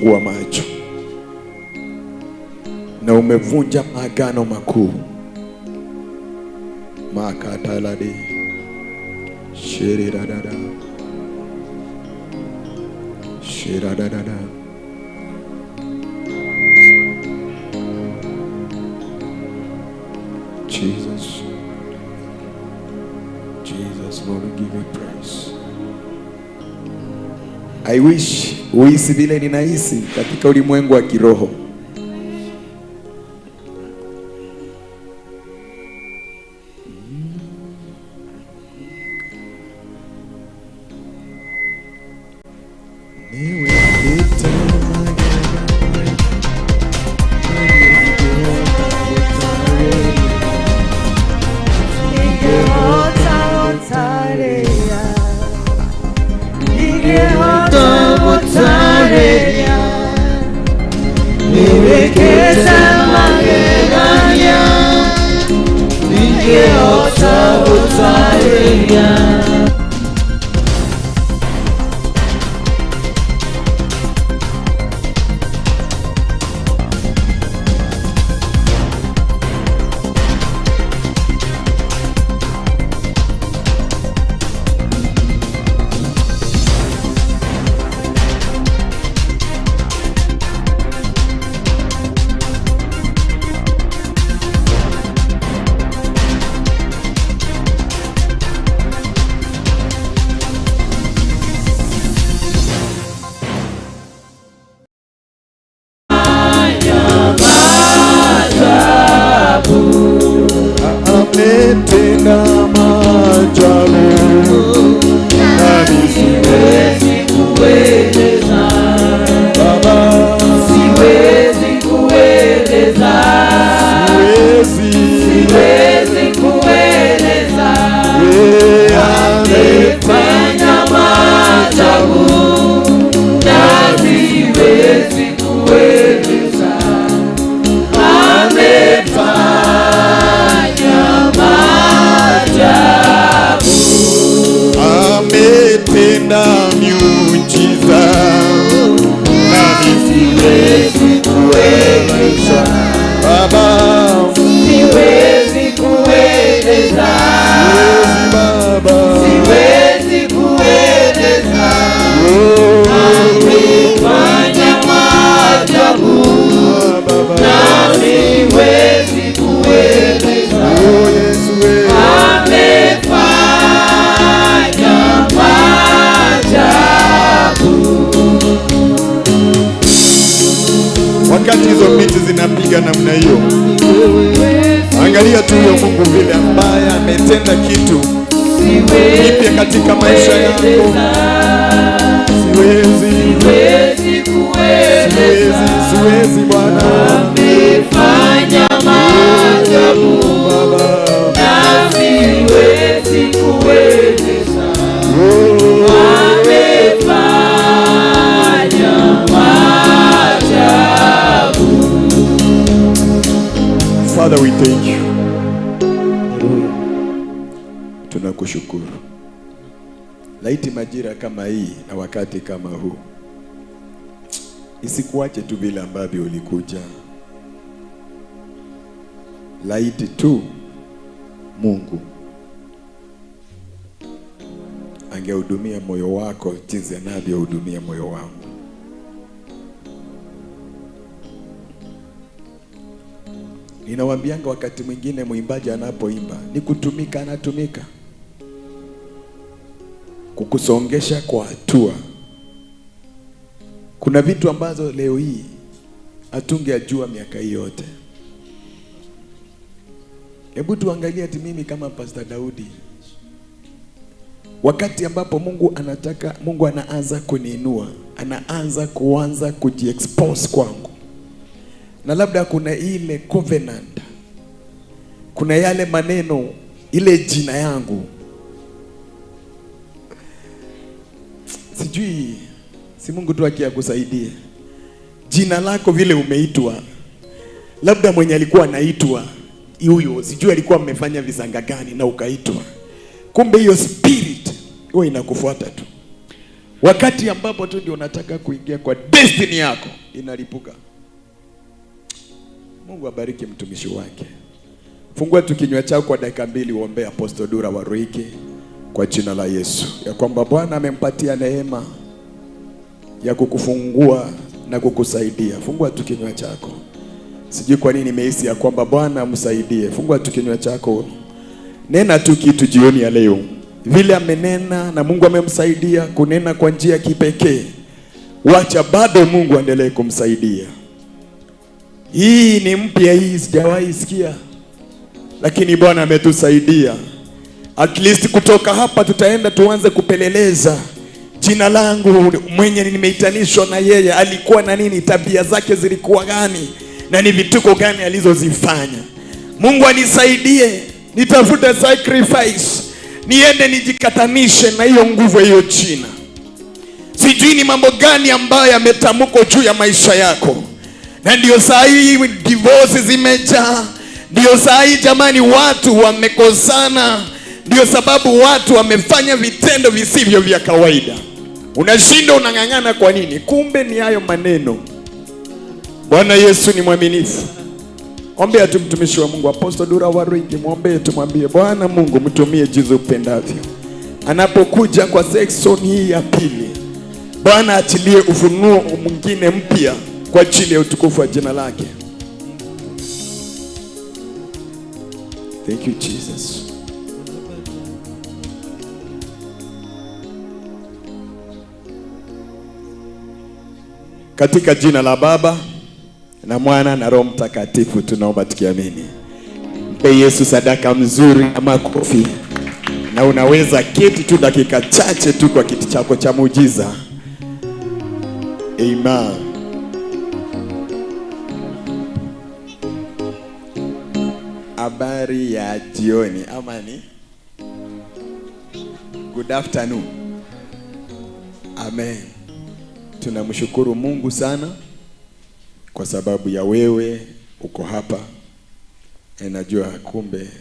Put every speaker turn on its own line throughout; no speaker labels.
wa macho na umevunja maagano makuu. Makatalade shiradada shiradada. Jesus, Jesus, Lord, we give you praise. I wish uisi vile ninahisi katika ulimwengu wa kiroho. Wakati hizo miti zinapiga namna hiyo, angalia tu huyo Mungu vile ambaye ametenda kitu kipya katika maisha yako. Siwezi Bwana, amefanya maajabu na siwezi kueleza. Father, we thank you. Tunakushukuru. Laiti majira kama hii na wakati kama huu isikuache tu vile ambavyo ulikuja. Laiti tu Mungu angehudumia moyo wako jinsi anavyohudumia moyo wangu. Ninawaambianga wakati mwingine mwimbaji anapoimba ni kutumika, anatumika kukusongesha kwa hatua. Kuna vitu ambazo leo hii hatungeajua miaka hii yote. Hebu tuangalie ati mimi kama Pastor Daudi, wakati ambapo Mungu anaanza kuniinua, anaanza kujiexpose kwangu. Na labda kuna ile covenant, kuna yale maneno, ile jina yangu. Sijui, si Mungu tu akiakusaidia. Jina lako vile umeitwa, labda mwenye alikuwa anaitwa huyo, sijui alikuwa amefanya visanga gani na ukaitwa. Kumbe hiyo spirit huwa inakufuata tu. wakati ambapo tu ndio unataka kuingia kwa destiny yako inalipuka. Mungu abariki mtumishi wake. Fungua tu kinywa chako kwa dakika 2 uombe Apostle Dura Waruhike kwa jina la Yesu, ya kwamba Bwana amempatia neema ya kukufungua na kukusaidia. Fungua tu kinywa chako. Sijui kwa nini nimehisi ya kwamba Bwana amsaidie. Fungua tu kinywa chako. Nena tu kitu jioni ya leo. Vile amenena na Mungu amemsaidia kunena kwa njia kipekee. Wacha bado Mungu aendelee kumsaidia. Hii ni mpya, hii sijawahi sikia. Lakini Bwana ametusaidia. At least kutoka hapa tutaenda tuanze kupeleleza. Jina langu mwenye nimeitanishwa na yeye alikuwa na nini, tabia zake zilikuwa gani, na ni vituko gani alizozifanya. Mungu anisaidie, nitafute sacrifice, niende nijikatanishe na hiyo nguvu hiyo jina. Sijui ni mambo gani ambayo yametamko juu ya maisha yako. Na ndio saa hii divorce zimejaa. Ndio saa hii jamani watu wamekosana. Ndio sababu watu wamefanya vitendo visivyo vya kawaida. Unashinda unang'ang'ana kwa nini? Kumbe ni hayo maneno. Bwana Yesu ni mwaminifu. Ombea tu mtumishi wa Mungu Apostle Dura Waruhike, muombe tumwambie Bwana Mungu mtumie jinsi upendavyo. Anapokuja kwa section hii ya pili, Bwana achilie ufunuo mwingine mpya kwa ajili ya utukufu wa jina lake. Thank you Jesus. Katika jina la Baba na Mwana na Roho Mtakatifu tunaomba tukiamini. Mpe Yesu sadaka mzuri na makofi. Na unaweza keti tu dakika chache tu kwa kiti chako cha muujiza. Amen. Habari ya jioni, amani. Good afternoon. Amen. Tunamshukuru Mungu sana kwa sababu ya wewe uko hapa. Najua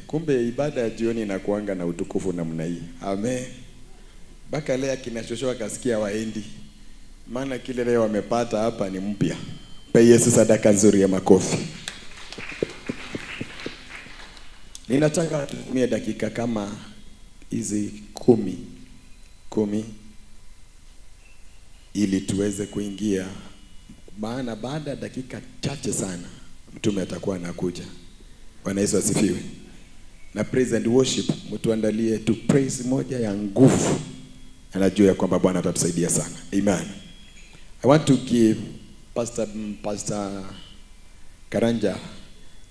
kumbe ibada ya jioni inakuanga na utukufu namna hii. Amen. Baka leo kinachoshoa kasikia waendi. Maana kile leo wamepata hapa ni mpya. Pe Yesu sadaka nzuri ya makofi. Ninataka tutumie dakika kama hizi 10 ili tuweze kuingia, maana baada ya dakika chache sana mtume atakuwa anakuja. Bwana Yesu asifiwe. Na praise and worship mtuandalie tu praise moja ya nguvu. Anajua ya kwamba Bwana atatusaidia sana. Amen. I want to give Pastor Karanja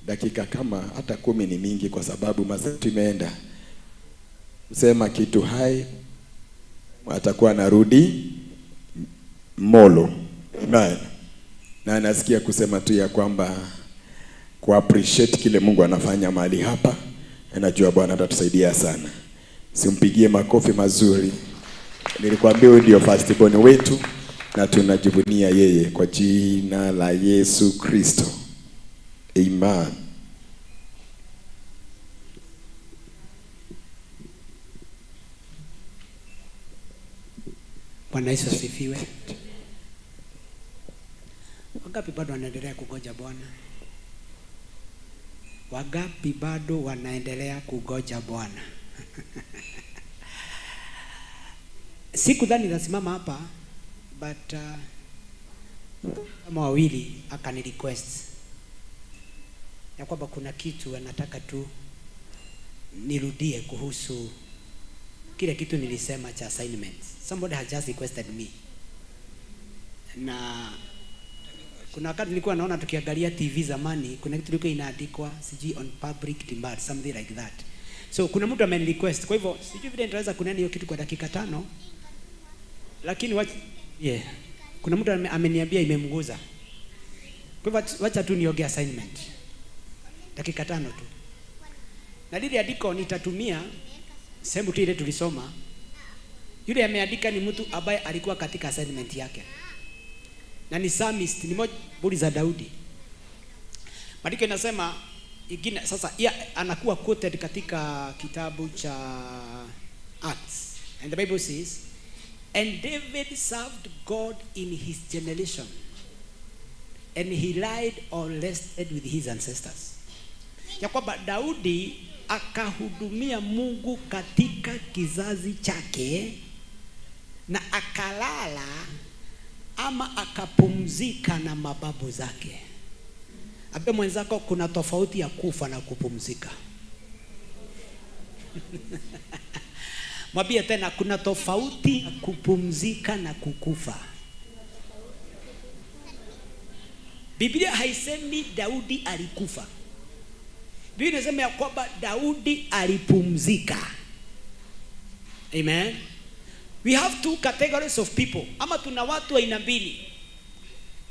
dakika kama hata 10 ni mingi kwa sababu masaa tumeenda. Sema kitu hai, atakuwa anarudi Molo. Amen. Na anasikia kusema tu ya kwamba ku appreciate kile Mungu anafanya mahali hapa. Anajua Bwana atatusaidia sana. Simpigie makofi mazuri. Nilikwambia huyu ndio firstborn wetu na tunajivunia yeye kwa jina la Yesu Kristo. Amen.
Bwana Yesu asifiwe. Wangapi bado wanaendelea kugoja Bwana? Wangapi bado wanaendelea kugoja Bwana? Sikudhani nasimama hapa, but kama wawili akani request ya kwamba kuna kitu anataka tu nirudie kuhusu kile kitu nilisema cha assignments. Somebody has just requested me. Na kuna wakati nilikuwa naona tukiangalia TV zamani, kuna kitu kilikuwa inaandikwa sijui on public demand, something like that. So kuna mtu ameni request. Kwa hivyo sijui vile nitaweza kunena hiyo kitu kwa dakika 5. Lakini kuna mtu ameniambia imemguza. Kwa hivyo wacha tu niongee assignment. Dakika 5 tu. Na lile andiko nitatumia sehemu tu ile tulisoma. Yule ameandika ni mtu ambaye alikuwa katika assignment yake. Na ni psalmist, ni moja buri za Daudi. Maandiko inasema ingine sasa anakuwa quoted katika kitabu cha Acts. And the Bible says And David served God in his generation, and he lied or rested with his ancestors. Ya kwamba Daudi akahudumia Mungu katika kizazi chake na akalala ama akapumzika na mababu zake. Abe mwenzako, kuna tofauti ya kufa na kupumzika. Mwambie tena, kuna tofauti ya kupumzika na kukufa. Biblia haisemi Daudi alikufa. Biblia inasema ya kwamba Daudi alipumzika. Amen. We have two categories of people. Ama tuna watu aina mbili.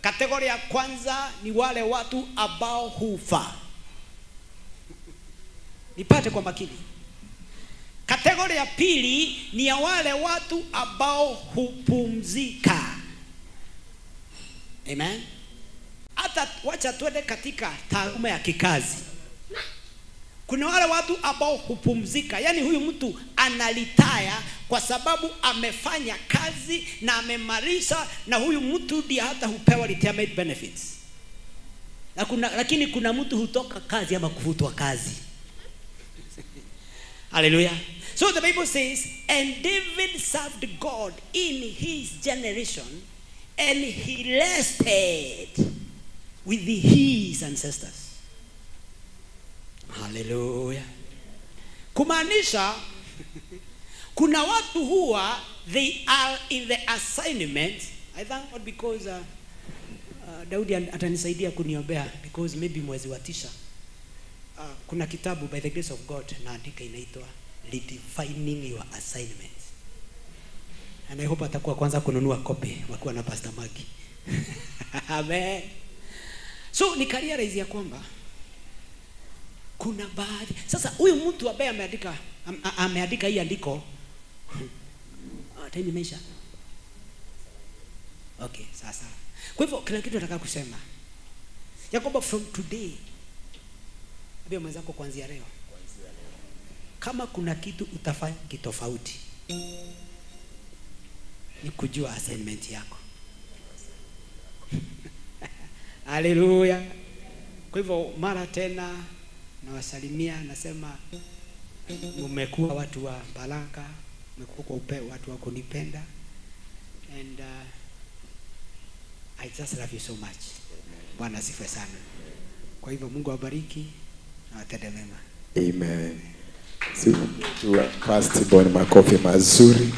Kategoria ya kwanza ni wale watu ambao hufa. Nipate kwa makini. Kategoria ya pili ni ya wale watu ambao hupumzika. Amen. Hata wacha tuende katika taaluma ya kikazi. Kuna wale watu ambao hupumzika. Yaani huyu mtu analitaya kwa sababu amefanya kazi na amemaliza, na huyu mtu ndiye hata hupewa retirement benefits. Lakini kuna mtu hutoka kazi ama kufutwa kazi. Hallelujah. So the Bible says, and David served God in his generation, and he rested with his ancestors. Hallelujah. Kumaanisha kuna watu huwa they are in the assignment. I thank God because Daudi atanisaidia kuniombea, because maybe mwezi wa tisha kuna kitabu by the grace of God naandika inaitwa Redefining Your Assignment. And I hope atakuwa kwanza kununua copy wakiwa na Pastor Magi. Amen. So nikarealize ya kwamba kuna baadhi. Sasa huyu mtu ambaye ameandika hii andiko time imeisha. Okay, sasa. Kwa hivyo kila kitu nataka kusema ya kwamba from today, ambia mwenzako kuanzia leo, kama kuna kitu utafanya kitofauti ni kujua assignment yako. Hallelujah. Kwa hivyo mara tena nawasalimia, nasema mmekuwa watu wa baraka, mmekuwa kwa upendo, watu wa kunipenda, and I just love you so much. Bwana asifiwe sana. Kwa hivyo Mungu awabariki na watende mema.
Amen. Tuwa Pastor Boni makofi mazuri.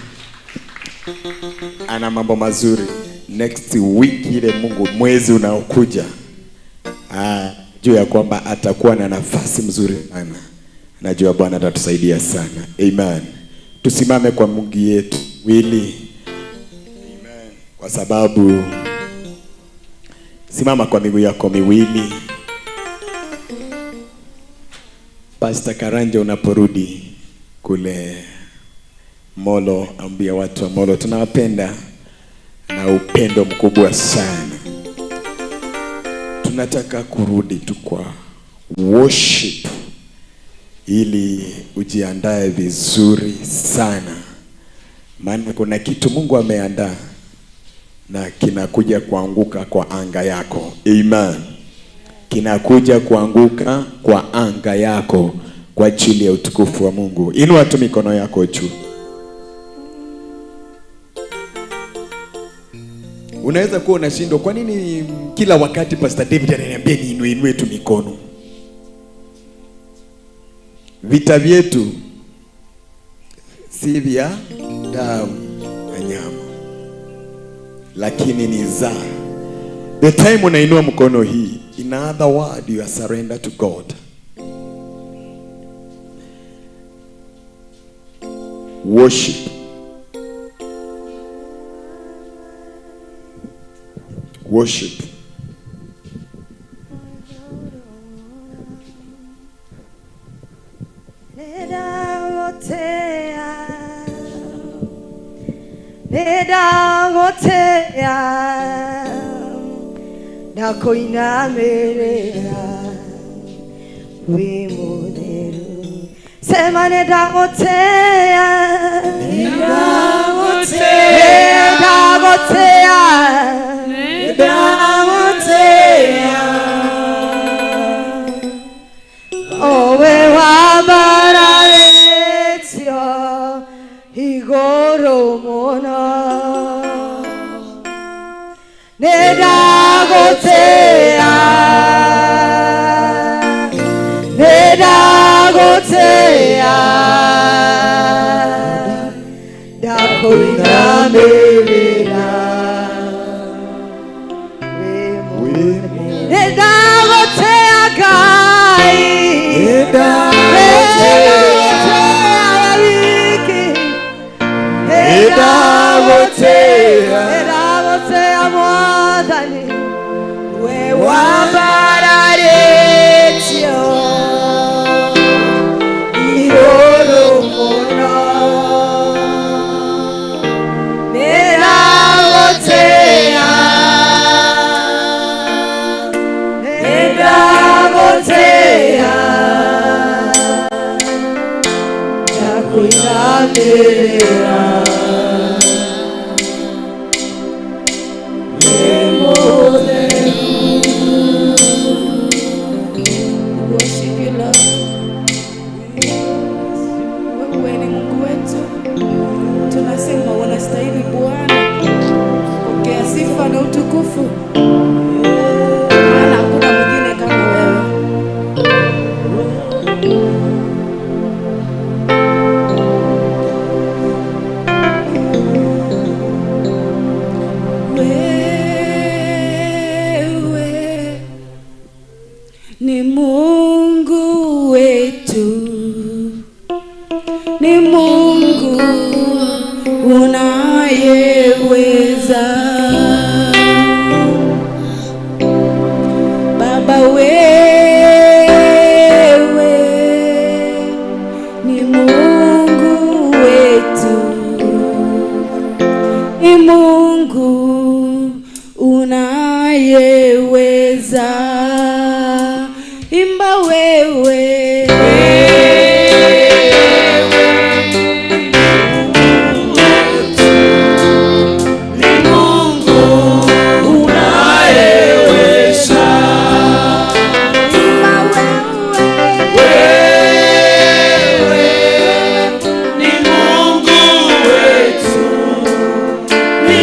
Ana mambo mazuri. Next week ile Mungu, mwezi unaokuja, juu ya kwamba atakuwa na nafasi mzuri sana. Najua Bwana atatusaidia sana. Amen. Tusimame kwa Mungu yetu wili. Amen. Kwa sababu simama kwa miguu yako miwili. Pastor Karanja, unaporudi kule Molo, ambia watu wa Molo tunawapenda na upendo mkubwa sana. Tunataka kurudi tu kwa worship ili ujiandae vizuri sana, maana kuna kitu Mungu ameandaa na kinakuja kuanguka kwa anga yako. Amen. Kinakuja kuanguka kwa anga yako kwa ajili ya utukufu wa Mungu. Inua tu mikono yako juu. Unaweza kuwa unashindwa, kwa nini kila wakati Pastor David ananiambia niinue tu mikono? Vita vyetu si vya damu na nyama, lakini ni za. The time unainua mkono hii, in other word, you are surrender to God. Worship. Worship.
Nako inamerera wimuderu sema nedagotea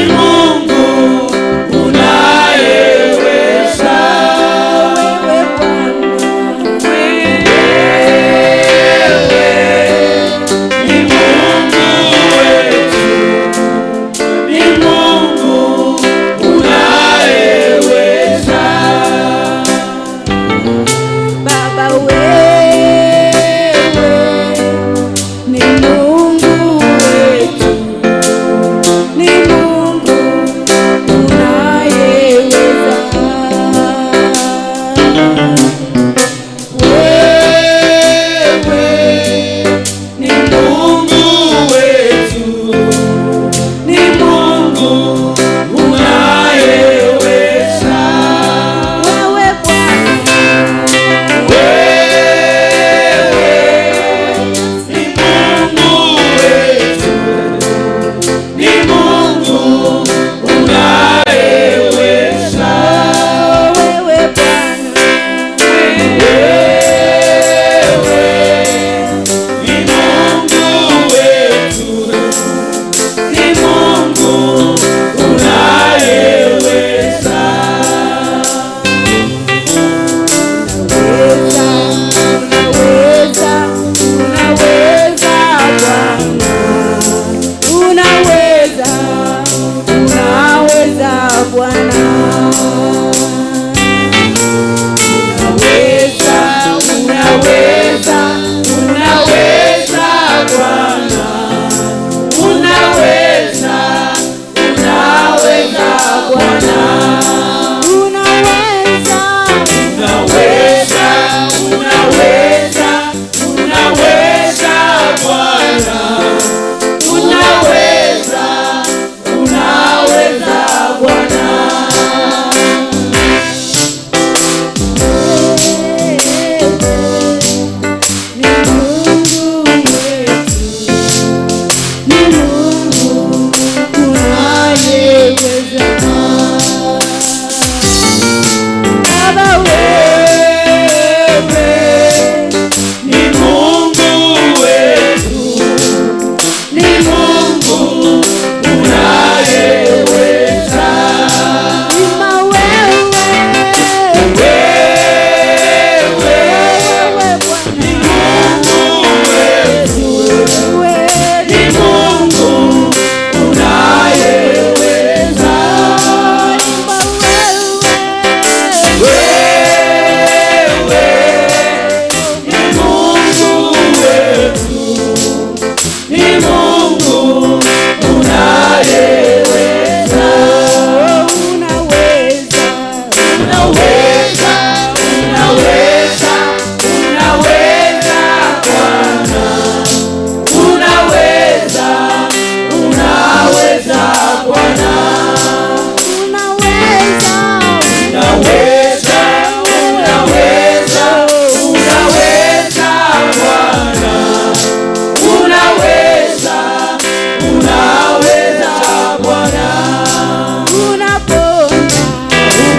Mungu unayeweza.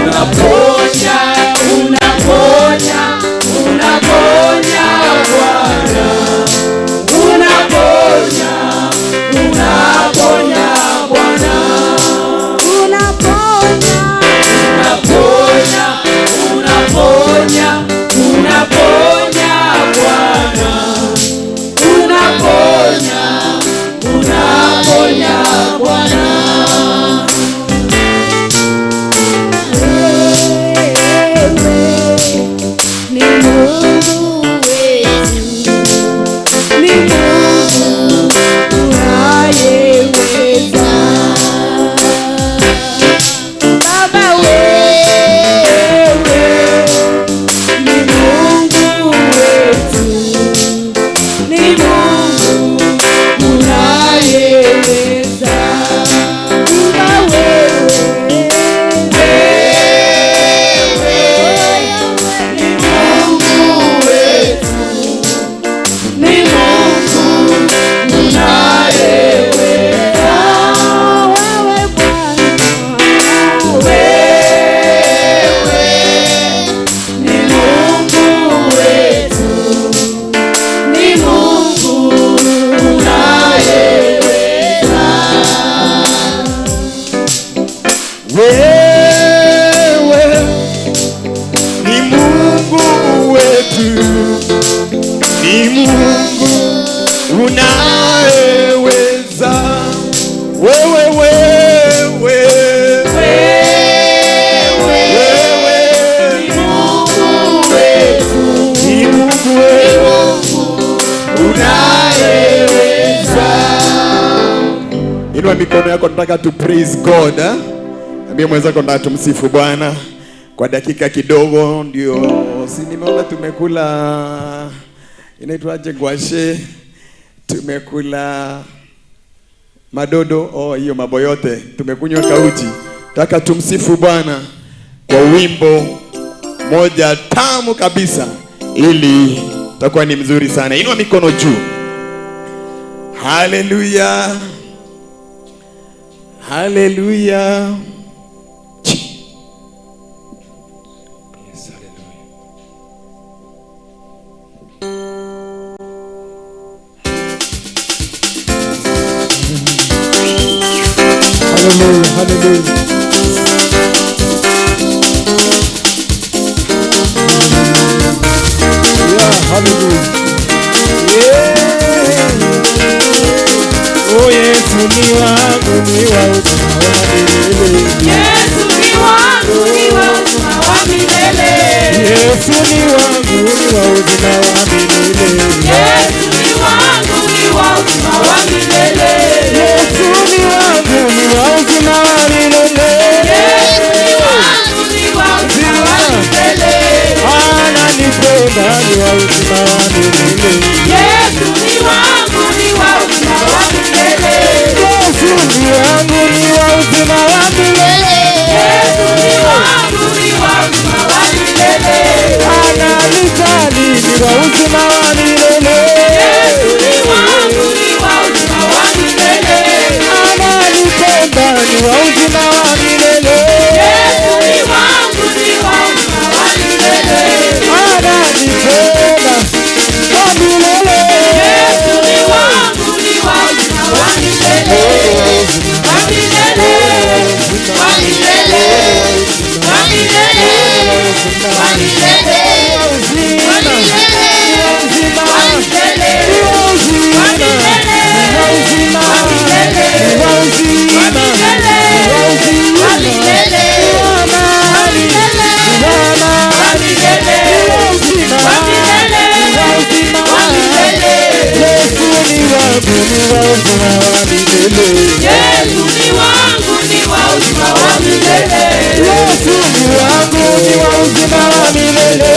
unaponya, unaponya, unaponya Bwana, unaponya, unaponya Bwana, unaponya, unaponya, unaponya Bwana, unaponya, unaponya Bwana.
Inua mikono yako, nataka tu praise God. Ambia mwenzako nataka tumsifu Bwana kwa dakika kidogo. Ndio si nimeona tumekula inaitwaje, gwashe, tumekula madodo, hiyo mambo yote, tumekunywa kauji. Nataka tumsifu Bwana kwa wimbo moja tamu kabisa, ili takuwa ni mzuri sana. Inua mikono juu. Hallelujah. Hallelujah. Yes,
hallelujah. Hallelujah. Yeah, hallelujah. Yeah. Oh, Yesu ni wangu, ni wa uzima wa milele.
Yesu ni wangu, ni wa uzima wa milele.
Yesu ni wangu, ni wa uzima wa milele.
Yesu ni wangu, ni wa uzima wa milele.
Yesu ni wangu, ni wa uzima wa milele.
Yesu ni wangu, ni wa uzima wa milele.
Ananipenda, ni wa uzima wa milele.
Yesu ni wangu, ni wa uzima wa milele.
Yesu ni wangu, ni wa uzima wa milele.
Yesu ni wangu, ni wa uzima wa milele.
Ananijali, ni wa uzima wa milele.
Yesu ni wangu, ni wa uzima wa milele.
Ananipenda, ni wa uzima wa milele.
Yesu ni wangu, ni wa uzima wa milele.
Ananipenda wa milele.
Yesu ni wangu, ni wa uzima wa milele. Wa milele, wa milele, wa milele, wa milele, wa milele, wa milele, Yesu ni wangu, ni wa uzima wa milele.
Yesu ni wangu, ni wa uzima wa milele.
Yesu ni wangu, ni wa uzima wa milele.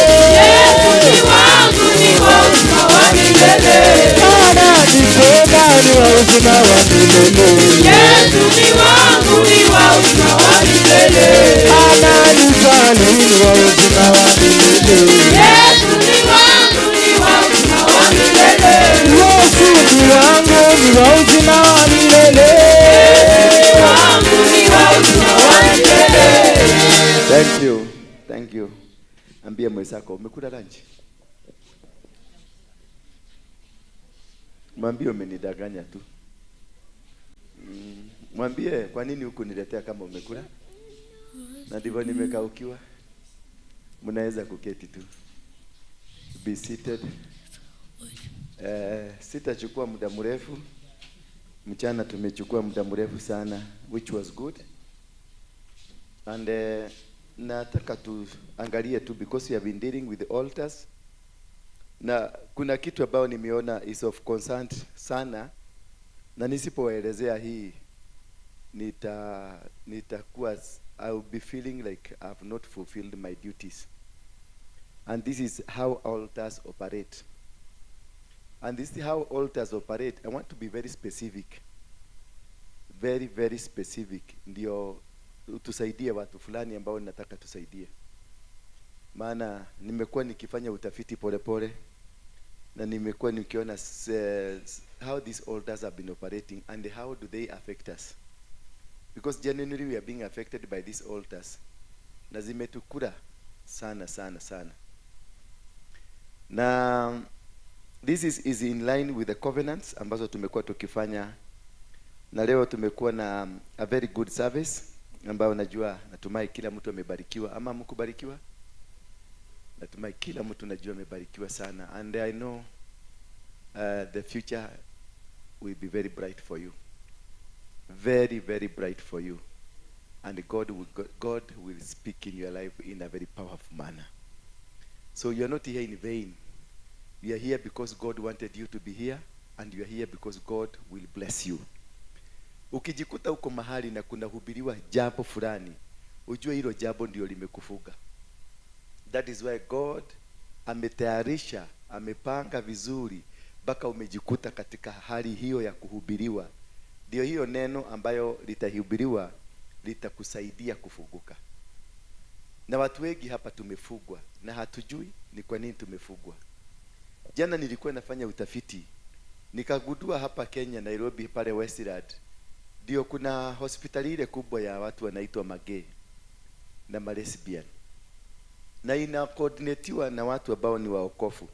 Ananipenda, ni wa uzima wa milele.
Yesu ni wangu, ni wa uzima wa milele.
Ananijali, ni wa uzima wa milele.
Yesu ni wangu, ni wa uzima wa milele.
Yesu ni wangu, ni wa uzima wa milele.
Yesu ni wangu, ni wa uzima wa milele.
Thank you.
Thank you. Ambia mwenzako umekula lunch. Mwambie umenidanganya tu. Mwambie kwa nini huku niletea kama umekula? Na ndivyo nimekaukiwa. Mnaweza kuketi tu. Be seated. Sitachukua muda mrefu. Mchana tumechukua muda mrefu sana, which was good. And nataka tuangalie tu because we have been dealing with the altars. Na kuna kitu ambao nimeona is of concern sana, na nisipoelezea hii nitakuwa I will be feeling like I have not fulfilled my duties. And this is how altars operate. And this is how altars operate. I want to be very specific. Very, very specific. Ndio tusaidie watu fulani ambao nataka tusaidie. Maana nimekuwa nikifanya utafiti pole na nimekuwa nikiona how these altars have been operating and how do they affect us. Because genuinely we are being affected by these altars. Na zimetukura sana. Na this is in line with the covenants ambazo tumekuwa tukifanya, na leo tumekuwa na a very good service ambayo natumai kila mtu amebarikiwa. Ama mkubarikiwa? Natumai kila mtu najua amebarikiwa sana, and I know the future will be very bright for you. Very, very bright for you. And God will speak in your life in a very powerful manner. So you are not here in vain. You are here because God wanted you to be here, and you are here because God will bless you. Ukijikuta uko mahali na kuna hubiriwa jambo fulani, ujue hilo jambo ndio limekufuga. That is why God ametayarisha, amepanga vizuri mpaka umejikuta katika hali hiyo ya kuhubiriwa. Ndio hiyo neno ambayo litahubiriwa litakusaidia kufuguka. Na watu wengi hapa tumefugwa na hatujui ni kwa nini tumefugwa. Jana nilikuwa nafanya utafiti, nikagundua hapa Kenya, Nairobi pale Westland, ndio kuna hospitali ile kubwa ya watu wanaitwa magay na malesbian. Na ina coordinatiwa na watu ambao ni waokofu.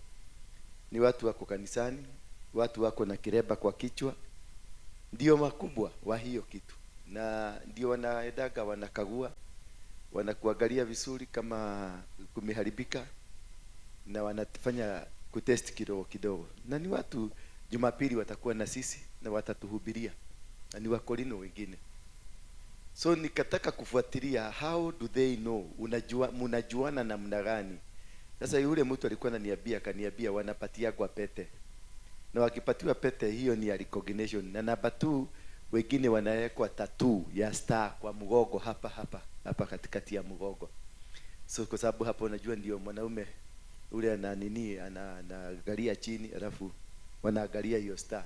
Ni watu wako kanisani, watu wako na kireba kwa kichwa. Ndio makubwa wa hiyo kitu. Na ndio wanaedaga wanakagua, wanakuangalia vizuri kama kumeharibika, na wanafanya kutest kidogo. Na ni watu Jumapili watakuwa na sisi na watatuhubiria. Na ni Wakorino wengine. So nikataka kufuatilia how do they know, mnajuana namna gani. Sasa yule mtu alikuwa akaniambia wanapatia kwa pete. Na wakipatiwa pete hiyo ni recognition. Na namba 2 wengine wanawekwa tattoo ya star kwa mgogo hapa katikati ya mgogo. So kwa sababu hapo unajua ndio mwanaume ule anaangalia chini alafu wanaangalia hiyo star.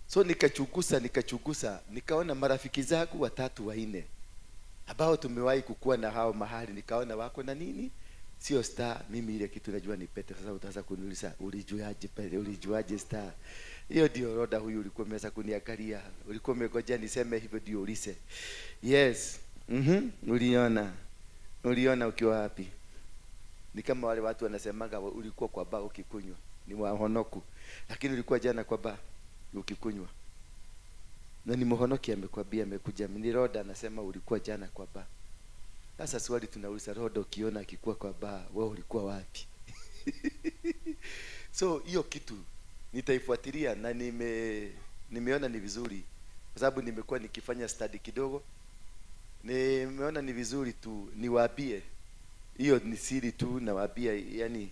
So nikachugusa nikaona marafiki zangu 3 4 ambao tumewahi kukua na hao mahali, nikaona wako na nini? Sio star. Mimi ile kitu najua ni pete. Sasa utaanza kuniuliza ulijuaje pete, ulijuaje star? Hiyo ndio roda huyu ulikuwa umeweza kuniangalia. Ulikuwa umegoja niseme hivyo ndio ulise. Yes. Uliona ukiwa wapi? Ni kama wale watu wanasemaga ulikuwa kwa baa ukikunywa. Ni wahonoku. Lakini ulikuwa jana kwa baa ukikunywa. Na ni mhonoki amekwambia amekuja. Ni roda anasema ulikuwa jana kwa baa. Sasa swali tunauliza, roda ukiona akikuwa kwa baa, wewe ulikuwa wapi? So hiyo kitu nitaifuatilia, na nimeona ni vizuri kwa sababu nimekuwa nikifanya study kidogo. Nimeona ni vizuri tu niwaambie. Hiyo ni siri tu nawaambia, yani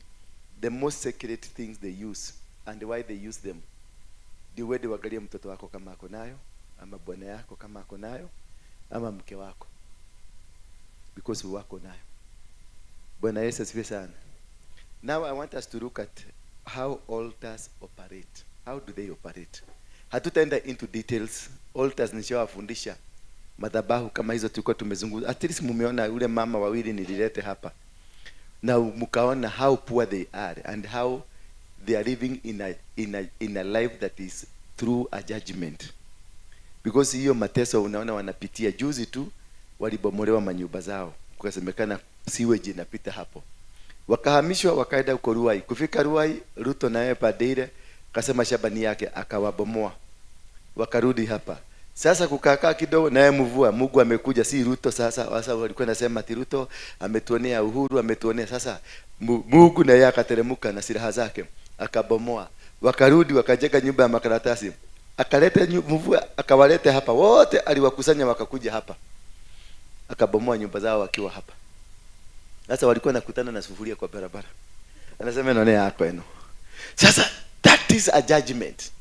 the most sacred things they use and why they use them. Ndio wewe waangalie mtoto wako kama ako nayo, ama bwana yako kama ako nayo, ama mke wako. Because wako nayo. Bwana Yesu asifiwe sana. Now I want us to look at how altars operate. How do they operate? Hatutaenda into details. Altars nishawafundisha madhabahu kama hizo tulikuwa tumezungumza. At least mumeona yule mama wawili nililete hapa. Na mkaona how poor they are and how they are living in a life that is through a judgment. Because hiyo mateso unaona wanapitia. Juzi tu walibomolewa manyumba zao kukasemekana sewage inapita hapo. Wakahamishwa wakaenda huko Ruai. Kufika Ruai, Ruto naye baadaye kasema Shabani yake akawabomoa. Wakarudi hapa. Sasa kukakaa kidogo naye mvua, Mungu amekuja, si Ruto sasa. Sasa walikuwa nasema ati Ruto ametuonea uhuru, ametuonea. Sasa Mungu naye akateremka na silaha zake akabomoa. Wakarudi wakajenga nyumba ya makaratasi. Akaleta mvua akawaleta hapa. Wote aliwakusanya wakakuja hapa. Akabomoa nyumba zao wakiwa hapa. Sasa walikuwa nakutana na sufuria kwa barabara. Anasema none yako eno. Sasa that is a judgment.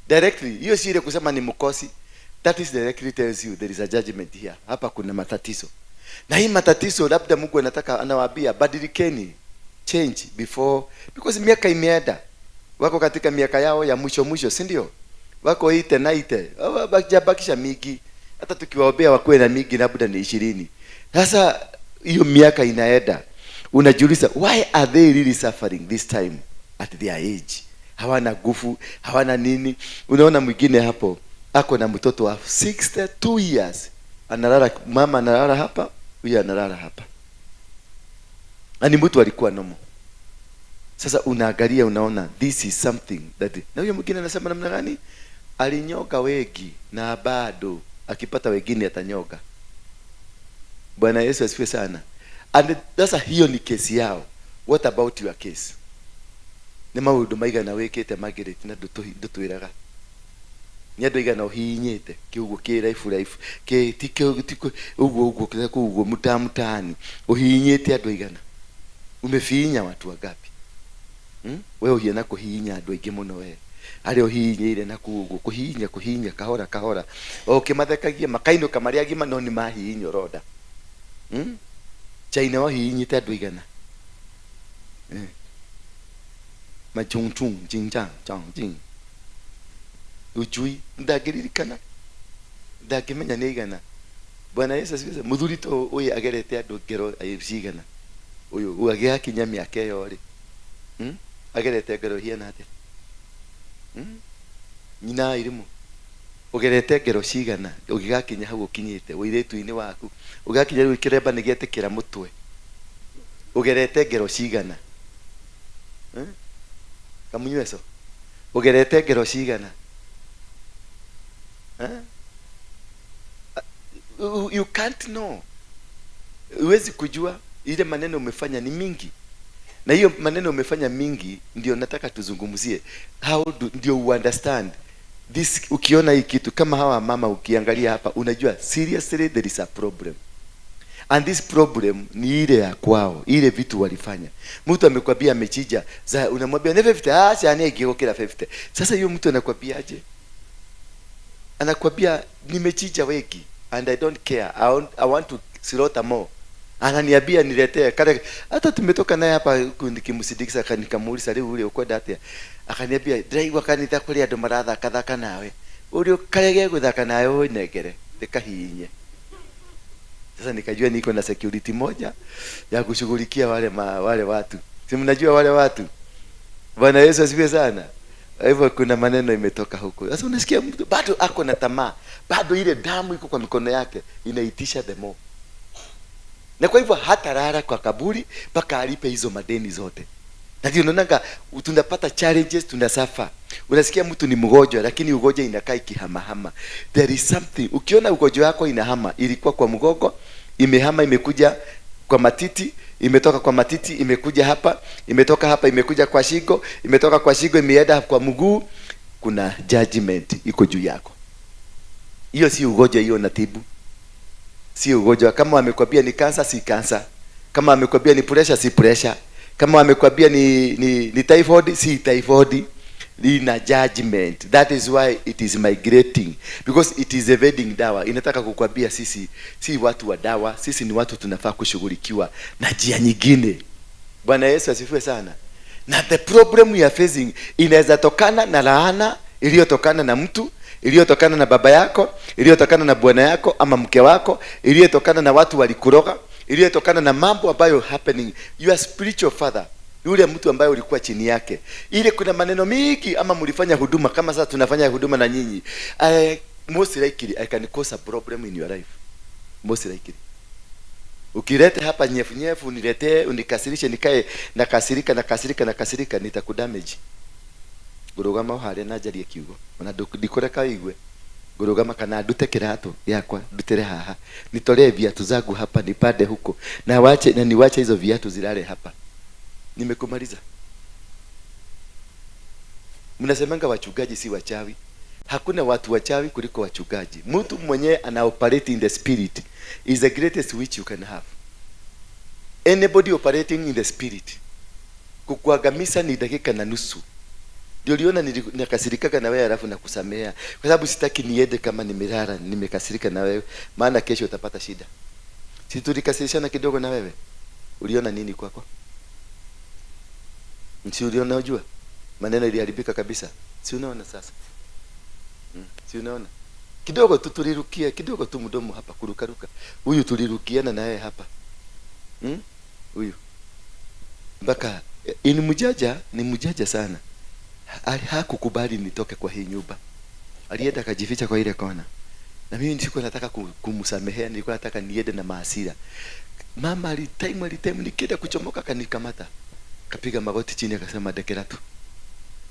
Directly, hiyo si ile kusema ni mkosi. That is directly tells you there is a judgment here. Hapa kuna matatizo. Na hii matatizo labda Mungu anataka anawaambia badilikeni, change before, because miaka imeenda. Wako katika miaka yao ya mwisho, si ndio? Wako 80 bakisha migi. Hata tukiwaombea wakuwe na migi labda ni 20. Sasa hiyo miaka inaenda. Unajiuliza why are they really suffering this time at their age? Hawana nguvu, hawana nini. Unaona mwingine hapo ako na mtoto wa 62 years. Analala, mama analala hapa, huyu analala hapa. Ani mtu alikuwa nomo. Sasa unaangalia unaona this is something that, na huyo mwingine anasema namna gani? Alinyoga wengi na bado akipata wengine atanyoga. Bwana Yesu asifiwe sana. And sasa hiyo ni kesi yao. What about your case? Ni maundu maiga na wekete Margaret na ndutwiraga. Ni andu igana uhinyite kiugo ki life ke tiko ugo kile kuugo mutamutani uhinyite andu igana. Umefinya watu wangapi? Wewe uhiena kuhinya andu aingi muno we. Ari uhinyire na kuhinya kahora. Mathekagia makaino kamari agima no ni mahinyo roda. China wahinyite andu igana. Machungchung jingjang changjing. Ujui ndagiririkana ndakimenya ni igana. Bwana Yesu asifiwe. Muthurito uyu agerete andu ngero ayibsigana. Uyu agia kinya miaka yo ri. Agerete ngero hiana ate. Nyina irimu. Ugerete ngero cigana ugigakinya hau ukinyite wiretu-ini waku. Ugakinya riu kiremba nigetikira mutwe. Ugerete ngero cigana. Kamunyweso. Ugerete ngero cigana. You can't know. Uwezi kujua ile maneno umefanya ni mingi. Na hiyo maneno umefanya mingi ndio nataka tuzungumzie. How do you understand this? Ukiona hii kitu kama hawa mama ukiangalia hapa unajua seriously there is a problem. And this problem ni ile ya kwao, ile vitu walifanya. Mtu amekwambia amechija, za unamwambia ni 50, si anege kila 50. Sasa hiyo mtu anakwambia aje? Anakwambia nimechija weki and I don't care. I want to slaughter more. Ananiambia niletee kale, hata tumetoka naye hapa nikimsidikisa nikamuuliza leo ule uko date. Akaniambia drive kanitha kuri andu maratha kathaka nawe. Uri karege guthaka nawe negere ndikahinye. Sasa nikajua niko na security moja ya kushughulikia wale watu. Si mnajua wale watu. Bwana Yesu asifiwe sana. Hivyo kuna maneno imetoka huko. Sasa unasikia mtu bado ako na tamaa. Bado ile damu iko kwa mikono yake inaitisha demo. Na kwa hivyo hata rara kwa kaburi mpaka alipe hizo madeni zote. Na ndio unaona tunapata challenges, tunasuffer. Unasikia mtu ni mgonjwa lakini ugonjwa inakaa ikihamahama. There is something. Ukiona ugonjwa wako inahama, ilikuwa kwa mgongo, imehama imekuja kwa matiti, imetoka kwa matiti imekuja hapa, imetoka hapa imekuja kwa shingo, imetoka kwa shingo imeenda kwa mguu, kuna judgment iko juu yako. Hiyo si ugonjwa, hiyo natibu. Si ugonjwa. Kama amekwambia ni cancer, si cancer. Kama amekwambia ni pressure, si pressure. Kama amekwambia ni typhoid, si typhoid. Ina judgment. That is why it is migrating, because it is evading dawa. Inataka kukwambia sisi si watu wa dawa, sisi ni watu tunafaa kushughulikiwa na njia nyingine. Bwana Yesu asifiwe sana. Na the problem you are facing inaweza tokana na laana iliyotokana na mtu, iliyotokana na baba yako, iliyotokana na bwana yako ama mke wako, iliyotokana na watu walikuroga, iliyotokana na mambo ambayo happening. Your spiritual father, yule mtu ambaye ulikuwa chini yake. Ile kuna maneno mingi ama mlifanya huduma kama sasa tunafanya huduma na nyinyi. Most likely I can cause a problem in your life. Most likely. Ukilete hapa nyefu uniletee unikasirishe nikae nakasirika nitakudamage. Gurugama hare na jarie kiugo. Ona ndikoreka igwe. Gurugama kana ndute kirato yakwa ndutere haha. Nitolee viatu zangu hapa nipande huko. Na niwache hizo viatu zilale hapa. Nimekumaliza. Mnasemanga wachungaji si wachawi. Hakuna watu wachawi kuliko wachungaji. Mtu mwenye ana operate in the spirit is the greatest witch you can have. Anybody operating in the spirit, kukuagamisa ni dakika na nusu. Ndio liona nikasirika na wewe alafu nakusamea. Kwa sababu sitaki niende kama nimelala nimekasirika na wewe, maana kesho utapata shida. Si tulikasirishana kidogo na wewe. Uliona nini kwako? Si uliona unajua? Maneno iliharibika kabisa. Si unaona sasa? Si unaona? Kidogo tu tulirukia, kidogo tu mdomo hapa kurukaruka. Huyu tulirukiana na yeye hapa. Huyu. Mpaka ni mjaja sana. Hakukubali nitoke kwa hii nyumba. Alienda akajificha kwa ile kona. Na mimi nilikuwa nataka kumsamehea, nilikuwa nataka niende na mahasira. Mama alitime nikienda kuchomoka kanikamata. Kapiga magoti chini akasema dekera tu.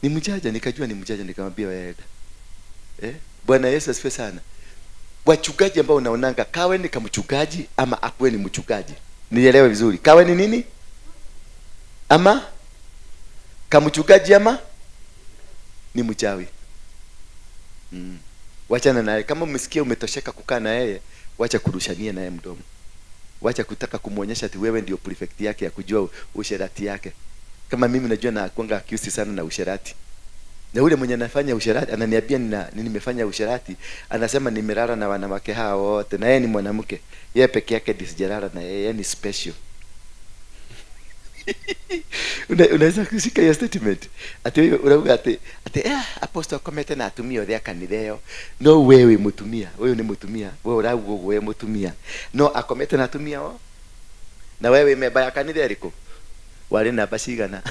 Ni mjaja, nikajua ni mjaja, nikamwambia wewe. Bwana Yesu asifiwe sana. Wachungaji ambao unaonanga kawe ni kamchungaji ama akwe ni mchungaji. Nielewe vizuri. Kawe ni nini? Ama kamchungaji ama ni mchawi. Wachana naye. Kama umesikia umetosheka kukaa na yeye, wacha kurushania naye mdomo. Wacha kutaka kumuonyesha ati wewe ndio prefect yake ya kujua usherati yake. Kama mimi najua na kuanga accused sana na usherati. Na yule mwenye anafanya usherati ananiambia nimefanya usherati, anasema nimelala na wanawake hao wote na yeye ni mwanamke. Yeye peke yake disijalala na yeye ni special. Unaweza kushika hiyo statement. Ati unavuga ati apostle komete na atumia othe kanitheo. No wewe mutumia. Wewe ni mutumia. Wewe uraguo wewe mutumia. No akomete na atumia wao. Na wewe mebaya kanitheo liko. Wale na bashigana.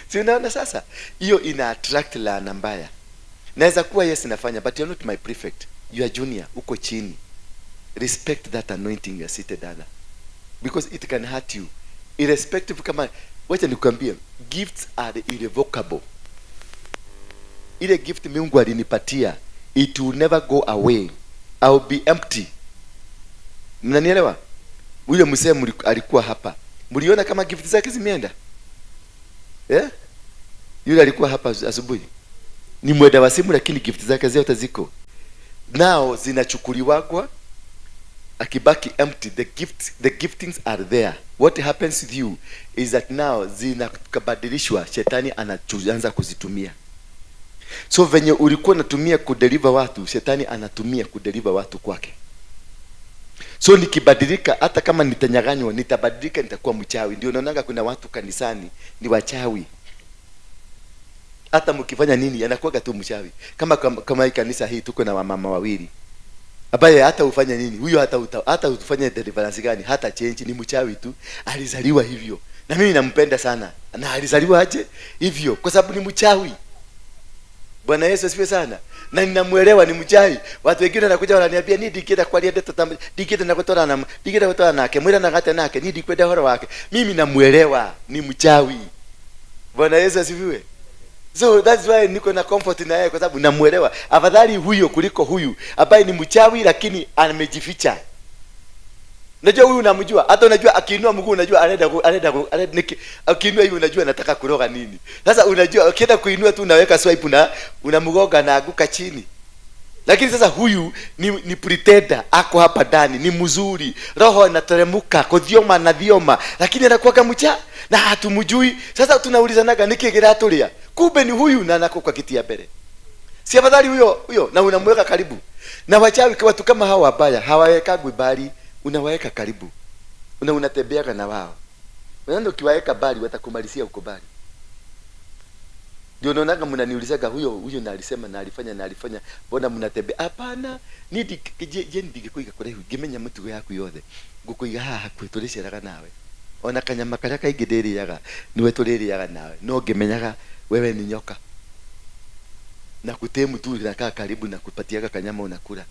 Si unaona sasa? Hiyo ina attract laana mbaya. Naweza kuwa yes nafanya but you're not my prefect. You are junior, uko chini. Respect that anointing you are seated under. Because it can hurt you. Irrespective kama wacha nikwambie, gifts are irrevocable. Ile gift Mungu alinipatia, it will never go away. I will be empty. Mnanielewa? Yule mzee alikuwa hapa. Mliona kama gift zake zimeenda? Yule alikuwa hapa asubuhi. Ni mwenda wa simu lakini gift zake zote ziko. Now zinachukuliwa kwa akibaki empty. The giftings are there. What happens with you is that now zinakabadilishwa, shetani anaanza kuzitumia. So venye ulikuwa unatumia kudeliver watu, shetani anatumia kudeliver watu kwake. So nikibadilika, hata kama nitanyaganywa, nitabadilika, nitakuwa mchawi. Ndio unaonanga kuna watu kanisani ni wachawi. Hata mkifanya nini anakuwa tu mchawi. Kama hii kanisa hii tuko na wamama wawili. Abaye hata ufanye nini? Huyo hata ufanye deliverance gani, hata change, ni mchawi tu. Alizaliwa hivyo. Na mimi nampenda sana. Na alizaliwa aje hivyo kwa sababu ni mchawi. Bwana Yesu asifiwe sana. Na ninamuelewa ni mchawi. Watu wengine wanakuja wananiambia ni dikienda kwa liende tutam dikienda na kutoa nake mwira na gate nake ni dikwenda horo wake. Mimi namuelewa ni mchawi. Bwana Yesu asifiwe. So that's why niko na comfort na yeye kwa sababu namuelewa. Afadhali huyo kuliko huyu ambaye ni mchawi lakini amejificha. Unajua huyu unamjua, hata unajua akiinua mguu unajua anaenda akiinua hivi unajua anataka kuroga nini. Sasa unajua ukienda kuinua tu unaweka swipe na unamgoga na aguka chini. Lakini sasa huyu ni pretender, ako hapa ndani, ni mzuri, roho inateremuka, kodhioma na dhioma, lakini anakuwa mcha na hatumjui. Sasa tunaulizanaga nikigira tulia. Kumbe ni huyu na anako kwa kiti ya mbele. Si afadhali huyo na unamweka karibu. Na wachawi kwa watu kama hawa wabaya, hawawekagwi bali, unawaweka karibu. Unatembeaga na wao. Unaenda ukiwaweka bali watakumalisia uko bali. Ndio unaonaga mnaniulizaga huyo na alisema na alifanya mbona mnatembea? Hapana, nidi je ndigikuiga kure ngimenya mtu yaku yothe ngukuiga haha kwitulishiraga nawe. Ona kanyama karia kaingi ndiriaga niwe tuririaga nawe, no ngimenyaga wewe ni nyoka na kutemu tu na kaa karibu na kupatiaga kanyama unakula.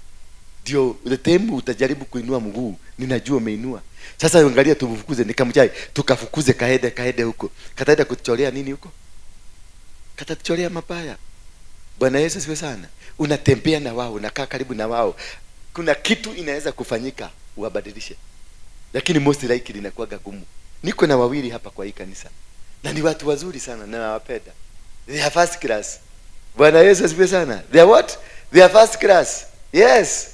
Ndio the time utajaribu kuinua mguu, ninajua umeinua. Sasa angalia tumfukuze nikamjai, tukafukuze kaede huko. Kataenda kutucholea nini huko? Katatucholea mabaya. Bwana Yesu asifiwe sana. Unatembea na wao, unakaa karibu na wao. Kuna kitu inaweza kufanyika uwabadilishe. Lakini most likely inakuwa gumu. Niko na wawili hapa kwa hii kanisa. Na ni watu wazuri sana na nawapenda. They are first class. Bwana Yesu asifiwe sana. They are what? They are first class. Yes.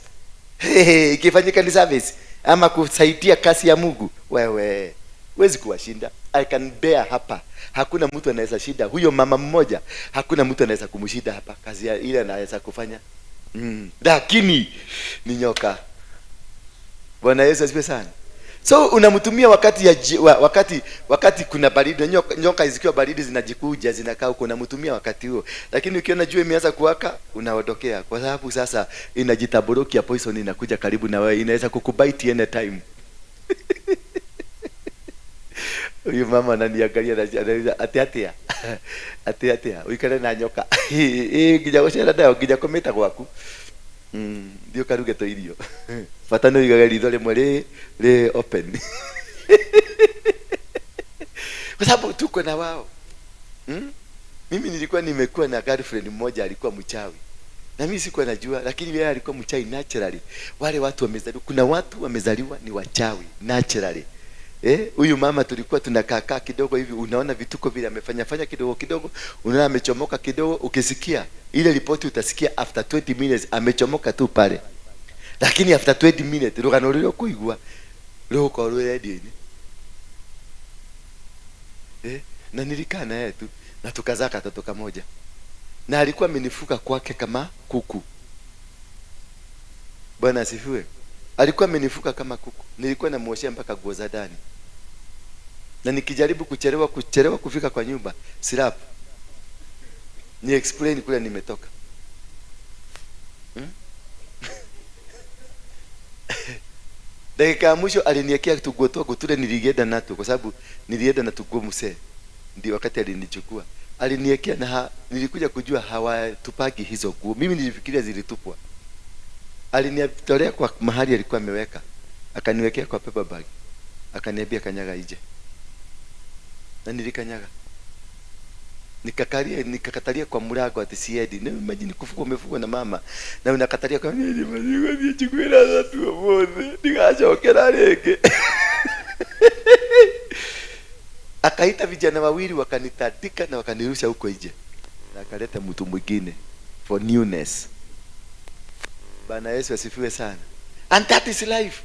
Ikifanyika ni service ama kusaidia kasi ya Mungu, wewe huwezi kuwashinda. I can bear hapa. Hakuna mtu anaweza shinda. Huyo mama mmoja, hakuna mtu anaweza kumshinda hapa. Kazi ile anaweza kufanya. Lakini ni nyoka. Bwana Yesu asifiwe sana. So unamtumia wakati kuna baridi, nyoka zikiwa baridi zinajikuja zinakaa huko, unamtumia wakati huo. Lakini ukiona jua imeanza kuwaka unaondokea, kwa sababu sasa inajitaburuki ya poison inakuja karibu na wewe, inaweza kukubite any time. Huyu mama ananiangalia na anauliza atia uikale na nyoka. Ngija goshera dayo ngija kometa gwaku. Ndio karuge to irio. Fatano igaga ritho rimwe ri open. Kwa sababu tuko na wao. Mimi nilikuwa nimekuwa na girlfriend mmoja alikuwa mchawi. Na mimi sikuwa najua, lakini yeye alikuwa mchawi naturally. Wale watu wamezaliwa, kuna watu wamezaliwa ni wachawi naturally. Huyu mama tulikuwa tunakaa kidogo hivi, unaona vituko vile amefanya kidogo, unaona amechomoka kidogo, ukisikia ile ripoti utasikia after 20 minutes amechomoka tu pale. Lakini after 20 minutes rugano lilo kuigwa loko ready ni. Na nilikaa na yeye tu na tukazaa katoto kamoja. Na alikuwa amenifuka kwake kama kuku. Bwana asifiwe. Alikuwa amenifuka kama kuku. Nilikuwa namuoshea mpaka nguo za ndani. Na nikijaribu kuchelewa kufika kwa nyumba, slap. Ni explain kule nimetoka. Dakika mwisho aliniwekea tugotogo tule nilienda nato kwa sababu nilienda na tugo mse. Ndio wakati alinichukua. Aliniwekea na nilikuja kujua hawatupaki hizo nguo. Mimi nilifikiria zilitupwa. Alinitolea kwa mahali alikuwa ameweka. Akaniwekea kwa paper bag. Akaniambia kanyaga nje. Na nilikanyaga. Nikakatalia kwa mlango ati siedi. Na imagine umefungwa na mama. Na unakatalia kwa nini maziwa nichukue watu wote. Nikachokera rege. Akaita vijana wawili wakanitandika na wakanirusha huko nje. Na akaleta mtu mwingine for newness. Bwana Yesu asifiwe sana. And that is life.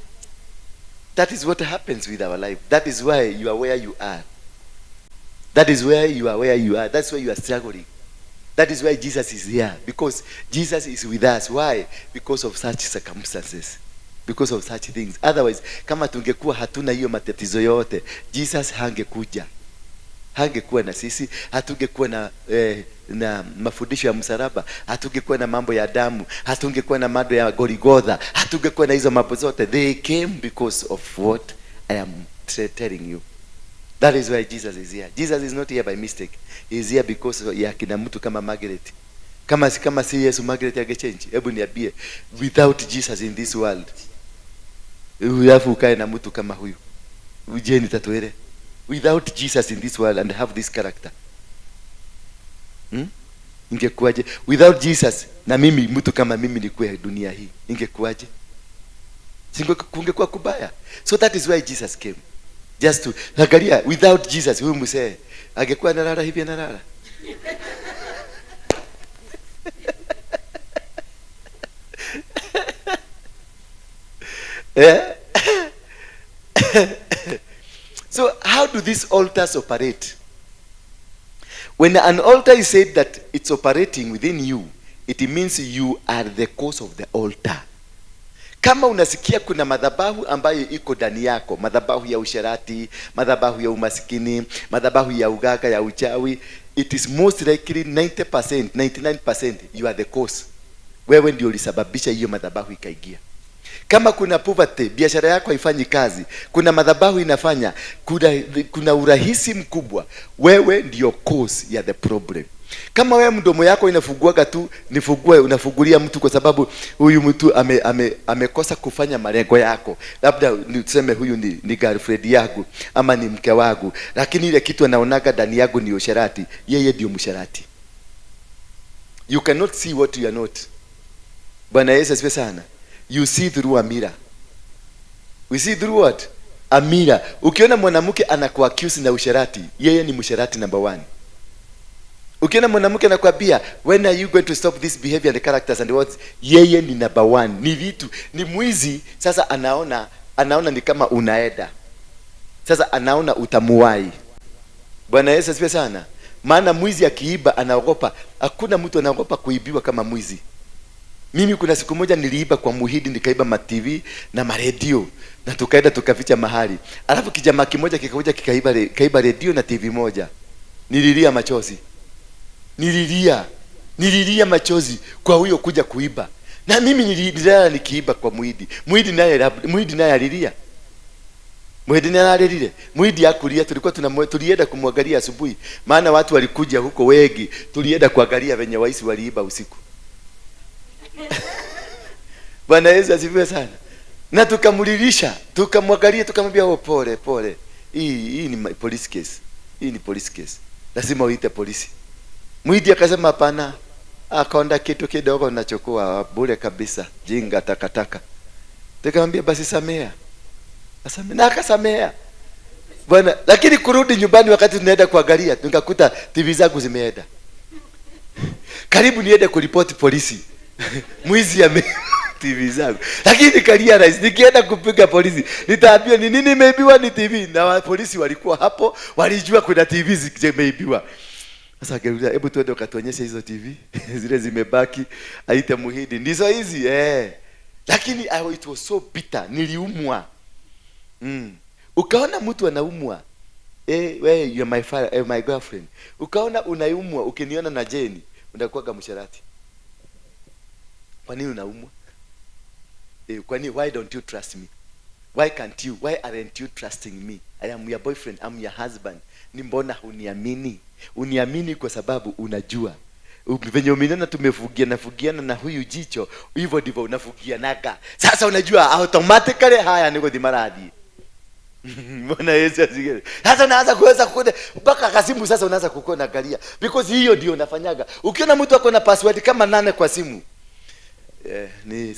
That is what happens with our life. That is why you are where you are. That is where you are where you are. That's why you are struggling. That is why Jesus is here. Because Jesus is with us. Why? Because of such circumstances. Because of such things. Otherwise, kama tungekuwa hatuna hiyo matatizo yote, Jesus hangekuja. Hangekuwa na sisi, hatungekuwa na mafundisho ya msalaba, hatungekuwa na mambo ya damu, hatungekuwa na mambo ya Golgotha, hatungekuwa na hizo mambo zote. They came because of what I am telling you. That is why Jesus is here. Jesus is not here by mistake. He is here because ya kina mtu kama Margaret. Kama si Yesu Margaret angechange. Hebu niambie, without Jesus in this world, uyafu ukae na mtu kama huyu. Uje nitatuele. Without Jesus in this world and have this character. Ingekuwaje? Without Jesus na mimi mtu kama mimi nikuwe dunia hii. Ingekuwaje? Kungekuwa kubaya. So that is why Jesus came. Just to angalia, without Jesus huyu msee angekuwa analala hivi analala. So how do these altars operate? When an altar is said that it's operating within you, it means you are the cause of the altar. Kama unasikia kuna madhabahu ambayo iko ndani yako, madhabahu ya usherati, madhabahu ya umasikini, madhabahu ya ugaga, ya uchawi, it is most likely 90%, 99% you are the cause. Wewe ndio ulisababisha hiyo madhabahu ikaingia. Kama kuna poverty, biashara yako haifanyi kazi, kuna madhabahu inafanya, kuna urahisi mkubwa, wewe ndio cause ya the problem. Kama wewe mdomo yako inafuguaga tu, nifugue, unafugulia mtu kwa sababu huyu mtu amekosa kufanya malengo yako. Labda niseme huyu ni girlfriend yangu ama ni mke wangu, lakini ile kitu anaonaga ndani yangu ni usharati, yeye ndio msharati. You cannot see what you are not. Bwana Yesu asifiwe sana. You see through a mirror. We see through what? A mirror. Ukiona mwanamke anakuaccuse na usharati, yeye ni msharati number 1. Ukiona mwanamke anakuambia when are you going to stop this behavior and the characters and what, yeye ni number 1. Ni vitu, ni mwizi. Sasa anaona ni kama unaenda. Sasa anaona utamuwai. Bwana Yesu asifiwe sana. Maana mwizi akiiba anaogopa. Hakuna mtu anaogopa kuibiwa kama mwizi. Mimi kuna siku moja niliiba kwa Muhidi, nikaiba ma TV na ma radio na tukaenda tukaficha mahali. Alafu kijamaa kimoja kikakuja kikaiba radio na TV moja. Nililia machozi. Nililia machozi kwa huyo kuja kuiba. Na mimi nililala nikiiba kwa Muhidi. Muhidi naye alilia. Muhidi akulia, tulienda kumwangalia asubuhi. Maana watu walikuja huko wengi. Tulienda kuangalia venye waisi waliiba usiku. Bwana Yesu asifiwe sana. Na tukamulilisha, tukamwangalia, tukamwambia pole. Hii ni police case. Hii ni police case. Lazima uite polisi. Muhidi akasema hapana. Akaonda kitu kidogo nachukua bure kabisa. Jinga takataka. Tukamwambia basi samea. Na akasamea. Bwana, lakini kurudi nyumbani wakati tunaenda kuangalia, tukakuta TV zangu zimeenda. Karibu niende kuripoti polisi. Mwizi ame TV zangu. Lakini nikarealize nikienda kupiga polisi, nitaambia ni nini imeibiwa, ni TV. Na polisi walikuwa hapo, walijua kuna TV zimeibiwa. Sasa akauliza, hebu tuende ukatuonyeshe hizo TV zile zimebaki, aita Muhidi. Ndizo hizi Lakini it was so bitter, niliumwa. Ukaona mtu anaumwa. Wewe you are my girlfriend. Ukaona unaumwa, ukiniona na Jeni, unakuwa msharati. Kwa nini unaumwa? Why don't you trust me? Why aren't you trusting me? I am your boyfriend, I'm your husband. Ni mbona uniamini? Uniamini kwa sababu unajua. Venye umeniona tumefugiana na huyu jicho, hivyo ndivyo unafugianaga. Sasa unajua automatically haya niko dimaradi. Mbona Yesu asikie. Sasa unaanza kuweza kuona mpaka kasimu, sasa unaanza kukuona galia. Because hiyo ndio unafanyaga. Ukiona mtu ako na password kama 8 kwa simu, ni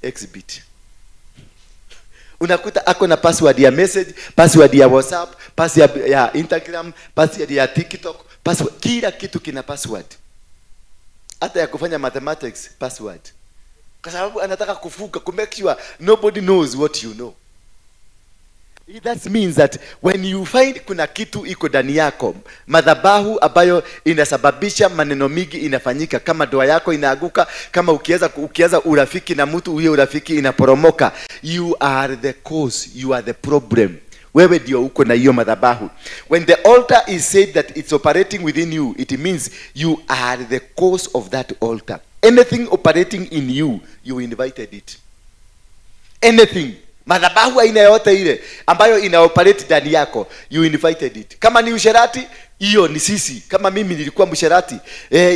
exhibit. Unakuta ako na password ya message, password ya WhatsApp, password ya Instagram, password ya TikTok, password, kila kitu kina password. Hata ya kufanya mathematics password. Kwa sababu anataka kufuka, to make sure nobody knows what you know. That means that when you find kuna kitu iko ndani yako, madhabahu ambayo inasababisha maneno mingi inafanyika, kama doa yako inaaguka, kama ukianza urafiki na mtu, huyo urafiki inaporomoka, you are the cause, you are the problem. Wewe ndio uko na hiyo madhabahu. When the altar is said that it's operating within you, it means you are the cause of that altar. Anything operating in you, you invited it. Anything. Madhabahu aina yote ile ambayo inaoperate ndani yako, you invited it. Kama ni usherati, hiyo ni sisi. Kama mimi nilikuwa msherati,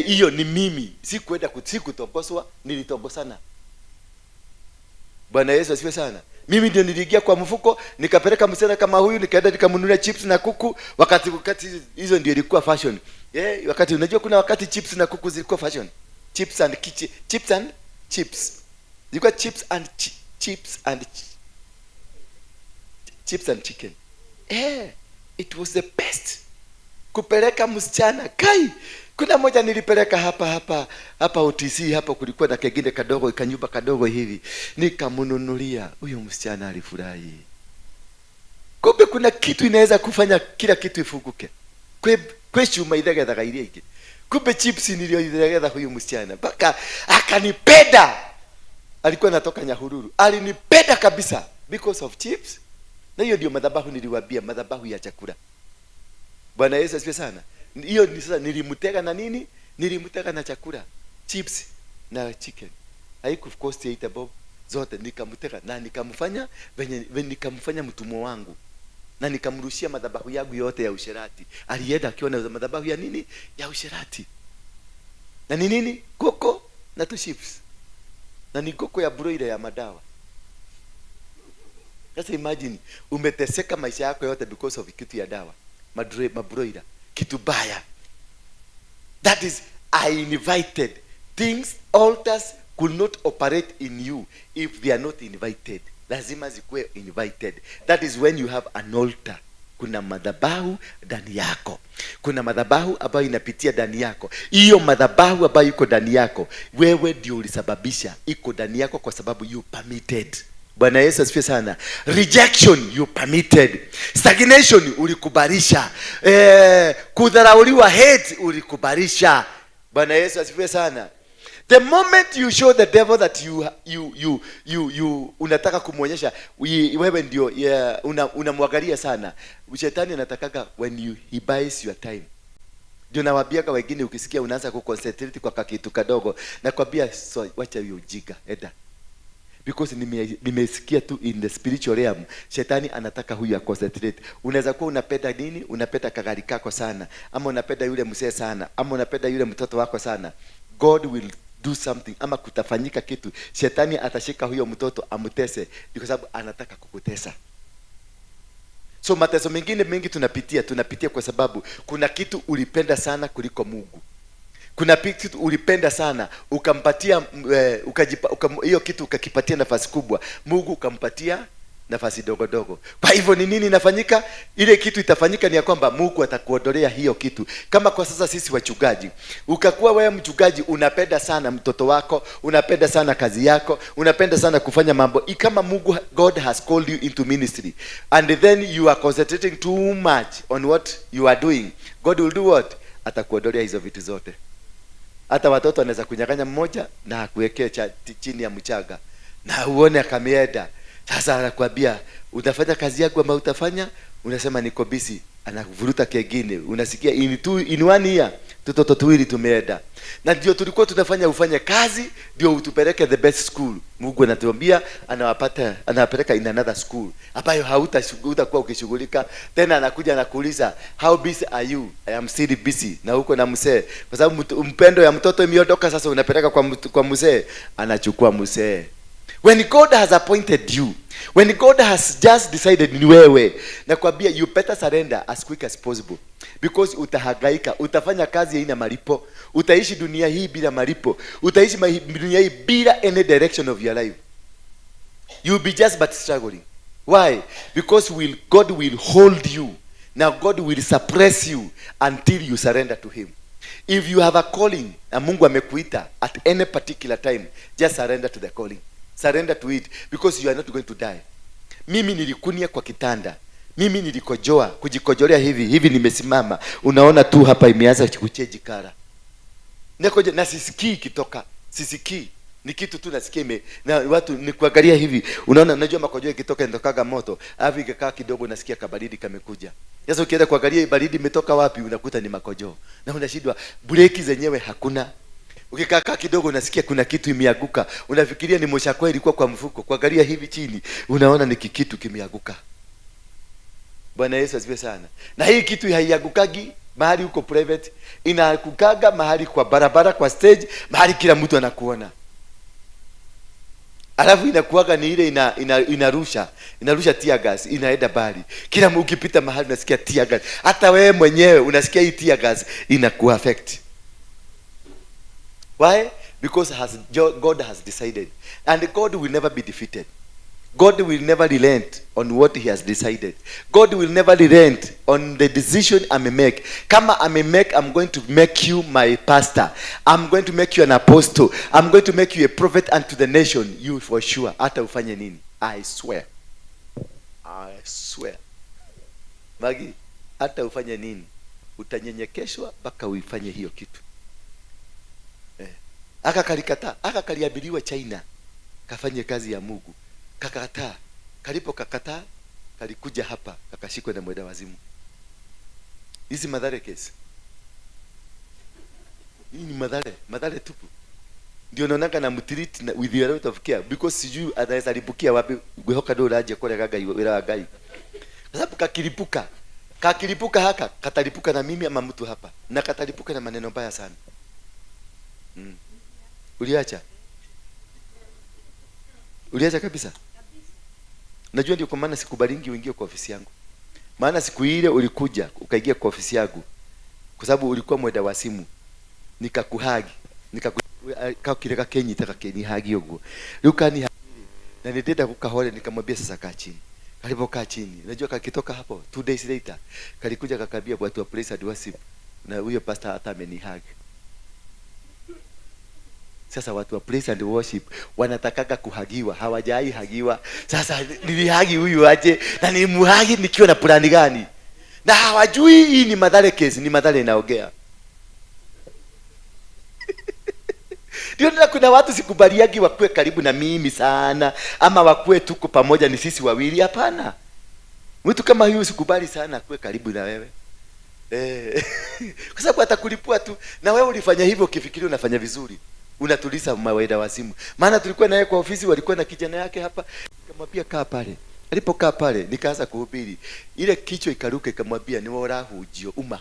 hiyo ni mimi. Sikuenda kutongoswa, nilitongosana. Bwana Yesu asifiwe sana. Mimi ndio niliingia kwa mfuko, nikapeleka msichana kama huyu, nikaenda nikamnunulia chips na kuku, wakati hizo ndio ilikuwa fashion. Wakati unajua kuna wakati chips na kuku zilikuwa fashion. Chips and chips. Zilikuwa chips and chicken. It was the best. Kupeleka msichana kai. Kuna moja nilipeleka hapa OTC, hapa kulikuwa na kengine kadogo, kanyumba kadogo hivi. Nikamununulia. Huyo msichana alifurahi. Kumbe kuna kitu inaweza kufanya kila kitu ifunguke. Kwe chuma ithegethaga iria ingi. Kumbe chips nilioithegetha huyo msichana. Mpaka akanipenda. Alikuwa anatoka Nyahururu. Alinipenda kabisa because of chips. Na hiyo ndio madhabahu niliwaambia, madhabahu ya chakula. Bwana Yesu asifiwe sana. Hiyo ni sasa nilimtega na nini? Nilimtega na chakula, chips na chicken. Haiko cost 8 bob zote nikamtega na nikamfanya venye nikamfanya mtumwa wangu. na nikamrushia madhabahu yangu yote ya usherati. Alienda akiona madhabahu ya nini? Ya usherati. Na ni nini? Koko na tu chips. Na ni koko ya broiler ya madawa. Sasa imagine umeteseka maisha yako yote because of kitu ya dawa. Mabroiler, kitu baya. That is uninvited things. Altars could not operate in you if they are not invited. Lazima zikuwe invited. That is when you have an altar. Kuna madhabahu ndani yako. Kuna madhabahu ambayo inapitia ndani yako. Hiyo madhabahu ambayo iko ndani yako, wewe ndio ulisababisha iko ndani yako kwa sababu you permitted. Bwana Yesu asifiwe sana. Rejection you permitted. Stagnation ulikubalisha. Kudharauliwa, hate ulikubalisha. Bwana Yesu asifiwe sana. The moment you show the devil that you unataka kumuonyesha wewe ndio unamwangalia sana, shetani anatakaga when he buys your time. Ndio nawaambiaga wengine, ukisikia unaanza kuconcentrate kwa kitu kadogo, nakwambia so, wacha hiyo ujinga eda. Because nimesikia tu in the spiritual realm, shetani anataka huyu aconcentrate. Unaweza kuwa unapenda nini? Unapenda kagari kako sana, ama unapenda yule mzee sana, ama unapenda yule mtoto wako sana. God will do something, ama kutafanyika kitu, shetani atashika huyo mtoto amutese kwa sababu anataka kukutesa. So mateso mengine mengi tunapitia kwa sababu kuna kitu ulipenda sana kuliko Mungu. Kuna kitu ulipenda sana ukampatia hiyo kitu ukakipatia nafasi kubwa, Mungu ukampatia nafasi dogo dogo. Kwa hivyo ni nini inafanyika? Ile kitu itafanyika ni ya kwamba Mungu atakuondolea hiyo kitu. Kama kwa sasa sisi wachungaji, ukakuwa wewe mchungaji unapenda sana mtoto wako, unapenda sana kazi yako, unapenda sana kufanya mambo. Kama Mungu, God has called you into ministry and then you are concentrating too much on what you are doing, God will do what? Atakuondolea hizo vitu zote. Hata watoto anaweza kunyang'anya mmoja na akuwekee chini ya mchaga na uone akameenda. Sasa anakuambia utafanya kazi yako ama utafanya, unasema niko busy, anavuruta kingine. Unasikia in one year tutoto tuwili tumeenda. Na ndio tulikuwa tunafanya ufanye kazi ndio utupeleke the best school. Mungu anatuambia anawapeleka in another school ambayo hautakuwa ukishughulika tena. Anakuja anakuuliza how busy are you? I am still busy. Na huko na mzee, kwa sababu mpendo ya mtoto imeondoka, sasa unapeleka kwa mzee, anachukua mzee. When God has appointed you, when God has just decided ni wewe, nakwambia you better surrender as quick as possible, because utahangaika, utafanya kazi haina malipo, utaishi dunia hii bila malipo, utaishi dunia hii bila any direction of your life. You will be just but struggling. Why? Because God will hold you. Now God will suppress you until you surrender to him. If you have a calling na Mungu amekuita at any particular time, just surrender to the calling. Surrender to it, because you are not going to die. Mimi nilikunia kwa kitanda, mimi nilikojoa, kujikojolea hivi nimesimama, unaona tu hapa imeanza kucheji kara. Nikoje na sisikii kitoka, sisikii. Ni kitu tu nasikia na watu nikuangalia hivi, unaona, unajua makojoa kitoka ndokaga moto, alafu ikakaa kidogo nasikia kabaridi kamekuja. Sasa ukienda kuangalia baridi imetoka wapi, unakuta ni makojoa. Na unashindwa, breki zenyewe hakuna. Ukikaa kidogo unasikia kuna kitu imeanguka, unafikiria ni moshakwa ilikuwa kwa mfuko, kuangalia hivi chini unaona ni kitu kimeanguka. Bwana Yesu asifiwe sana. Na hii kitu haiangukagi mahali uko private, inaangukaga mahali kwa barabara, kwa stage, mahali kila mtu anakuona. Alafu inakuaga ni ile inarusha tear gas, inaenda bali. Kila ukipita mahali unasikia tear gas. Hata wewe mwenyewe unasikia hii tear gas inakuaffect. Why? Because God has decided. And God will never be defeated. God will never relent on what he has decided. God will never relent on the decision I may make. Kama I may make, I'm going to make you my pastor. I'm going to make you an apostle. I'm going to make you a prophet unto the nation. You for sure. Hata ufanye nini? I swear. I swear. Magi, hata ufanye nini? Utanyenyekeshwa mpaka uifanye hiyo kitu. Aka kaliabiliwa China kafanye kazi ya Mungu, kakakataa. Kalipo kakataa, kalikuja hapa kakashikwa na mwenda wazimu. Hizi madhare kesi, hii ni madhare tupu. Ndio naonanga na mtreat with a lot of care, because sijui anaweza libukia wapi gwehoka ndo aje kole gaga wira gai. sababu kakilipuka haka katalipuka na mimi ama mtu hapa, na katalipuka na maneno mbaya sana. Uliacha kabisa. Najua ndio kwa maana sikubalingi uingie kwa ofisi yangu. Maana siku ile ulikuja ukaingia kwa ofisi yangu kwa sababu ulikuwa mwenda wa simu. Nikakuhagi. Kakireka Kenya takakeni hagi yogo. Lukani na nitenda kukahole nikamwambia sasa kaa chini. Kalipokaa chini. Najua kakitoka hapo 2 days later kalikuja kakabia watu wa praise and worship na huyo pastor hata amenihagi. Sasa watu wa praise and worship wanatakaga kuhagiwa, hawajai hagiwa. Sasa nilihagi huyu aje na nimuhagi nikiwa na plani gani? Na hawajui hii ni Mathare case, ni Mathare inaongea. Ndio kuna watu sikubaliagi wakue karibu na mimi sana ama wakue tuko pamoja ni sisi wawili, hapana. Mtu kama huyu sikubali sana akue karibu na wewe. Kwa sababu atakulipua tu na wewe ulifanya hivyo ukifikiri unafanya vizuri. Unatuliza mawaida wa simu. Maana tulikuwa naye kwa ofisi, walikuwa na kijana yake hapa. Nikamwambia kaa pale. Alipokaa pale nikaanza kuhubiri. Ile kichwa ikaruka ikamwambia ni wora hujio uma.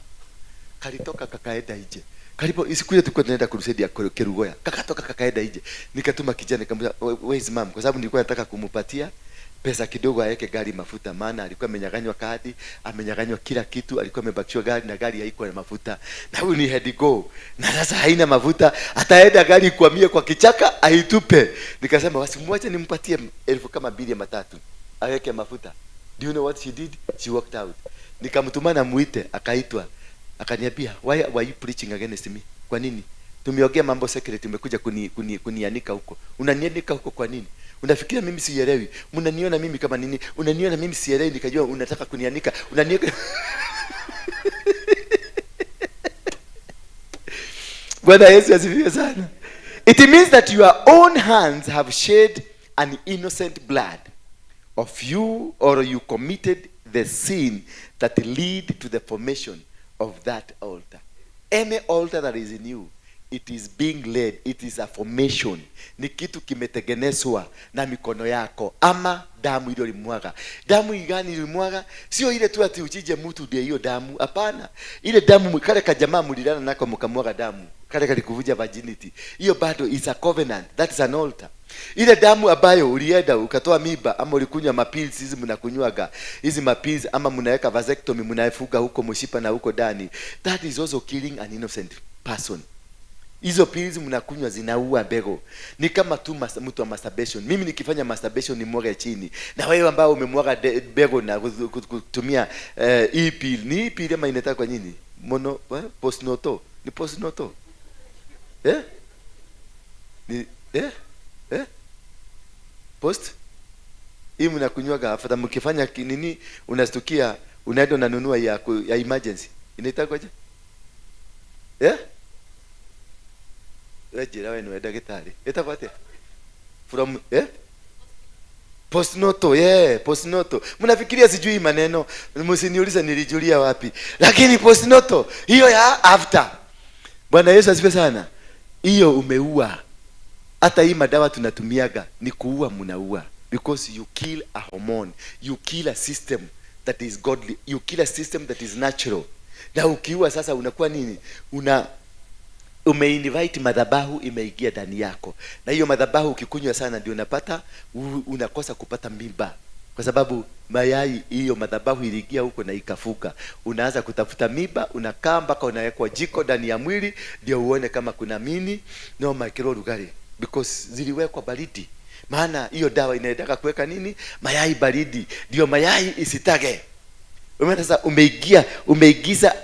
Kalitoka kakaenda nje. Kalipo siku ile tulikuwa tunaenda crusade ya Kerugoya. Kakatoka kakaenda nje. Nikatuma kijana nikamwambia where is mom? Kwa sababu nilikuwa nataka kumupatia pesa kidogo aweke gari mafuta, maana alikuwa amenyang'anywa kadi, amenyang'anywa kila kitu, alikuwa amebakishwa gari na gari haikuwa na mafuta. Na huyu ni head go. Na sasa haina mafuta, ataenda gari kuamie kwa kichaka aitupe. Nikasema wasimwache nimpatie 2,000 ama 3 aweke mafuta. Do you know what she did? She walked out. Nikamtumana muite, akaitwa. Akaniambia, why were you preaching against me? Kwa nini? Tumeongea mambo secret, umekuja kunianika huko. Unanianika huko kwa nini? Unafikiria mimi sielewi? Mnaniona mimi kama nini? Unaniona mimi sielewi nikajua unataka kunianika. Unanianika. Bwana Yesu asifiwe sana. It means that your own hands have shed an innocent blood of you, or you committed the sin that lead to the formation of that altar. Any altar that is in you, it is being led, it is a formation. Ni kitu kimetengenezwa na mikono yako ama damu ile ulimwaga. Damu gani ulimwaga? Sio ile tu ati uchije mtu ndio hiyo damu. Hapana. Ile damu kale ka jamaa mlilana nako mkamwaga damu. Kale kalikuvuja virginity. Hiyo bado is a covenant. That is an altar. Ile damu ambayo ulienda ukatoa miba ama ulikunywa mapills hizi mnakunywaga. Hizi mapills ama mnaweka vasectomy mnaefuga huko mshipa na huko ndani. That is also killing an innocent person. Hizo pills mnakunywa zinaua mbegu. Ni kama tu mtu wa masturbation. Mimi nikifanya masturbation ni mwaga chini. Na wewe ambao umemwaga mbegu na kutumia hii pill. Ni hii pill ama inataka kwa nini? Postnatal. Ni postnatal. Ni post? Hii mnakunywaga after mkifanya nini unastukia unaenda unanunua ya emergency. Inaitwa aje? Wajira wewe ni daktari. Itakwate. From postnatal, postnatal. Mnafikiria sijui maneno, msiniulize nilijulia wapi. Lakini postnatal hiyo ya after. Bwana Yesu asifiwe sana. Hiyo umeua. Hata hii madawa tunatumiaga ni kuua, mnaua because you kill a hormone, you kill a system that is godly, you kill a system that is natural. Na ukiua sasa unakuwa nini? Umeinvite madhabahu imeingia ndani yako. Na hiyo madhabahu ukikunywa sana ndio unakosa kupata mimba. Kwa sababu mayai hiyo madhabahu iliingia huko na ikafuka. Unaanza kutafuta mimba, unakaa mpaka unawekwa jiko ndani ya mwili ndio uone kama kuna mini no microrugari because ziliwekwa baridi. Maana hiyo dawa inaendaka kuweka nini? Mayai baridi. Ndio mayai isitage. Sasa umeigiza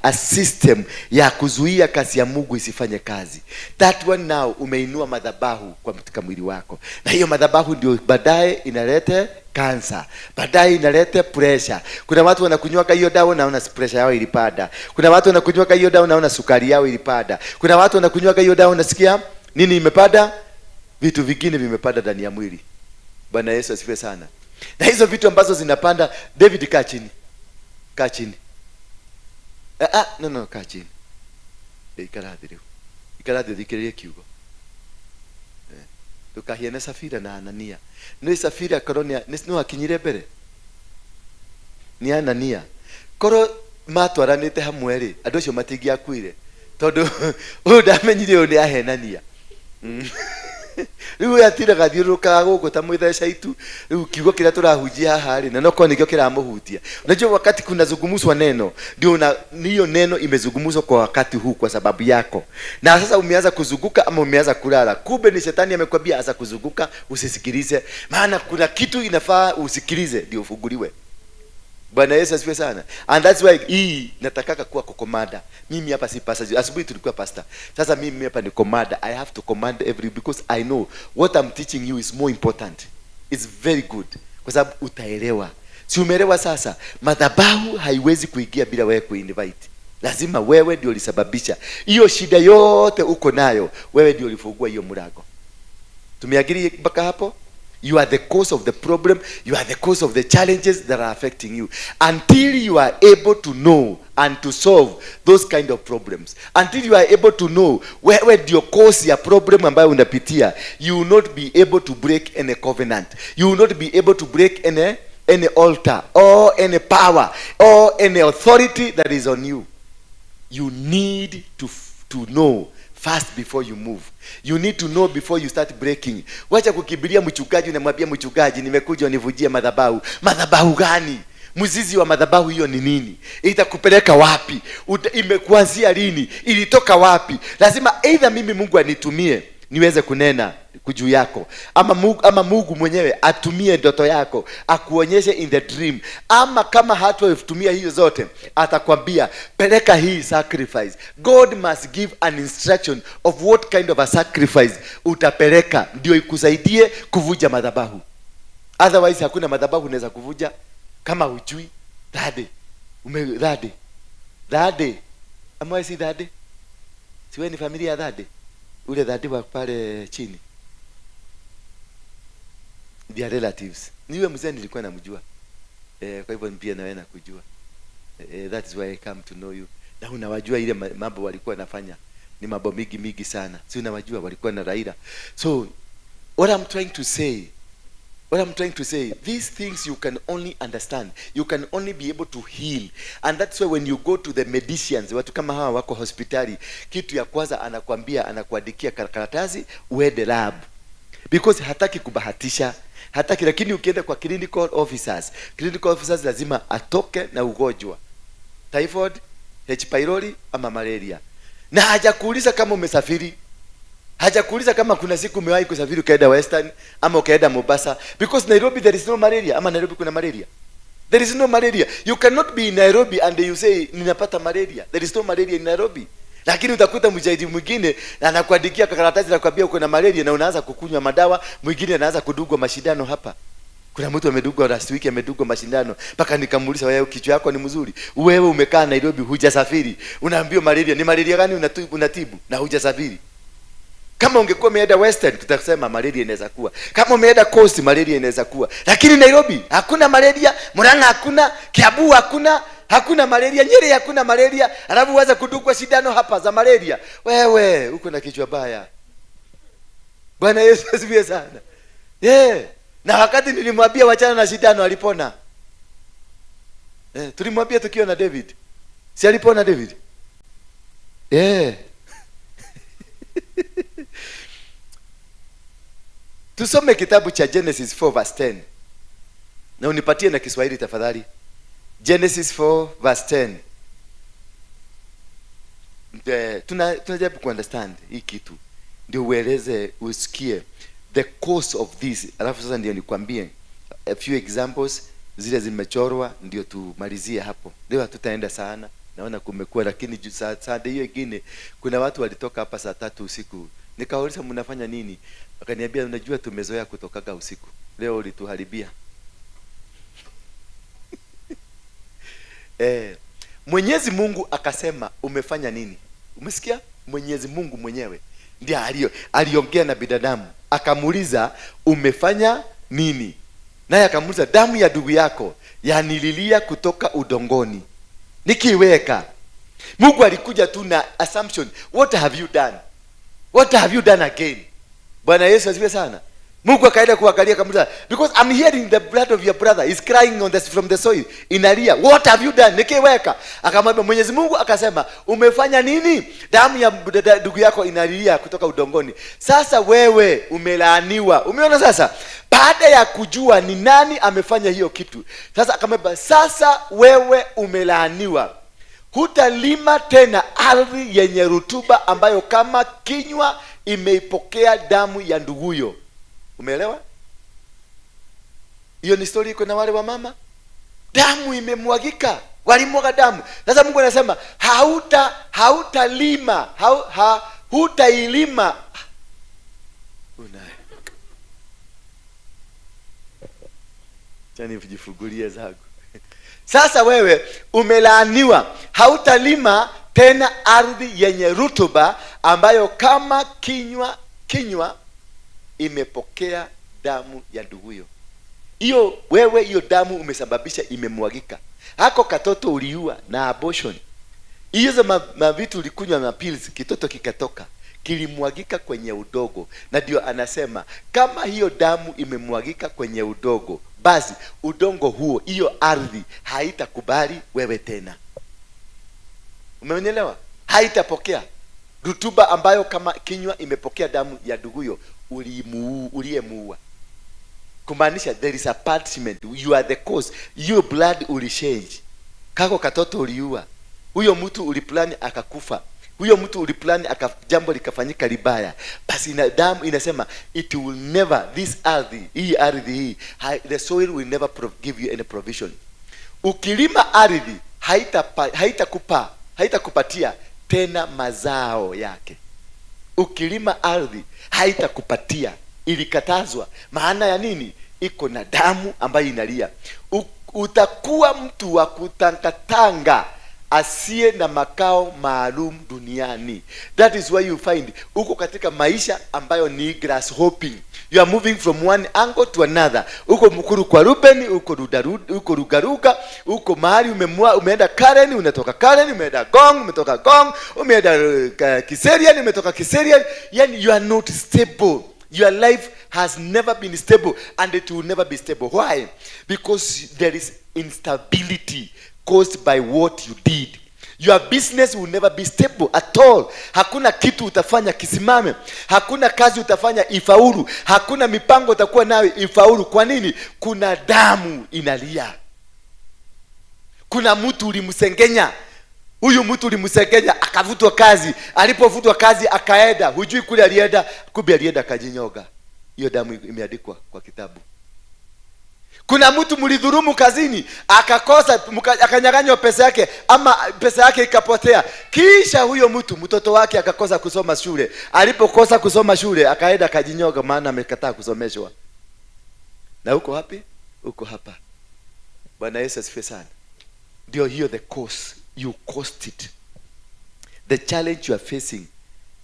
a system ya kuzuia kazi ya Mungu isifanye kazi. That one now umeinua madhabahu kwa mtika mwili wako. Na hiyo madhabahu ndio baadaye inaleta cancer. Baadaye inaleta pressure. Kuna watu wanakunywa hiyo dawa naona pressure yao ilipanda. Kuna watu wanakunywa hiyo dawa naona sukari yao ilipanda. Kuna watu wanakunywa hiyo dawa unasikia nini imepanda? Vitu vingine vimepanda ndani ya mwili. Bwana Yesu asifiwe sana. Na hizo vitu ambazo zinapanda, David kaa chini. Kaa chini. No, kaa chini. Ikaradhi dhikirie kiugo. Tukahiana Safira na Anania. No Safira Koronia, no akinyire mbere. ni Anania koro matwaranite hamwe ri andu acio matingiakuire tondu uyu ndamenyire uyu ni ahenania riu yatiraga thiurukaga guku ta mwithesha itu riu kiugo kira turahunjia haha ri na noko nikio kiramuhutia. Unajua wakati kuna zungumzwa neno ndio niyo neno imezungumzwa kwa wakati huu kwa sababu yako, na sasa umeanza kuzunguka ama umeanza kulala, kumbe ni shetani amekwambia anza kuzunguka usisikilize, maana kuna kitu inafaa usikilize ndio ufunguliwe. Bwana Yesu asifiwe sana. And that's why hii natakaka kuwa komanda. Mimi hapa si pastor. Asubuhi tulikuwa pastor. Sasa mimi hapa ni commander. I have to command every, because I know what I'm teaching you is more important. It's very good. Kwa sababu utaelewa. Si umeelewa sasa? Madhabahu haiwezi kuingia bila wewe kuinvite. Lazima wewe ndio ulisababisha. Hiyo shida yote uko nayo, wewe ndio ulifungua hiyo mlango. Tumeagiri mpaka hapo? You are the cause of the problem. You are the cause of the challenges that are affecting you. Until you are able to know and to solve those kind of problems, until you are able to know where your cause ya problem ambayo unapitia, you will not be able to break any covenant. You will not be able to break any altar or any power or any authority that is on you. You need to know first before you move. You need to know before you start breaking. Wacha kukibiria mchungaji, unamwambia mchungaji nimekuja univujie madhabahu. Madhabahu gani? Mzizi wa madhabahu hiyo ni nini? Itakupeleka wapi? Imekuanzia lini? Ilitoka wapi? Lazima either mimi Mungu anitumie niweze kunena juu yako, ama Mungu mwenyewe atumie ndoto yako akuonyeshe in the dream, ama kama hatutumia hiyo zote atakwambia peleka hii sacrifice. God must give an instruction of what kind of a sacrifice utapeleka ndio ikusaidie kuvuja madhabahu. Otherwise hakuna madhabahu unaweza kuvuja kama hujui. Dhade amwa si dhade, siwe ni familia ya dhade, ule dhade wa pale chini, their relatives. Niwe mzee nilikuwa namjua. Kwa hivyo pia na wewe nakujua. That is why I come to know you. Na unawajua ile mambo walikuwa nafanya ni mambo mingi sana. Si unawajua walikuwa na Raila. So what I'm trying to say, these things you can only understand. You can only be able to heal. And that's why when you go to the medicians, watu kama hawa wako hospitali, kitu ya kwanza anakuandikia karatasi uende lab. Because hataki kubahatisha, hataki. Lakini ukienda kwa clinical officers lazima atoke na ugonjwa typhoid, H pylori ama malaria, na hajakuuliza kama umesafiri, hajakuuliza kama kuna siku umewahi kusafiri ukaenda Western ama ukaenda Mombasa. Because Nairobi there is no malaria, ama Nairobi kuna malaria? There is no malaria. You cannot be in Nairobi and you say ninapata malaria. There is no malaria in Nairobi. Lakini utakuta mjahidi mwingine anakuandikia karatasi na kukwambia uko na malaria, na unaanza kukunywa madawa, mwingine anaanza kudugwa mashindano hapa. Kuna mtu amedugwa last week, amedugwa mashindano mpaka nikamuuliza, wewe kichwa yako ni mzuri, wewe umekaa Nairobi hujasafiri, unaambiwa malaria. Ni malaria gani unatibu na hujasafiri? Kama ungekuwa umeenda Western tutasema malaria inaweza kuwa, kama umeenda Coast malaria inaweza kuwa, lakini Nairobi hakuna malaria, Murang'a hakuna, Kiambu hakuna malaria, Nyeri hakuna malaria, alafu uanze kudugwa shindano hapa za malaria. Wewe uko na kichwa baya. Bwana Yesu asifiwe sana. Na wakati nilimwambia wachana na shindano alipona. Tulimwambia tukio na David. Si alipona David? Tusome kitabu cha Genesis 4 verse 10. Na unipatie na Kiswahili tafadhali. Genesis 4 verse 10. Tunajaribu kuunderstand hii kitu ndio ueleze, usikie the cause of this. Alafu sasa ndio nikwambie a few examples zile zimechorwa, ndio tumalizie hapo. Leo tutaenda sana, naona kumekuwa, lakini saa hiyo nyingine kuna watu walitoka hapa saa 3 usiku. Nikauliza mnafanya nini? Wakaniambia unajua tumezoea kutokaga usiku. Leo ulituharibia. Mwenyezi Mungu akasema umefanya nini? Umesikia? Mwenyezi Mungu mwenyewe ndiye aliongea na binadamu, akamuuliza umefanya nini? Naye akamuuliza damu ya ndugu yako yanililia kutoka udongoni nikiweka. Mungu alikuja tu na assumption, what have you done? What have you done again? Bwana Yesu asifiwe sana. Mungu akaenda kuangalia kama, because I'm hearing the blood of your brother is crying from the soil, inalia, what have you done? Nikiweka akamwambia Mwenyezi Mungu akasema, umefanya nini? Damu ya ndugu yako inalia kutoka udongoni. Sasa wewe umelaaniwa. Umeona sasa? Baada ya kujua ni nani amefanya hiyo kitu, sasa akamwambia, sasa wewe umelaaniwa. Hutalima tena ardhi yenye rutuba ambayo kama kinywa imeipokea damu ya nduguyo. Umeelewa? Hiyo ni story iko na wale wa mama. Damu imemwagika, walimwaga damu. Sasa Mungu anasema hutailima. Chani vijifungulie zangu. Sasa wewe umelaaniwa, hautalima tena ardhi yenye rutuba ambayo kama kinywa imepokea damu ya nduguyo. Hiyo wewe, hiyo damu umesababisha imemwagika. Hako katoto uliua na abortion. Hizo mavitu ulikunywa na pills, kitoto kikatoka, kilimwagika kwenye udogo. Na ndio anasema kama hiyo damu imemwagika kwenye udogo, basi udongo huo, hiyo ardhi haitakubali wewe tena. Umeelewa? Haitapokea rutuba ambayo kama kinywa imepokea damu ya nduguyo uliyemuua. Kumaanisha there is a punishment, you are the cause. Your blood ulichange. Kako katoto uliua, huyo mtu uliplani akakufa, huyo mtu uliplani jambo likafanyika libaya, basi damu inasema it will never, this ardhi hii, the soil will never give you any provision. Ukilima ardhi haitakupatia tena mazao yake. Ukilima ardhi haitakupatia, ilikatazwa. Maana ya nini? Iko na damu ambayo inalia. Utakuwa mtu wa kutangatanga, asiye na makao maalum duniani. That is why you find uko katika maisha ambayo ni grass hopping. You are moving from one angle to another. Uko mkuru kwa Ruben, uko Rugaruga, uko mahali umeenda Karen, unatoka Karen, umeenda Gong, umetoka Gong, umeenda Kiserian, umetoka Kiserian. Yani you are not stable. Your life has never been stable and it will never be stable. Why? Because there is instability caused by what you did. Your business will never be stable at all. Hakuna kitu utafanya kisimame. Hakuna kazi utafanya ifaulu. Hakuna mipango utakuwa nayo ifaulu. Kwa nini? Kuna damu inalia. Kuna mtu ulimsengenya. Huyu mtu ulimsengenya akavutwa kazi. Alipovutwa kazi akaenda. Hujui kule alienda, kumbe alienda kajinyoga. Hiyo damu imeandikwa kwa kitabu. Kuna mtu mlidhulumu kazini, akakosa, akanyang'anywa pesa yake, ama pesa yake ikapotea. Kisha huyo mtoto wake akakosa kusoma shule. Alipokosa kusoma shule, akaenda kajinyoga, maana amekataa kusomeshwa. Na uko wapi? Uko hapa. Bwana Yesu asifiwe sana. Ndio hiyo the cause, you caused it. The challenge you are facing.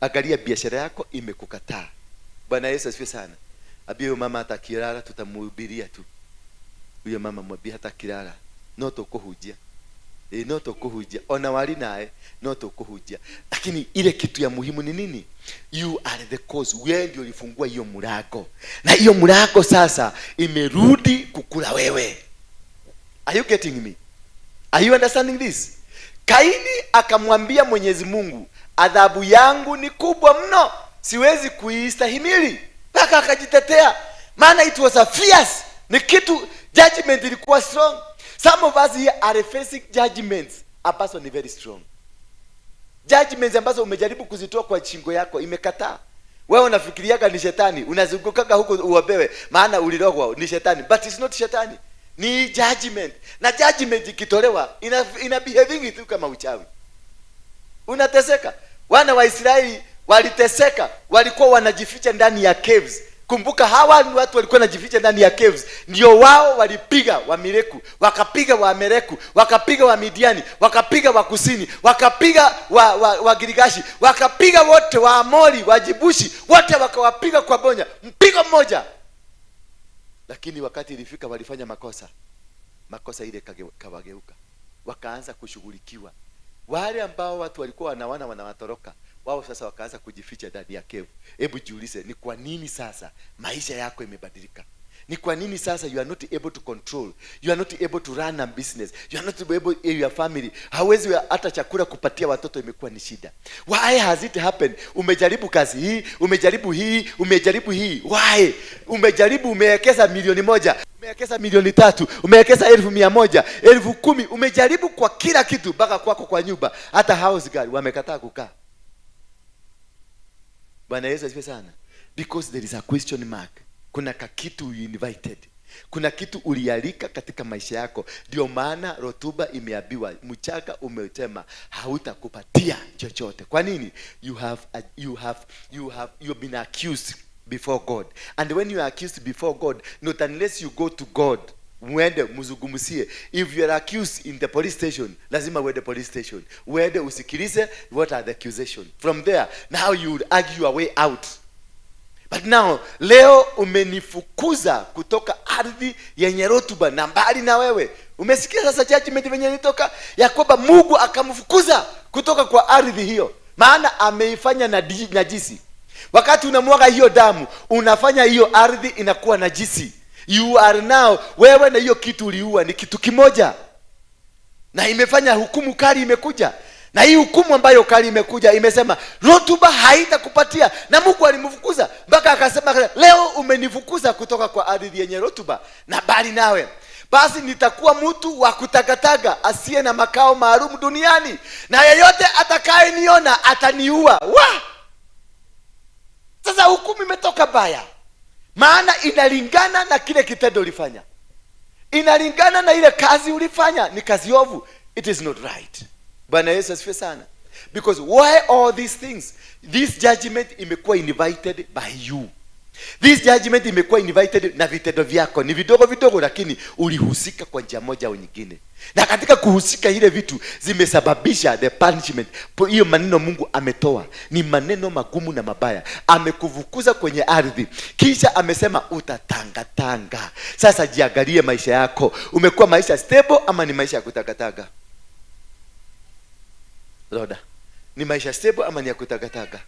Angalia biashara yako imekukataa. Bwana Yesu asifiwe sana. Abio mama atakirara, tutamhubiria tu. Huyo mama mwambie hata kirara no tokuhujia, no tokuhujia, ona wali nae no tokuhujia. Lakini ile kitu ya muhimu ni nini? You are the cause. Wewe ndio ulifungua hiyo mlango, na hiyo mlango sasa imerudi kukula wewe. Are you getting me? Are you understanding this? Kaini akamwambia Mwenyezi Mungu, adhabu yangu ni kubwa mno, siwezi kuistahimili. Mpaka akajitetea, maana it was a fierce, ni kitu, judgment ilikuwa strong. Some of us here are facing judgments ambazo ni very strong. Judgments ambazo umejaribu kuzitoa kwa shingo yako imekataa. Wewe unafikiriaga ni shetani, unazungukaga huko uobewe, maana ulirogwa ni shetani, but it's not shetani. Ni judgment. Na judgment ikitolewa ina behaving tu kama uchawi. Unateseka. Wana wa Israeli waliteseka, walikuwa wanajificha ndani ya caves. Kumbuka hawa ni watu walikuwa wanajificha ndani ya caves. Ndio wao walipiga wa Mireku, wakapiga wa Amereku, wakapiga wa Midiani, wakapiga wa Kusini, wakapiga wa Girigashi, wakapiga wote wa Amori, wa Jibushi, wote wakawapiga kwa bonya, mpigo mmoja. Lakini wakati ilifika walifanya makosa ile kawageuka, wakaanza kushughulikiwa. Wale ambao watu walikuwa wanawatoroka Wao sasa wakaanza kujificha ndani ya cave. Hebu jiulize, ni kwa nini sasa maisha yako imebadilika? Ni kwa nini sasa you are not able to control, you are not able to run a business, you are not able your family, hawezi hata chakula kupatia watoto, imekuwa ni shida. Why has it happened? Umejaribu kazi hii, umejaribu hii, umejaribu hii. Why? Umejaribu, umewekeza milioni moja, umewekeza milioni 3, umewekeza 1,100, 10,000, umejaribu kwa kila kitu, mpaka kwako kwa nyumba, hata house girl wamekataa kukaa. Bwana Yesu asifiwe sana. Because there is a question mark. Kuna kitu you invited, kuna kitu ulialika katika maisha yako, ndio maana rotuba imeabiwa, mchaka umetema, hautakupatia chochote. Kwa nini? You have been accused before God, and when you are accused before God, not unless you go to God mwende mzungumzie. If you are accused in the police station, lazima uende police station, uende usikilize what are the accusation. From there now you would argue your way out. But now leo umenifukuza kutoka ardhi yenye rotuba na mbali na wewe. Umesikia sasa judgment venye nitoka ya kwamba Mungu akamfukuza kutoka kwa ardhi hiyo, maana ameifanya najisi. Wakati unamwaga hiyo damu, unafanya hiyo ardhi inakuwa najisi. You are now, wewe na hiyo kitu uliua ni kitu kimoja, na imefanya hukumu kali imekuja. Na hii hukumu ambayo kali imekuja imesema rotuba haitakupatia, na Mungu alimfukuza mpaka akasema leo umenifukuza kutoka kwa ardhi yenye rotuba na bali nawe, basi nitakuwa mtu wa kutakataga asiye na makao maalum duniani, na yeyote atakayeniona ataniua. Sasa hukumu imetoka baya, maana inalingana na kile kitendo ulifanya, inalingana na ile kazi ulifanya, ni kazi ovu. It is not right. Bwana Yesu asifiwe sana. Because why all these things? This judgment imekuwa invited by you. This judgment imekuwa invited na vitendo vyako. Ni vidogo vidogo, lakini ulihusika kwa njia moja au nyingine. Na katika kuhusika ile vitu zimesababisha the punishment. Hiyo maneno Mungu ametoa ni maneno magumu na mabaya. Amekuvukuza kwenye ardhi, kisha amesema utatangatanga. Sasa jiangalie maisha yako. Umekuwa maisha stable ama ni maisha ya kutangatanga? Roda, ni maisha stable ama ni ya kutagataga?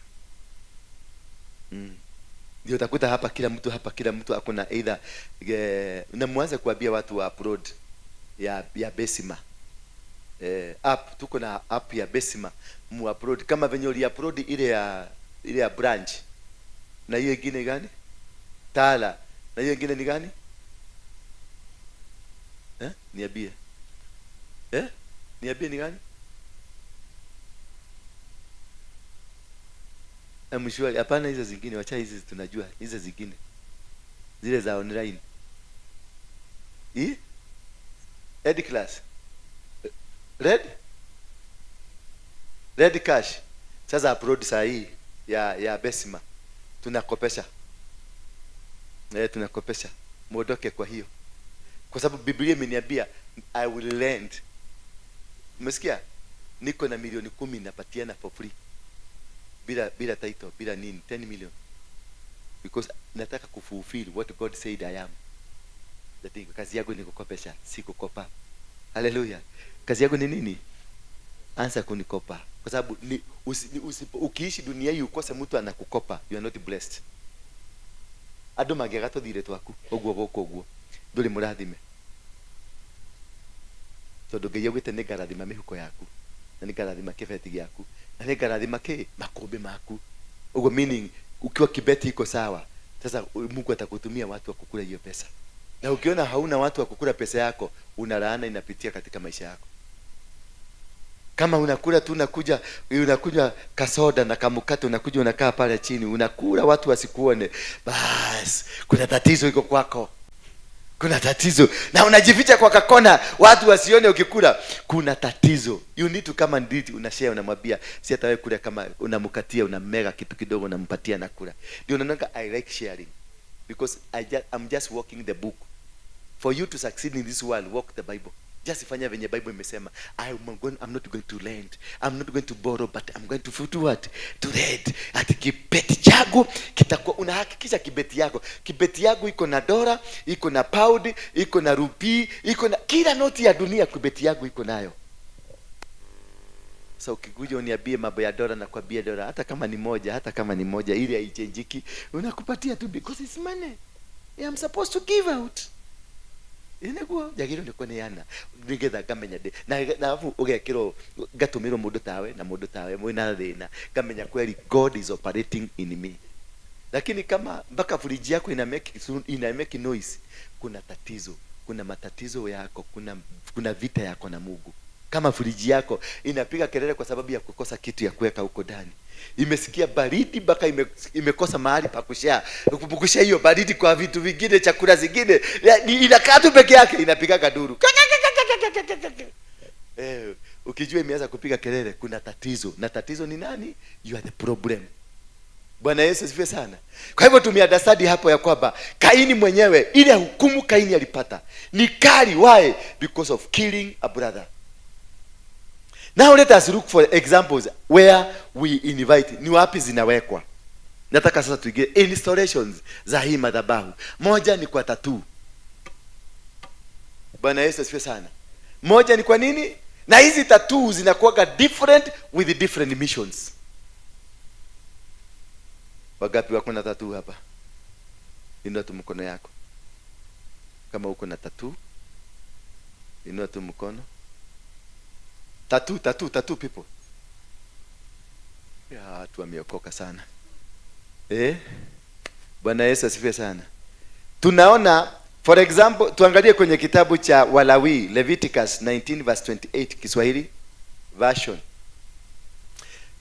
Ndio utakuta hapa kila mtu akona either unamwanza kuambia watu wa upload ya Besima. App tuko na app ya Besima, mu upload kama venye uli upload ile ya branch. Na hiyo nyingine gani? Tala. Na hiyo nyingine ni gani? Niambie. Niambie ni gani? Mshwari, hapana hizo zingine, wacha hizi tunajua, hizo zingine. Zile za online. Ed class. Red cash. Sasa upload saa hii ya Besima. Tunakopesha. Tunakopesha. Muondoke kwa hiyo. Kwa sababu Biblia imeniambia I will lend. Umesikia? Niko na milioni 10 napatiana for free. Bila title, bila nini, 10 million. Because nataka kufulfill what God said I am. Kazi yangu ni kukopesha, si kukopa. Hallelujah. Kazi yangu ni nini? Anza kunikopa. Kwa sababu ukiishi dunia hii ukose mtu anakukopa, you are not blessed. Ado magagato dire twaku, ogwo goko. Nduri murathime. Tondu Ngai augite ni ngarathima mihuko yaku, na ni ngarathima kibeti gyaku, na ni ngarathima makombe maku. Ugo meaning ukiwa kibeti iko sawa, sasa Mungu atakutumia watu wa kukula hiyo pesa. Na ukiona hauna watu wa kukula pesa yako, una laana inapitia katika maisha yako. Kama unakula tu unakunywa kasoda na kamukate, unakuja unakaa pale chini unakula watu wasikuone, bas kuna tatizo iko kwako. Kuna tatizo. Na unajificha kwa kakona watu wasione ukikula, kuna tatizo. You need to come and do it. Unashare, unamwambia si hata wewe kula, kama unamkatia unamega kitu kidogo unampatia na kula. Ndio unaona I like sharing, because I'm just walking the book. For you to succeed in this world, walk the Bible. Just fanya venye Bible imesema. I'm not going to lend, I'm not going to borrow, but I'm going to what? To lend. Ati kibeti changu kitakuwa, unahakikisha kibeti yako iko na dola, iko na pound, iko na rupee, iko na kila noti ya dunia. Kibeti yako iko nayo. Sasa ukikuja uniambie mambo ya dola, na kwambia dola hata kama ni moja ile haichanjiki, unakupatia tu because it's money. I'm supposed to give out. Inakuwa jagiro ni kone yana nigetha ngamenya de na afu ugekiro gatumiro mundu tawe mwina thina ngamenya kweli God is operating in me. Lakini kama mpaka friji yako ina make noise, kuna tatizo, kuna matatizo yako, kuna vita yako na Mungu. Kama friji yako inapiga kelele kwa sababu ya kukosa kitu ya kuweka huko ndani, imesikia baridi mpaka imekosa mahali pa kushare hiyo baridi kwa vitu vingine, chakula zingine, inakaa tu peke yake, inapiga kaduru. Ukijua imeanza kupiga kelele, kuna tatizo, na tatizo ni nani? You are the problem. Bwana Yesu asifiwe sana. Kwa hivyo tumeadasadi hapo ya kwamba Kaini mwenyewe, ile hukumu Kaini alipata ni kali. Why? Because of killing a brother. Now let us look for examples where we invite. Ni wapi zinawekwa? Nataka sasa tuige installations za hii madhabahu. Moja ni kwa tattoo. Bwana Yesu asifiwe sana. Moja ni kwa nini? Na hizi tattoo zinakuwa different with different missions. Wagapi wako na tattoo hapa? Inua tu mkono yako. Kama uko na tattoo, inua tu mkono. Tattoo people. Ya watu wameokoka sana. Bwana Yesu asifiwe sana. Tunaona for example, tuangalie kwenye kitabu cha Walawi, Leviticus 19 verse 28 Kiswahili version.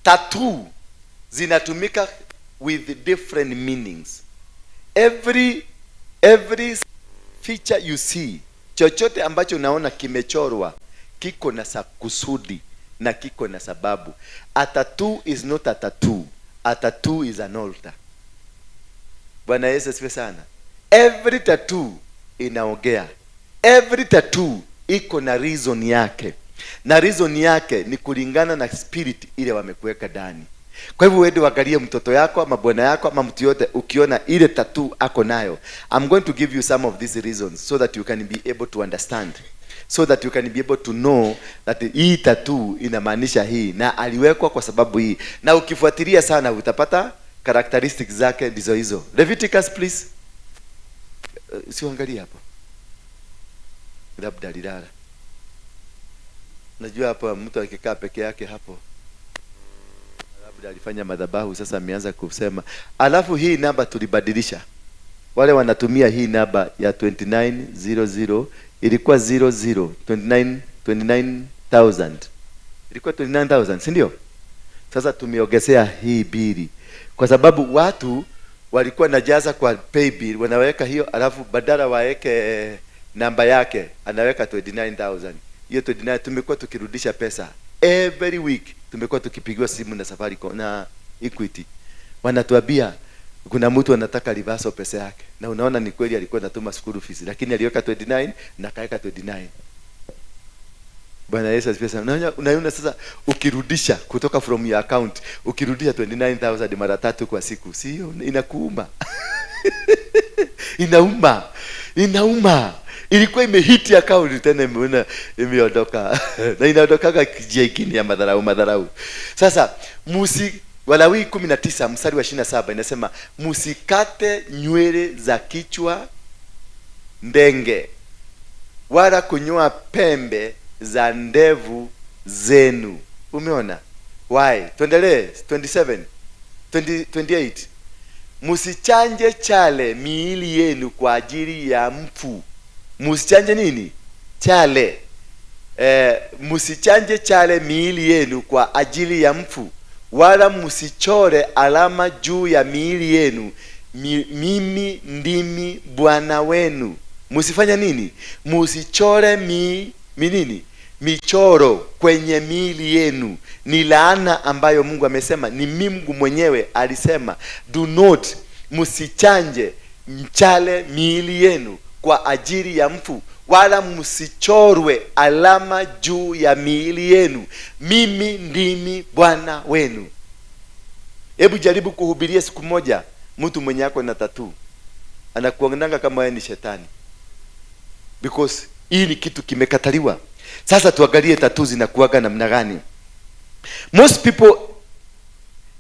Tattoo zinatumika with different meanings. Every feature you see, chochote ambacho unaona kimechorwa kiko na kusudi na kiko na sababu. A tattoo is not a tattoo. A tattoo is an altar. Bwana Yesu asifiwe sana. Every tattoo inaongea. Every tattoo iko na reason yake. Na reason yake ni kulingana na spirit ile wamekuweka ndani. Kwa hivyo wewe angalie mtoto yako ama bwana yako ama mtu yote, ukiona ile tattoo ako nayo, I'm going to give you some of these reasons so that you can be able to understand. So that you can be able to know that hii tattoo inamaanisha hii na aliwekwa kwa sababu hii. Na ukifuatilia sana utapata characteristics zake ndizo hizo. Leviticus please. Usiangalie hapo. Labda lilala. Najua hapo mtu akikaa peke yake hapo, labda alifanya madhabahu, sasa ameanza kusema. Alafu hii namba tulibadilisha. Wale wanatumia hii namba ya 2900 ilikuwa 29,000. Ilikuwa 29,000, si ndio? Sasa tumeongezea hii bili kwa sababu watu walikuwa najaza kwa pay bill, wanaweka hiyo, alafu badala waeke namba yake anaweka 29,000. Hiyo 29 tumekuwa tukirudisha pesa every week. Tumekuwa tukipigiwa simu na Safaricom na Equity, wanatuambia kuna mtu anataka reversal pesa yake, na unaona ni kweli alikuwa anatuma school fees, lakini aliweka 29 na kaeka 29. Bwana Yesu asifiwe sana. Unaona sasa ukirudisha kutoka from your account, ukirudisha 29,000 mara 3 kwa siku, sio inakuuma? Inauma. Ilikuwa imehiti account tena imeona imeondoka. Na inaondoka kijikini ya madharau. Sasa Walawi 19 mstari wa 27 inasema musikate nywele za kichwa ndenge wala kunyoa pembe za ndevu zenu. Umeona? Why? Tuendelee 28. Musichanje chale miili yenu kwa ajili ya mfu. Musichanje nini? Chale. Musichanje chale miili yenu kwa ajili ya mfu, wala musichore alama juu ya miili yenu. Mimi ndimi Bwana wenu. Musifanya nini? Musichore nini? Michoro kwenye miili yenu. Ni laana ambayo Mungu amesema, ni Mungu mwenyewe alisema, do not, musichanje mchale miili yenu kwa ajili ya mfu, wala msichorwe alama juu ya miili yenu. Mimi ndimi Bwana wenu. Hebu jaribu kuhubiria siku moja mtu mwenye yako na tattoo, anakuonanga kama yeye ni shetani, because hii ni kitu kimekataliwa. Sasa tuangalie tattoo zinakuaga namna gani. Most people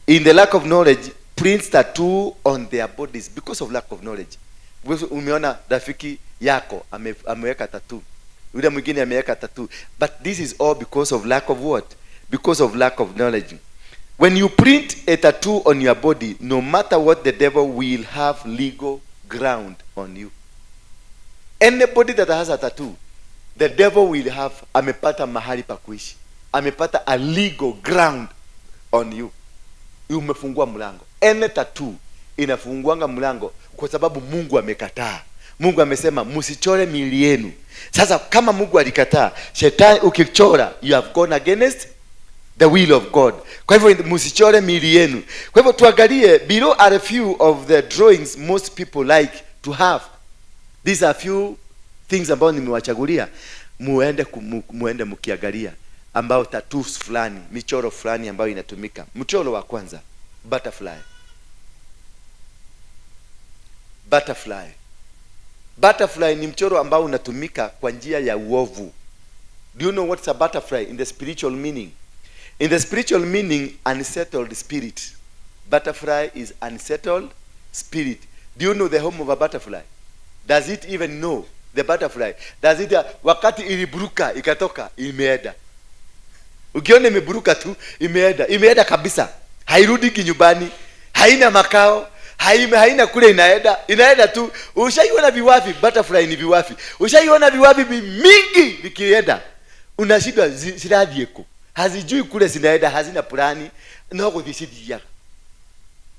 in the lack of knowledge print tattoo on their bodies because of lack of knowledge. Umeona rafiki yako ameweka tattoo, yule mwingine ameweka tattoo, but this is all because of lack of what? Because of lack of knowledge. When you print a tattoo on your body, no matter what, the devil will have legal ground on you. Anybody that has a tattoo, the devil will have amepata mahali pa kuishi, amepata a legal ground on you. Umefungua mlango. Any tattoo inafunguanga mlango kwa sababu Mungu amekataa. Mungu amesema msichore miili yenu. Sasa kama Mungu alikataa, shetani ukichora, you have gone against the will of God. Kwa hivyo msichore miili yenu. Kwa hivyo tuangalie, below are a few of the drawings most people like to have. These are few things ambao nimewachagulia muende mkiangalia, ambao tattoos fulani, michoro fulani ambayo inatumika. Mchoro wa kwanza, butterfly. Butterfly. Butterfly ni mchoro ambao unatumika kwa njia ya uovu. Do you know what's a butterfly in the spiritual meaning? In the spiritual meaning, unsettled spirit. Butterfly is unsettled spirit. Do you know the home of a butterfly? Does it even know the butterfly? Does it wakati iliburuka ikatoka imeenda? Ukiona imeburuka tu imeenda kabisa. Hairudi kinyumbani, haina makao, haina kule inaenda tu. Ushaiona viwavi? Butterfly ni viwavi. Ushaiona viwavi mingi vikienda? Unashindwa ziradieko. Hazijui kule zinaenda, hazina plani, na kudhisidia.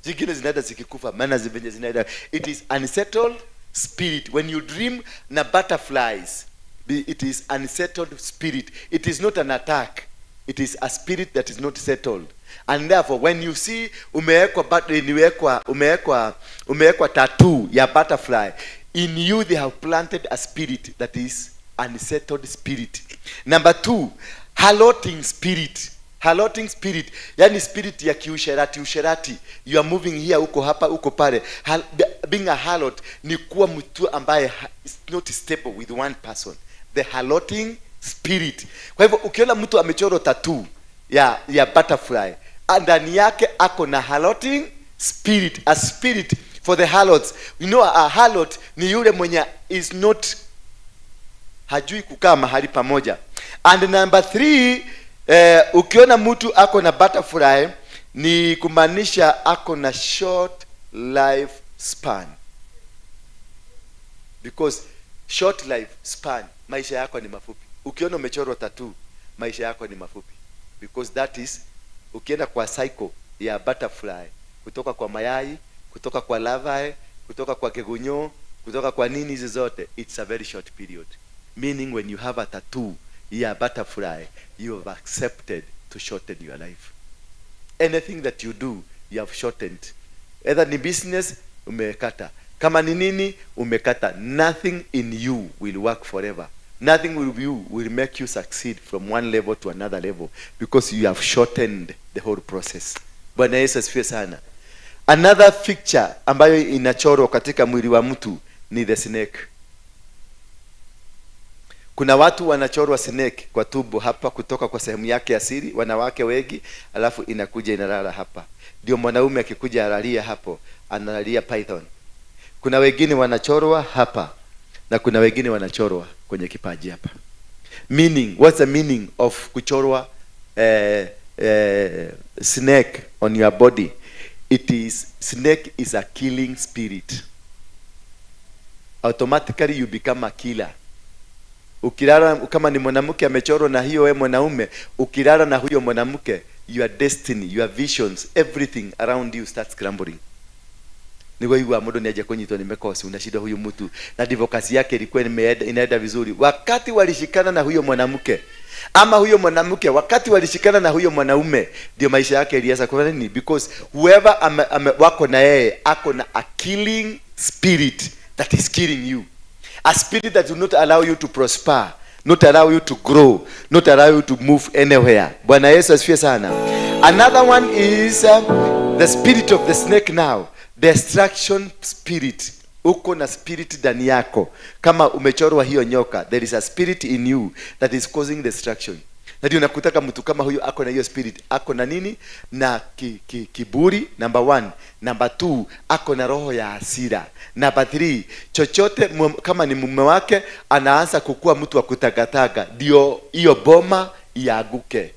Zingine zinaenda zikikufa, maana zivenye zinaenda. It is unsettled spirit. When you dream na butterflies, it is unsettled spirit. It is not an attack. It is a spirit that is not settled. And therefore, when you see umewekwa tattoo ya butterfly, in you they have planted a spirit that is unsettled spirit. Number 2, haloting spirit. Haloting spirit, yani spirit ya usherati. You are moving here, uko hapa, uko pale. Being a halot ni kuwa mtu ambaye is not stable with one person. The haloting spirit. Kwa hivyo ukiona mtu amechoro tattoo ya butterfly, ndani yake ako na haloting spirit. A spirit for the halots. You know, a halot ni yule mwenye is not, hajui kukaa mahali pamoja. And number 3, ukiona mtu ako na butterfly ni kumaanisha ako na short life span. Because short life span, maisha yako ni mafupi. Ukiona umechorwa tattoo, maisha yako ni mafupi. Because that is, ukienda kwa cycle ya butterfly, kutoka kwa mayai, kutoka kwa larvae, kutoka kwa kegunyo, kutoka kwa nini hizo zote, it's a very short period. Meaning when you have a tattoo ya butterfly, you have accepted to shorten your life. Anything that you do, you have shortened. Either ni business, umekata. Kama ni nini, umekata. Nothing in you will work forever. Nothing will make you succeed from one level to another level, because you have shortened the whole process. Bwana Yesu asifiwe sana. Another picture ambayo inachorwa katika mwili wa mtu ni the snake. Kuna watu wanachorwa snake kwa tumbo hapa, kutoka kwa sehemu yake ya siri, wanawake wengi, alafu inakuja inalala hapa. Ndio mwanaume akikuja alalia hapo, analalia python. Kuna wengine wanachorwa hapa, na kuna wengine wanachorwa kwenye kipaji hapa. Meaning, what's the meaning of kuchorwa snake on your body? Snake is a killing spirit. Automatically you become a killer. Ukilala kama ni mwanamke amechorwa na hiyo wewe mwanaume, ukilala na huyo mwanamke, your destiny, your visions, everything around you starts crumbling. Niwe yuwa modo niaje konyito nimekosi, unashida huyu mtu na advocacy yake ilikuwa inaenda vizuri. Wakati walishikana na huyo mwanamke, ama huyo mwanamke wakati walishikana na huyo mwanaume, ndio maisha yake ilianza kwa nini? Because whoever wako na yeye ako na a killing spirit that is killing you. A spirit that will not allow you to prosper, not allow you to grow, not allow you to move anywhere. Bwana Yesu asifiwe sana. Another one is the spirit of the snake now. Destruction spirit. Uko na spirit ndani yako. Kama umechorwa hiyo nyoka, there is a spirit in you that is causing destruction. Na ndio nakutaka mtu kama huyo ako na hiyo spirit, ako na nini? Na kiburi, number 1. Number 2, ako na roho ya hasira. Number 3, chochote kama ni mume wake anaanza kukua mtu wa kutagataga, ndio hiyo boma iaguke.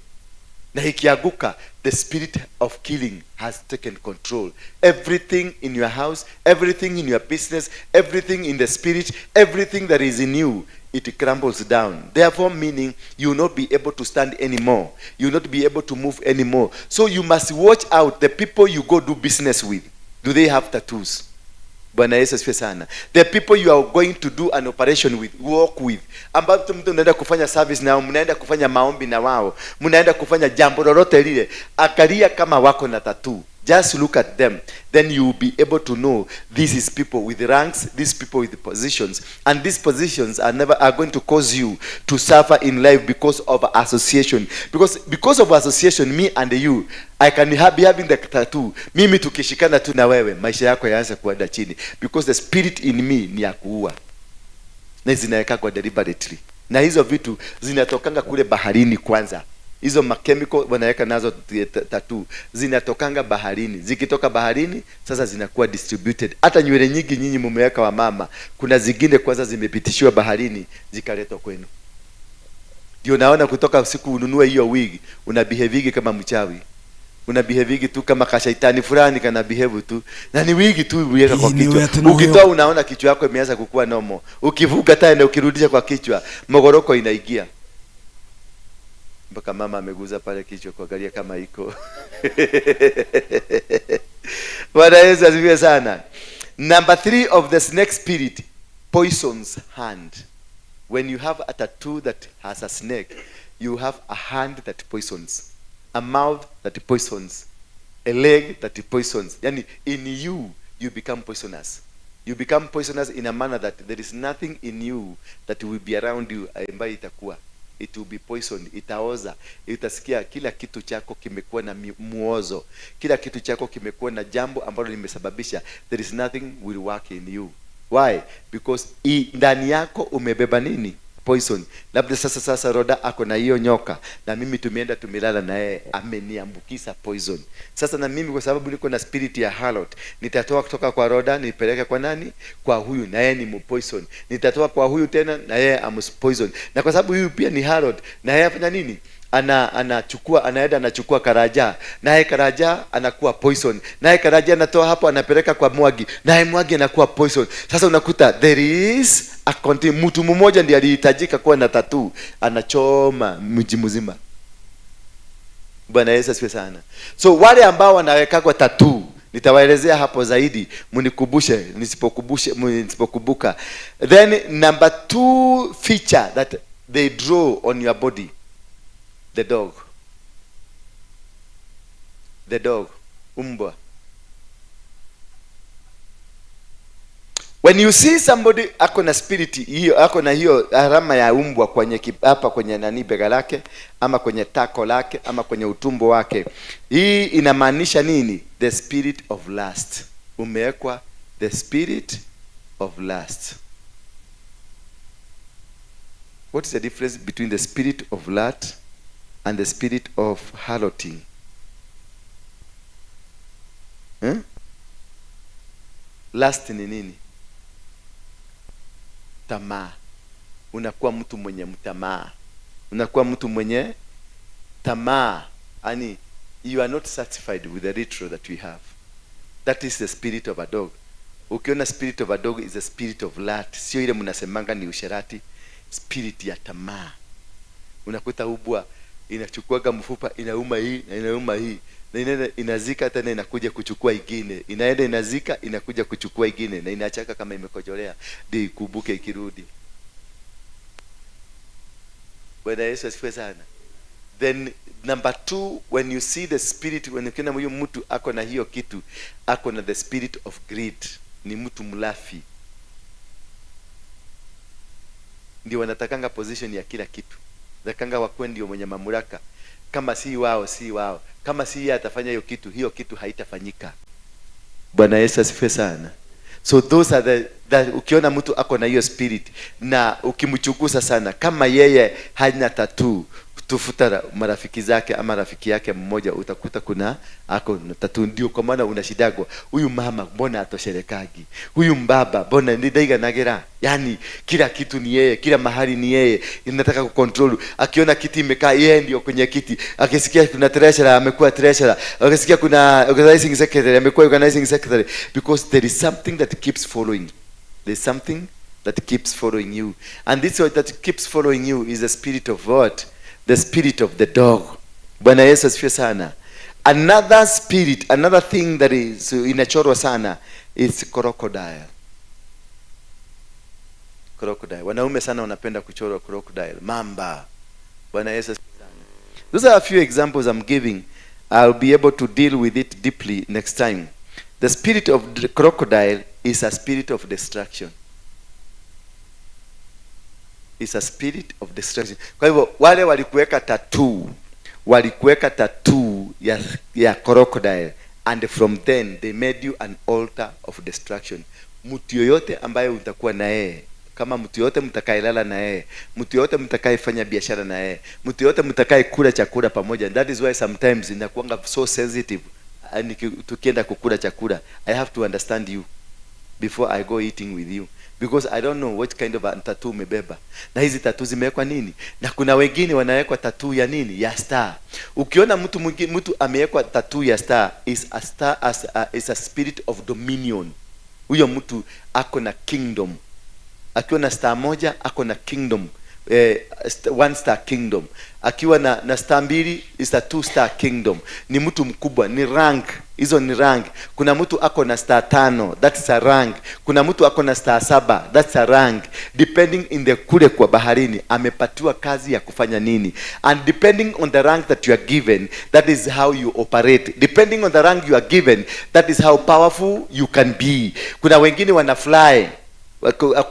Na ikiaguka, the spirit of killing has taken control. Everything in your house, everything in your business, everything in the spirit, everything that is in you, it crumbles down. Therefore, meaning you will not be able to stand anymore. You will not be able to move anymore. So you must watch out the people you go do business with. Do they have tattoos? Bwana Yesu asifiwe sana. The people you are going to do an operation with, work with, ambapo mtu unaenda kufanya service na mnaenda kufanya maombi na wao, mnaenda kufanya jambo lolote lile, akalia kama wako na tattoo. Just look at them, then you will be able to know this is people with ranks, these people with positions, and these positions are going to cause you to suffer in life because of association. Because of association, me and you, I can be having the tattoo. Mimi tukishikana tu na wewe, maisha yako yaanza kuenda chini, because the spirit in me ni ya kuua, na zinaweka kwa deliberately, na hizo vitu zinatokanga kule baharini kwanza. Hizo makemiko wanaweka nazo tattoo zinatokanga baharini. Zikitoka baharini sasa zinakuwa distributed. Hata nywele nyingi nyinyi mumeweka wa mama, kuna zingine kwanza zimepitishiwa baharini zikaletwa kwenu. Ndio naona kutoka usiku ununue hiyo wig, una behave kama mchawi. Una behave tu kama kashaitani fulani kana behave tu. Na ni wig tu uweka kwa kichwa. Ukitoa unaona kichwa yako imeanza kukua normal. Ukivuka tena ukirudisha kwa kichwa, mogoroko inaingia. Mpaka mama ameguza pale kichwa kuangalia kama iko. Bwana Yesu asifiwe sana. Number 3 of the snake spirit, poison's hand. When you have a tattoo that has a snake, you have a hand that poisons, a mouth that poisons, a leg that poisons. Yani in you, you become poisonous. You become poisonous in a manner that there is nothing in you that will be around you ambayo itakuwa. It will be poisoned, itaoza. Utasikia kila kitu chako kimekuwa na muozo. Kila kitu chako kimekuwa na jambo ambalo limesababisha. There is nothing will work in you. Why? Because ndani yako umebeba nini? Poison. Labda sasa Roda ako na hiyo nyoka, na mimi tumeenda tumelala na yeye, ameniambukiza poison. Sasa na mimi kwa sababu niko na spirit ya harlot, nitatoa kutoka kwa Roda nipeleke kwa nani? Kwa huyu, na yeye ni poison. Nitatoa kwa huyu tena, na yeye poison. Na kwa sababu huyu pia ni harlot, na yeye afanya nini? Anachukua Karaja, naye Karaja anakuwa poison, naye Karaja anatoa hapo anapeleka kwa Mwagi, naye Mwagi anakuwa poison. Sasa unakuta there is a mtu mmoja ndiye alihitajika kuwa na tattoo, anachoma mji mzima. Bwana Yesu asifiwe sana. So wale ambao wanaweka kwa tattoo, nitawaelezea hapo zaidi, mnikumbushe nisipokumbuka. Then number 2 feature that they draw on your body, the dog, umbwa. When you see somebody ako na spirit hiyo, ako na hiyo alama ya umbwa kwenye hapa kwenye nani bega lake, ama kwenye tako lake, ama kwenye utumbo wake, hii inamaanisha nini? The spirit of lust. Umewekwa the spirit of lust. What is the difference between the spirit of lust and the spirit of harloting? Lust ni nini? Tamaa. Unakuwa mtu mwenye mtamaa. Unakuwa mtu mwenye tamaa. Yani you are not satisfied with the ritual that we have. That is the spirit of a dog. Ukiona spirit of a dog is the spirit of lust. Sio ile mnasemanga ni usherati. Spirit ya tamaa. Unakuta ubwa inachukuaga mfupa, inauma hii na inauma hii, na inaenda inazika tena inakuja kuchukua ingine, inaenda inazika inakuja kuchukua ingine, na inachaka kama imekojolea ndio ikubuke ikirudi. Bwana Yesu asifiwe sana. Then number 2, when you see the spirit, when ukiona huyo mtu ako na hiyo kitu, ako na the spirit of greed, ni mtu mlafi. Ndio wanatakanga position ya kila kitu. Zakanga wakwe ndio mwenye mamlaka. Kama si wao. Kama si yeye atafanya hiyo kitu haitafanyika. Bwana Yesu asifiwe sana. So those are the ukiona mtu ako na hiyo spirit na ukimchukuza sana, kama yeye hana tattoo, tufuta marafiki zake ama rafiki yake mmoja, utakuta kuna ako tatu. Ndio kwa maana unashidagwa, huyu mama mbona atosherekagi, huyu mbaba mbona ndaiga nagera, yani kila kitu ni yeye, kila mahali ni yeye, inataka kucontrol. Akiona kiti imekaa yeye ndio kwenye kiti, akisikia kuna treasurer amekuwa treasurer, akisikia kuna organizing secretary amekuwa organizing secretary, because there is something that keeps following. There is something that keeps following you, and this that keeps following you is the spirit of what? The spirit of the dog. Bwana Yesu asifiwe sana. Another spirit, another thing that is inachorwa sana is crocodile. Crocodile. Wanaume sana wanapenda kuchorwa crocodile, mamba. Bwana Yesu asifiwe sana. Those are a few examples I'm giving. I'll be able to deal with it deeply next time. The spirit of the crocodile is a spirit of destruction. Is a spirit of destruction. Kwa hivyo wale walikuweka tattoo ya crocodile, and from then they made you an altar of destruction. Mtu yoyote ambaye utakuwa na yeye, kama mtu yoyote mtakaelala na yeye, mtu yoyote mtakaefanya biashara na yeye, mtu yoyote mtakae kula chakula pamoja. That is why sometimes inakuanga so sensitive. Tukienda kukula chakula, I have to understand you before I go eating with you, because I don't know what kind of a tattoo umebeba. Na hizi tattoo zimewekwa nini? Na kuna wengine wanawekwa tattoo ya nini? Ya star. Ukiona mtu amewekwa tattoo ya star, is a star is a spirit of dominion. Huyo mtu ako na kingdom. Akiwa na star moja ako na kingdom. One star kingdom. Akiwa na star mbili is a two star kingdom. Ni mtu mkubwa, ni rank. Hizo ni rank. Kuna mtu ako na star 5, that's a rank. Kuna mtu ako na star 7, that's a rank. Depending in the kule kwa baharini amepatiwa kazi ya kufanya nini, and depending on the rank that you are given, that is how you operate. Depending on the rank you are given, that is how powerful you can be. Kuna wengine wana fly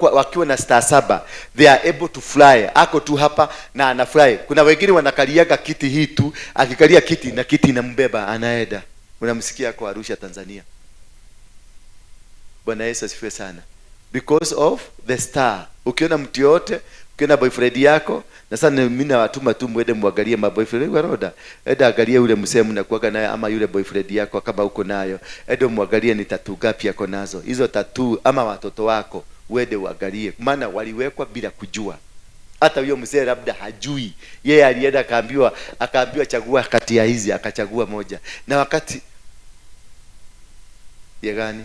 wakiwa na star 7, they are able to fly. Ako tu hapa na ana fly. Kuna wengine wanakaliaga kiti hii tu, akikalia kiti na kiti inambeba anaenda. Unamsikia kwa Arusha, Tanzania. Bwana Yesu asifiwe sana. Because of the star. Ukiona mtu yote, ukiona boyfriend yako, na sana mimi nawatuma tu mwende muangalie maboyfriend wa Roda. Enda angalia yule msee mnakuaga naye, ama yule boyfriend yako kama uko nayo. Enda muangalie ni tattoo gapi yako nazo. Hizo tattoo ama watoto wako, uende uangalie. Maana waliwekwa bila kujua. Hata huyo mzee labda hajui. Yeye alienda akaambiwa chagua kati ya hizi, akachagua moja. Na wakati ya gani?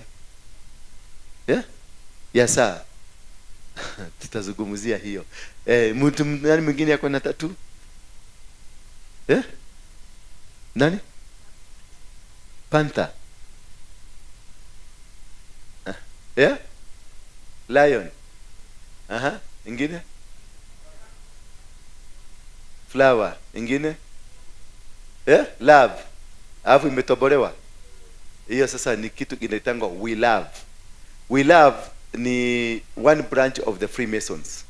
Ya saa. Tutazungumzia hiyo. Mtu nani mwingine yako na tattoo? Nani? Panther. Lion. Ingine? Flower. Ingine? Love. Alafu imetobolewa. Hiyo sasa ni kitu inaitangwa we love. We love ni one branch of the Freemasons.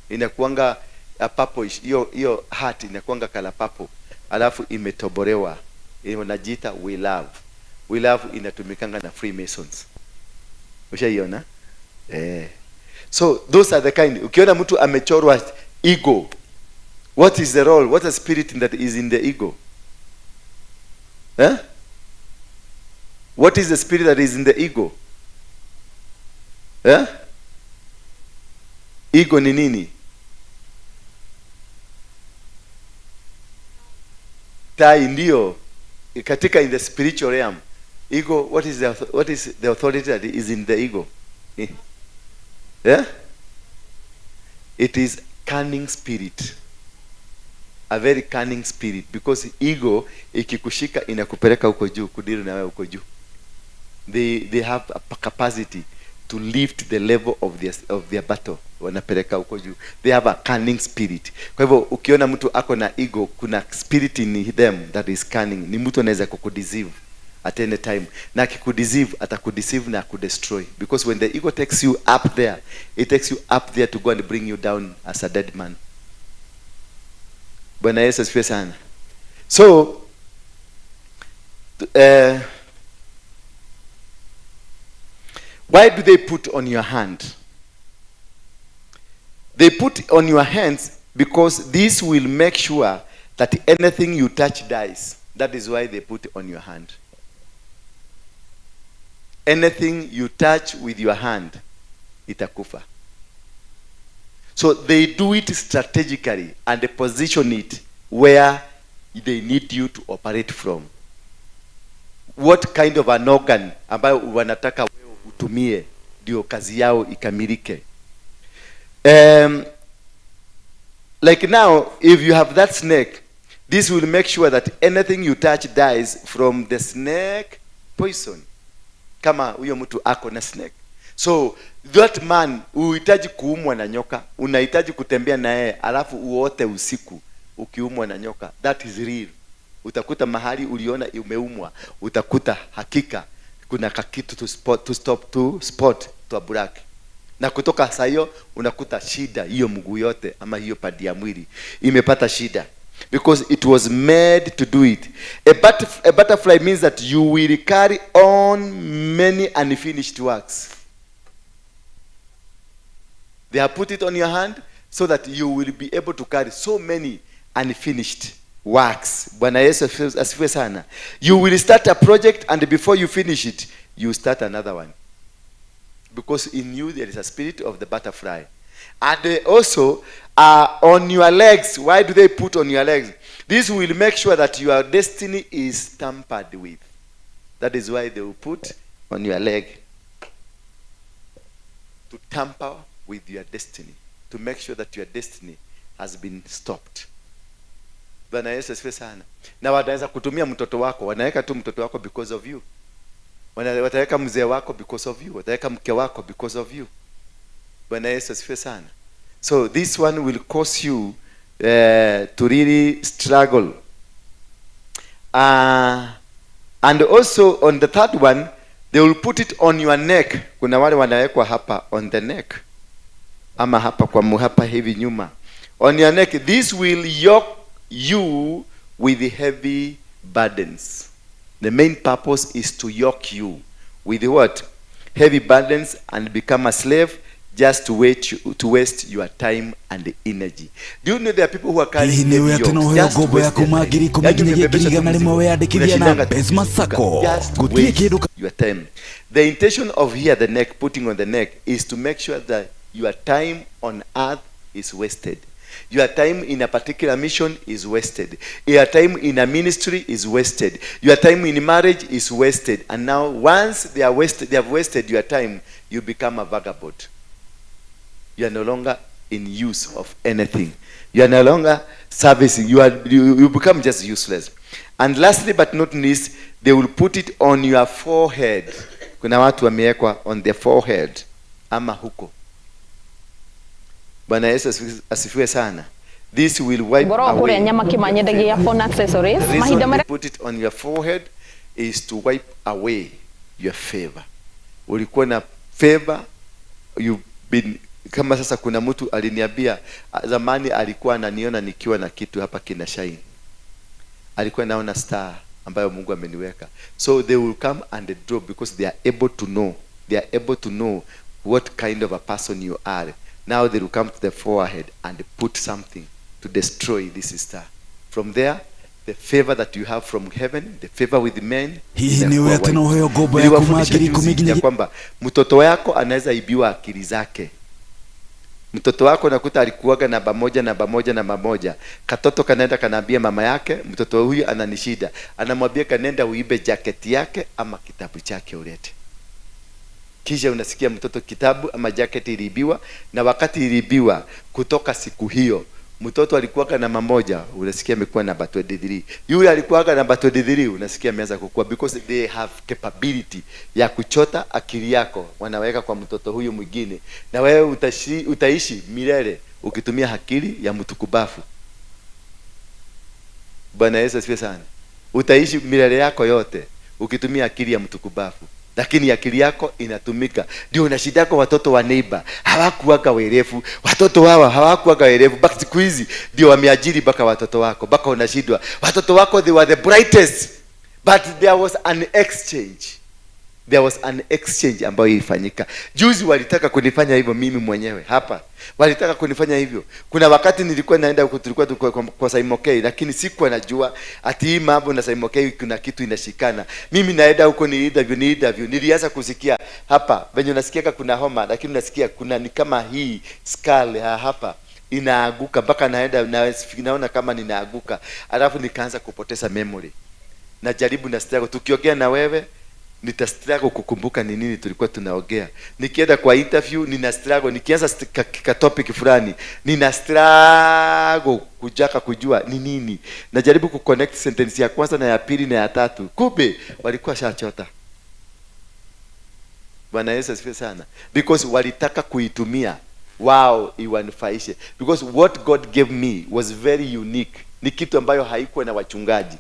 Inakuanga a purple. Hiyo heart inakuanga kala purple. Alafu imetobolewa. Inajiita we love. We love inatumikanga na Freemasons. Ushaiona? So those are the kind. Ukiona mtu amechorwa ego, what is the role? What is the spirit that is in the ego? What is the spirit that is in the ego? Ego ni nini? Tai ndio. Katika in the spiritual realm, ego, what is the authority that is in the ego? It is cunning spirit. A very cunning spirit, because ego ikikushika inakupeleka huko juu, kudiri na wewe huko juu. They have a capacity to lift the level of their battle. Wanapeleka huko juu. They have a cunning spirit. Kwa hivyo ukiona mtu ako na ego, kuna spirit in them that is cunning. Ni mtu anaweza kukudeceive at any time. Na akikudeceive atakudeceive na kudestroy, because when the ego takes you up there, it takes you up there to go and bring you down as a dead man. Bwana Yesu asifiwe sana. So why do they put on your hand? They put on your hands because this will make sure that anything you touch dies. That is why they put it on your hand. Anything you touch with your hand, itakufa. So they do it strategically and they position it where they need you to operate from. What kind of an organ ambayo wanataka wewe utumie ndio kazi yao ikamilike. Like now, if you have that snake, this will make sure that anything you touch dies from the snake poison. Kama huyo mtu ako na snake. So that man uhitaji kuumwa na nyoka, unahitaji kutembea na yeye alafu uote usiku ukiumwa na nyoka. That is real. Utakuta mahali uliona umeumwa, utakuta hakika kuna kakitu to spot to black. Na kutoka saa hiyo unakuta shida hiyo mguu yote ama hiyo padi ya mwili imepata shida, because it was made to do it. A butterfly means that you will carry on many unfinished works. They have put it on your hand so that you will be able to carry so many unfinished works. Bwana Yesu asifiwe sana. You will start a project and before you finish it, you start another one. Because in you there is a spirit of the butterfly. And also on your legs. Why do they put on your legs? This will make sure that your destiny is tampered with. That is why they will put on your leg. To tamper with your destiny. To make sure that your destiny has been stopped. Bwana Yesu asifiwe sana. Na wanaweza kutumia mtoto wako, wanaweka tu mtoto wako because of you. Wataweka mzee wako because of you. Wataweka mke wako because of you. Bwana Yesu asifiwe sana. So this one will cause you to really struggle. And also on the third one, they will put it on your neck. Kuna wale wanawekwa hapa on the neck. Ama hapa kwa muhapa hivi nyuma. On your neck, this will yoke you with heavy burdens. The main purpose is to yoke you with what? Heavy burdens and become a slave just to waste your time and energy. Do you know there are people who are carrying heavy yokes just to waste their time? Your time. The intention of here, the neck, putting on the neck, is to make sure that your time on earth is wasted. Your time in a particular mission is wasted. Your time in a ministry is wasted. Your time in marriage is wasted. And now once they have wasted your time, you become a vagabond. You are no longer in use of anything. You are no longer servicing. You become just useless. And lastly but not least, they will put it on your forehead. Kuna watu wamewekwa on their forehead ama huko. Bwana Yesu asifiwe sana. This will wipe away. The reason they put it on your forehead is to wipe away your favor. Ulikuwa na favor, you've been, kama sasa kuna mtu aliniambia zamani alikuwa ananiona nikiwa na kitu hapa kina shine. Alikuwa naona star ambayo Mungu ameniweka. So they will come and drop because they are able to know. They are able to know what kind of a person you are. Now they will come to the forehead and put something to destroy this star. From there, the favor that you have from heaven, the favor with men. Ya kwamba mtoto wako anaweza ibiwa akili zake. Mtoto wako nakuta alikuwaga namba moja. Katoto kanaenda kanaambia mama yake, mtoto huyu ananishida. Anamwambia kanenda uibe jaketi yake ama kitabu chake ulete. Kisha unasikia mtoto kitabu ama jacket iliibiwa, na wakati iliibiwa kutoka siku hiyo mtoto alikuwa na mamoja, unasikia amekuwa namba 23. Yule alikuwa namba 23, unasikia ameanza kukua because they have capability ya kuchota akili yako, wanaweka kwa mtoto huyu mwingine, na wewe utaishi milele ukitumia akili ya mtukubafu. Bwana Yesu asifiwe sana. Utaishi milele yako yote ukitumia akili ya mtukubafu. Lakini akili yako inatumika. Ndio na shida yako. Watoto wa neighbor hawakuwaga werevu. Watoto hawa hawakuwaga werevu. Baki siku hizi ndio wameajiri baka watoto wako. Baka unashindwa. Watoto wako they were the brightest. But there was an exchange. There was an exchange ambayo ilifanyika. Juzi walitaka kunifanya hivyo mimi mwenyewe hapa. Walitaka kunifanya hivyo. Kuna wakati nilikuwa naenda huko, tulikuwa kwa Saimokei, lakini sikuwa najua ati hii mambo na Saimokei kuna kitu inashikana. Mimi naenda huko ni interview. Nilianza kusikia hapa, venye nasikia kuna homa, lakini nasikia kuna ni kama hii skull hapa inaaguka, mpaka naona kama ninaaguka. Alafu nikaanza kupoteza memory. Najaribu na struggle, tukiongea na wewe nita struggle kukumbuka ni nini tulikuwa tunaongea. Nikienda kwa interview nina struggle, nikianza ka topic fulani nina struggle kujaka kujua ni nini. Najaribu ku connect sentence ya kwanza na ya pili na ya tatu. Kumbe walikuwa shachota. Bwana Yesu asifiwe sana. Because walitaka kuitumia wao iwanufaishe. Because what God gave me was very unique. Ni kitu ambayo haikuwa na wachungaji.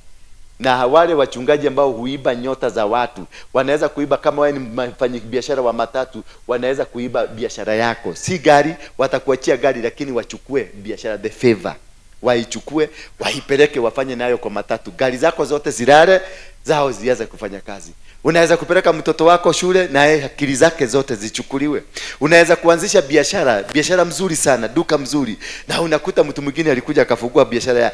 Na wale wachungaji ambao huiba nyota za watu, wanaweza kuiba. Kama wewe ni mfanyabiashara wa matatu, wanaweza kuiba biashara yako. Si gari, watakuachia gari, lakini wachukue biashara, the favor. Waichukue, waipeleke, wafanye nayo kwa matatu. Gari zako zote zilale, zao zianze kufanya kazi. Unaweza kupeleka mtoto wako shule na yeye akili zake zote zichukuliwe. Unaweza kuanzisha biashara mzuri sana, duka mzuri, na unakuta mtu mwingine alikuja akafungua biashara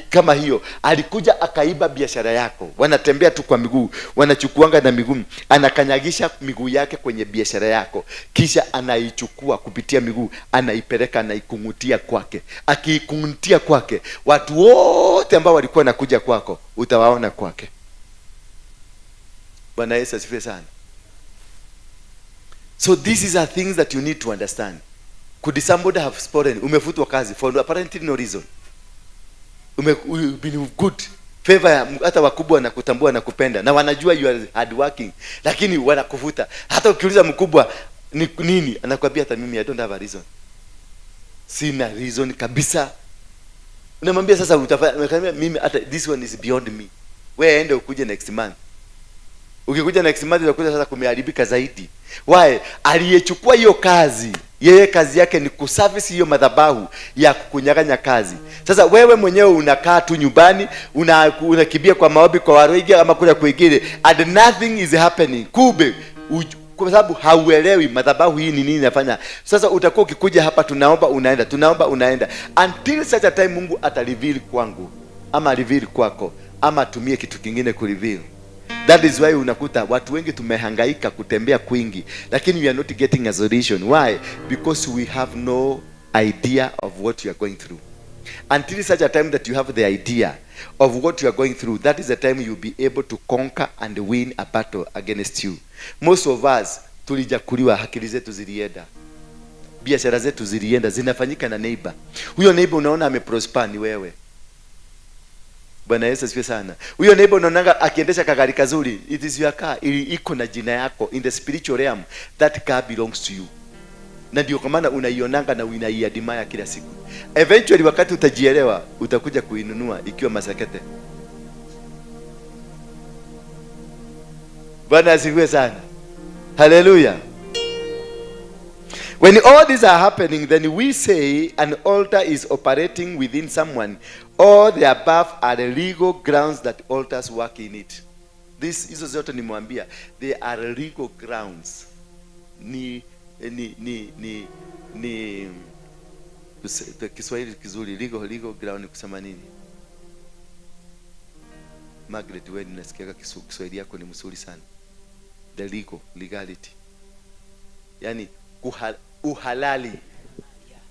kama hiyo, alikuja akaiba biashara yako. Wanatembea tu kwa miguu, wanachukuanga na miguu, anakanyagisha miguu yake kwenye biashara yako, kisha anaichukua kupitia miguu, anaipeleka, anaikungutia kwake. Akiikungutia kwake, watu wote ambao walikuwa nakuja kwako utawaona kwake. Bwana Yesu asifiwe sana. So this is a things that you need to understand. Could somebody have spoken? Umefutwa kazi for apparently no reason. Been good favor, hata wakubwa wanakutambua na kupenda na wanajua you are hard working, lakini wanakuvuta. Hata ukiuliza mkubwa ni nini, anakuambia hata mimi I don't have a reason. Sina reason kabisa. Unamwambia sasa utafanya mimi, hata this one is beyond me. Wewe ende ukuje next month. Ukikuja next month utakuja sasa kumeharibika zaidi. Why? Aliyechukua hiyo kazi, yeye kazi yake ni kuservice hiyo madhabahu ya kukunyang'anya kazi. Sasa wewe mwenyewe unakaa tu nyumbani, unakimbia kwa maombi kwa waroigi ama kula kwingine, and nothing is happening. Kube kwa sababu hauelewi madhabahu hii ni nini inafanya. Sasa utakuwa ukikuja hapa tunaomba unaenda until such a time Mungu atareveal kwangu ama reveal kwako ama atumie kitu kingine kureveal. That is why unakuta watu wengi tumehangaika kutembea kwingi, lakini we are not getting a solution. Why? Because we have no idea of what you are going through. Until such a time that you have the idea of what you are going through, that is the time you'll be able to conquer and win a battle against you. Most of us tulijakuliwa, akili zetu zilienda, biashara zetu zilienda, zinafanyika na neighbor. Huyo neighbor unaona ameprosper ni wewe. Bwana Yesu asifiwe sana. Huyo neighbor unaonanga akiendesha kagari kazuri, it is your car, iko na jina yako in the spiritual realm, that car belongs to you. Na ndio kwa maana unaionanga na unaiadmire kila siku. Eventually wakati utajielewa, utakuja kuinunua ikiwa masakete. Bwana asifiwe sana. Hallelujah. When all these are happening, then we say an altar is operating within someone. All the above are the legal grounds that altars work in it. Hizo zote nimwambia, they are legal grounds. Kiswahili kizuri, legal ground kusema nini? Margaret, wewe nasikia Kiswahili yako ni mzuri sana. The legality. Yani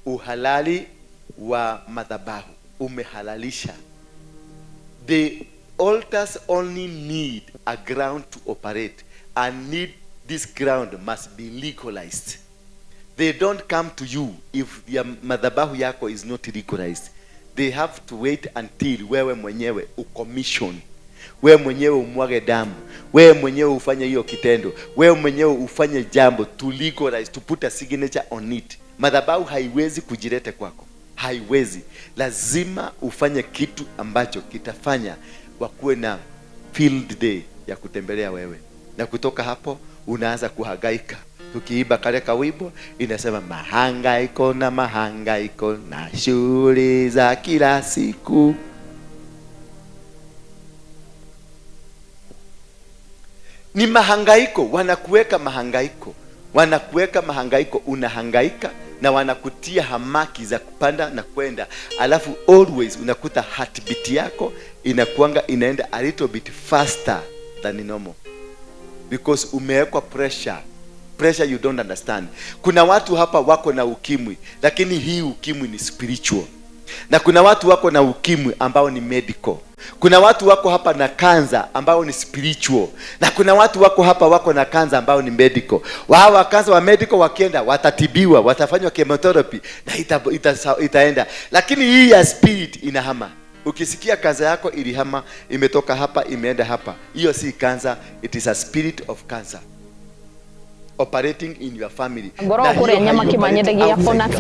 uhalali wa madhabahu umehalalisha. The altars only need a ground to operate, and this ground must be legalized. They don't come to you if your madhabahu yako is not legalized. They have to wait until wewe mwenyewe ucommission, wewe mwenyewe umwage damu, wewe mwenyewe ufanye hiyo kitendo, wewe mwenyewe ufanye jambo to legalize, to put a signature on it. Madhabahu haiwezi kujileta kwako, haiwezi. Lazima ufanye kitu ambacho kitafanya wakuwe na field day ya kutembelea wewe, na kutoka hapo unaanza kuhangaika. Tukiiba kale kawimbo inasema mahangaiko na shughuli za kila siku. Ni mahangaiko, wanakuweka mahangaiko, unahangaika na wanakutia hamaki za kupanda na kwenda, alafu always unakuta heartbeat yako inaenda a little bit faster than normal because umewekwa pressure you don't understand. Kuna watu hapa wako na ukimwi, lakini hii ukimwi ni spiritual. Na kuna watu wako na ukimwi ambao ni medical. Kuna watu wako hapa na kanza ambao ni spiritual. Na kuna watu wako hapa wako na kanza ambao ni medical. Wao kanza wa medical wakienda watatibiwa, watafanywa chemotherapy na itaenda. Lakini hii ya spirit inahama. Ukisikia kanza yako ilihama, imetoka hapa imeenda hapa, hiyo si kanza, it is a spirit of cancer operating in your family.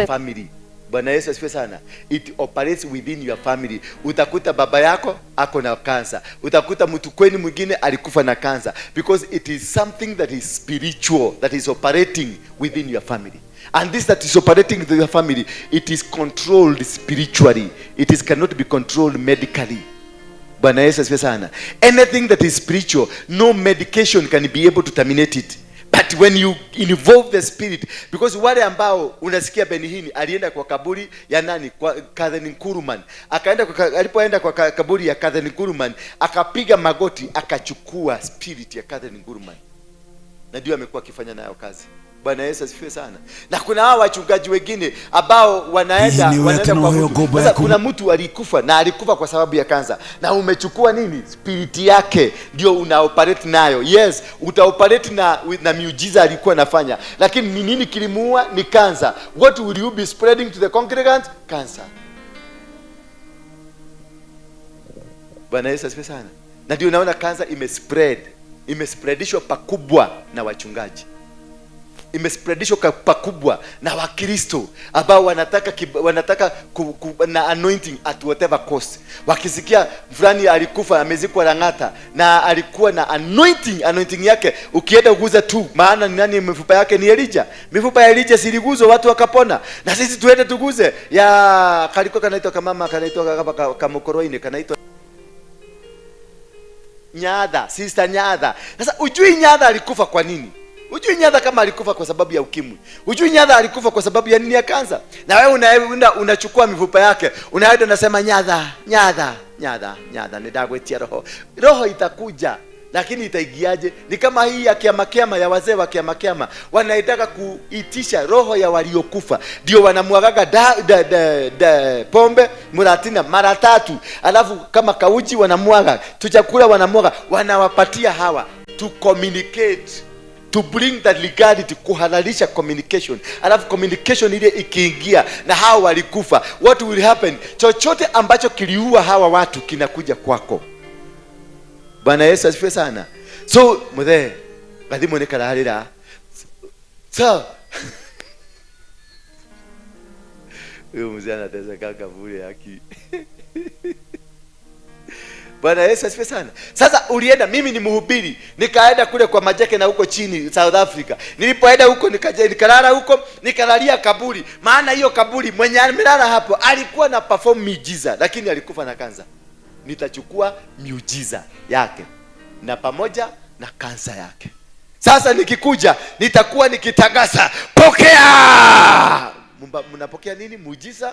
Family. Bwana Yesu asifiwe sana. It operates within your family. Utakuta baba yako ako na kansa, utakuta mtu kwenu mwingine alikufa na kansa, because it is something that is spiritual that is operating within your family. And this that is operating within your family, it is controlled spiritually. It cannot be controlled medically. Bwana Yesu asifiwe sana. Anything that is spiritual, no medication can be able to terminate it. But when you involve the spirit, because wale ambao unasikia Benihini alienda kwa kaburi ya nani, kwa Catherine Kuruman, alipoenda kwa kaburi ya Catherine Kuruman, akapiga magoti, akachukua spirit ya Catherine Kuruman, na ndio amekuwa akifanya nayo kazi. Bwana Yesu asifiwe sana. Na kuna hao wachungaji wengine ambao wanaenda kwa mtu. Sasa kuna mtu alikufa na alikufa kwa sababu ya kansa, na umechukua nini? Spirit yake ndio unaoperate nayo. Yes, utaoperate na miujiza alikuwa anafanya, lakini ni nini kilimuua? Ni kansa. What will you be spreading to the congregants? Cancer. Bwana Yesu asifiwe sana. Na ndio unaona kansa imespreadishwa pakubwa na wachungaji, imespreadishwa pakubwa na Wakristo ambao wanataka na anointing at whatever cost. Wakisikia fulani alikufa amezikwa Lang'ata na alikuwa na anointing yake, ukienda uguza tu, maana ni nani mifupa yake? Ni Elijah. Mifupa ya Elijah siliguzo watu wakapona, na sisi tuende tuguze ya kaliko kanaitwa kama kanaitwa kama Koroine, kanaitwa Nyadha, sister Nyadha. Sasa ujui Nyadha alikufa kwa nini? Ujui Nyadha kama alikufa kwa sababu ya ukimwi? Ujui Nyadha alikufa kwa sababu ya nini? Ya kansa. Na wewe unachukua mifupa yake, unaenda unasema Nyadha nidagwetia roho itakuja, lakini itaigiaje? Ni kama hii ya kiama ya wazee wa kiama, wanaitaka kuitisha roho ya waliokufa, ndio wanamwagaga pombe muratina mara 3, alafu kama kauji wanamwaga, tuchakula wanamwaga, wanawapatia hawa to communicate, to bring that legality, kuhalalisha communication. Alafu communication ile ikiingia na hawa walikufa, what will happen? Chochote ambacho kiliua hawa watu kinakuja kwako. Bwana Yesu asifiwe sana. So muthe gathimo nikararira so huyo mzee anateseka kaburi yake. Bwana Yesu asifiwe sana. Sasa ulienda, mimi ni mhubiri, nikaenda kule kwa Majake na huko chini South Africa. Nilipoenda huko nikalala huko, nikalalia kaburi. Maana hiyo kaburi mwenye amelala hapo alikuwa na perform miujiza, lakini alikufa na kansa. Nitachukua miujiza yake na pamoja na kansa yake. Sasa nikikuja nitakuwa nikitangaza, pokea. Mnapokea nini? Muujiza.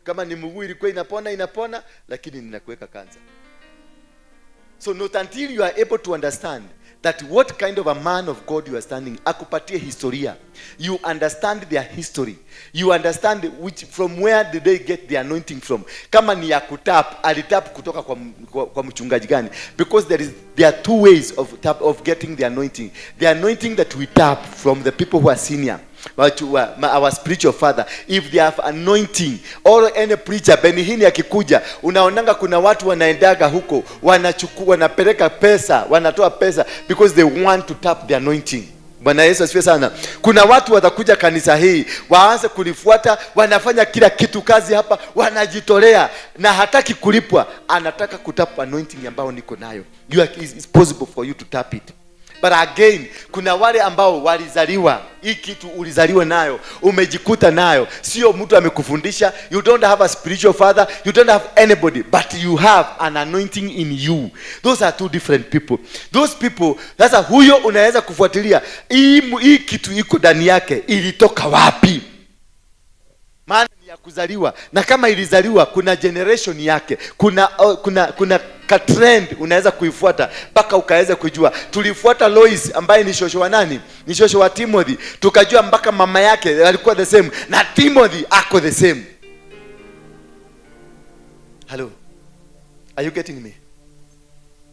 Kama ni mguu ilikuwa inapona, lakini ninakuweka kansa. So not until you are able to understand that what kind of a man of God you are standing, akupatie historia, you understand their history, you understand from where did they get the anointing from. Kama ni ya kutap, alitap kutoka kwa mchungaji gani? Because there are two ways of getting the anointing. The anointing that we tap from the people who are senior, our spiritual father, if they have anointing, or any preacher. Benihini akikuja, unaonanga kuna watu wanaendaga huko, wanapeleka pesa, wanatoa pesa because they want to tap the anointing. Bwana Yesu asifiwe sana. Kuna watu watakuja kanisa hii, waanze kulifuata, wanafanya kila kitu kazi hapa, wanajitolea na hataki kulipwa, anataka kutap anointing ambao niko nayo. It's possible for you to tap it. But again, kuna wale ambao walizaliwa, hii kitu ulizaliwa nayo, umejikuta nayo. Sio mtu amekufundisha. You don't have a spiritual father, you don't have anybody, but you have an anointing in you. Those are two different people. Those people, sasa huyo unaweza kufuatilia hii kitu iko ndani yake ilitoka wapi? Maana ni ya kuzaliwa, na kama ilizaliwa kuna generation yake, kuna ka trend unaweza kuifuata mpaka ukaweza kujua. Tulifuata Lois ambaye ni shosho wa nani? Ni shosho wa Timothy. Tukajua mpaka mama yake alikuwa the same na Timothy ako the same. Hello, are you getting me?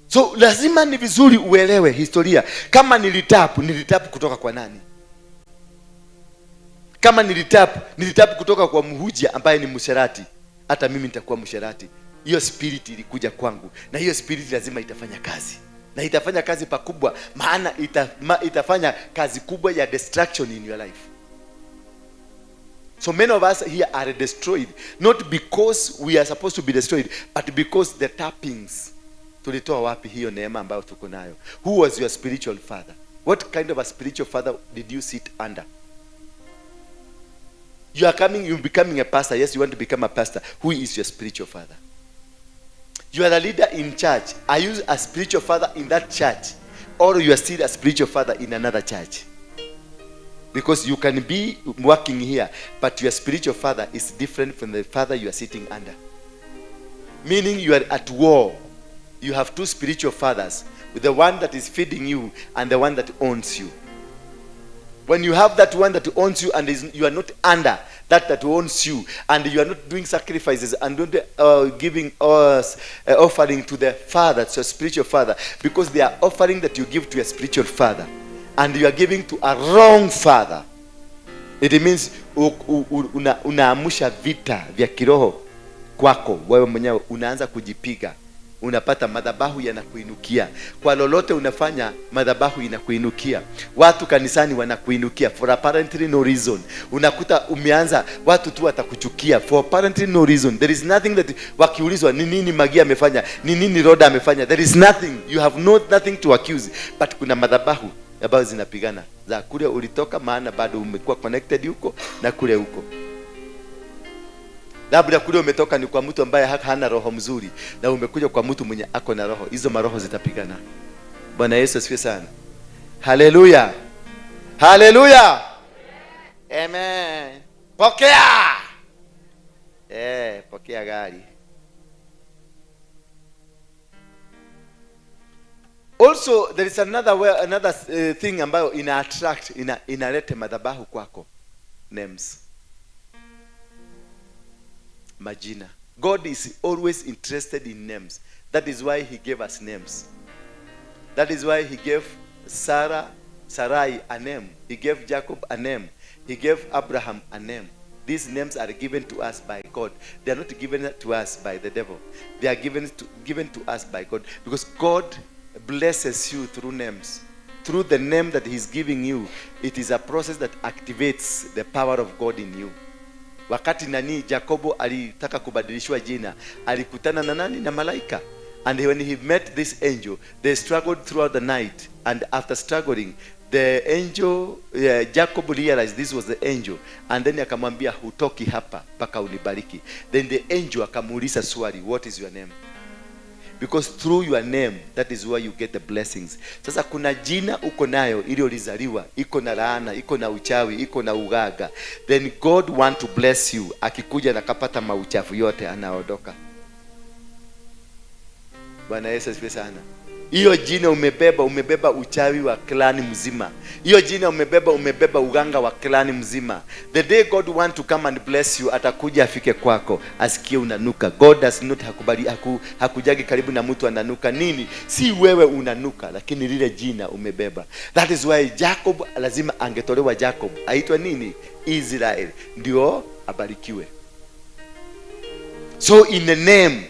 So lazima ni vizuri uelewe historia. Kama nilitapu kutoka kwa nani? Kama nilitapu kutoka kwa Mhujia ambaye ni msherati, hata mimi nitakuwa msherati. Hiyo spirit ilikuja kwangu, na hiyo spirit lazima itafanya kazi, na itafanya kazi pakubwa, maana itafanya kazi kubwa ya destruction in your life. So many of us here are destroyed, not because we are supposed to be destroyed, but because the tappings. Tulitoa wapi hiyo neema ambayo tuko nayo? Who was your spiritual father? What kind of a spiritual father did you sit under? You're becoming a pastor. Yes, you want to become a pastor. Who is your spiritual father? You are the leader in church. Are you a spiritual father in that church, or you are still a spiritual father in another church? Because you can be working here, but your spiritual father is different from the father you are sitting under. Meaning you are at war. You have two spiritual fathers, with the one that is feeding you and the one that owns you. When you have that one that owns you and you are not under that owns you, and you are not doing sacrifices and not giving offering to the father, to your spiritual father, because they are offering that you give to your spiritual father, and you are giving to a wrong father. It means unaamusha vita vya kiroho kwako wewe mwenyewe, unaanza kujipiga. Unapata madhabahu yanakuinukia. Kwa lolote unafanya, madhabahu inakuinukia. Watu kanisani wanakuinukia for apparently no reason. Unakuta umeanza watu tu watakuchukia for apparently no reason. There is nothing that wakiulizwa ni nini Magia amefanya, ni nini Roda amefanya, there is nothing. You have nothing to accuse. But kuna madhabahu ambazo zinapigana za kule ulitoka, maana bado umekuwa connected huko na kule huko. Labda kule umetoka ni kwa mtu ambaye hana roho mzuri, na umekuja kwa mtu mwenye ako na roho. Hizo maroho zitapigana. Bwana Yesu asifiwe sana. Haleluya. Haleluya. Amen. Pokea. Pokea gari. Also there is another thing ambayo ina attract, inaleta madhabahu kwako. Names. Majina. God is always interested in names. That is why he gave us names. That is why he gave Sarai a name. He gave Jacob a name. He gave Abraham a name. These names are given to us by God. They are not given to us by the devil. They are given to us by God, because God blesses you through names. Through the name that he's giving you, it is a process that activates the power of God in you. Wakati Jacobo alitaka kubadilishwa jina, alikutana na nani? Na malaika. And when he met this angel, they struggled throughout the night, and after struggling, the angel, Jacob realized this was the angel, and then akamwambia hutoki hapa mpaka unibariki. Then the angel akamuuliza swali, what is your name? Because through your name, that is where you get the blessings. Sasa kuna jina uko nayo ili ulizaliwa, iko na laana, iko na uchawi, iko na ugaga. Then God want to bless you. Akikuja na kapata mauchafu yote anaondoka. Bwana Yesu asifiwe sana. Hiyo jina umebeba uchawi wa klani mzima. Hiyo jina umebeba uganga wa klani mzima. The day God want to come and bless you, atakuja afike kwako, asikie unanuka. God does not hakujagi karibu na mtu ananuka nini. Si wewe unanuka, lakini lile jina umebeba. That is why Jacob lazima angetolewa Jacob. Aitwa nini? Israel. Ndio abarikiwe. So in the name,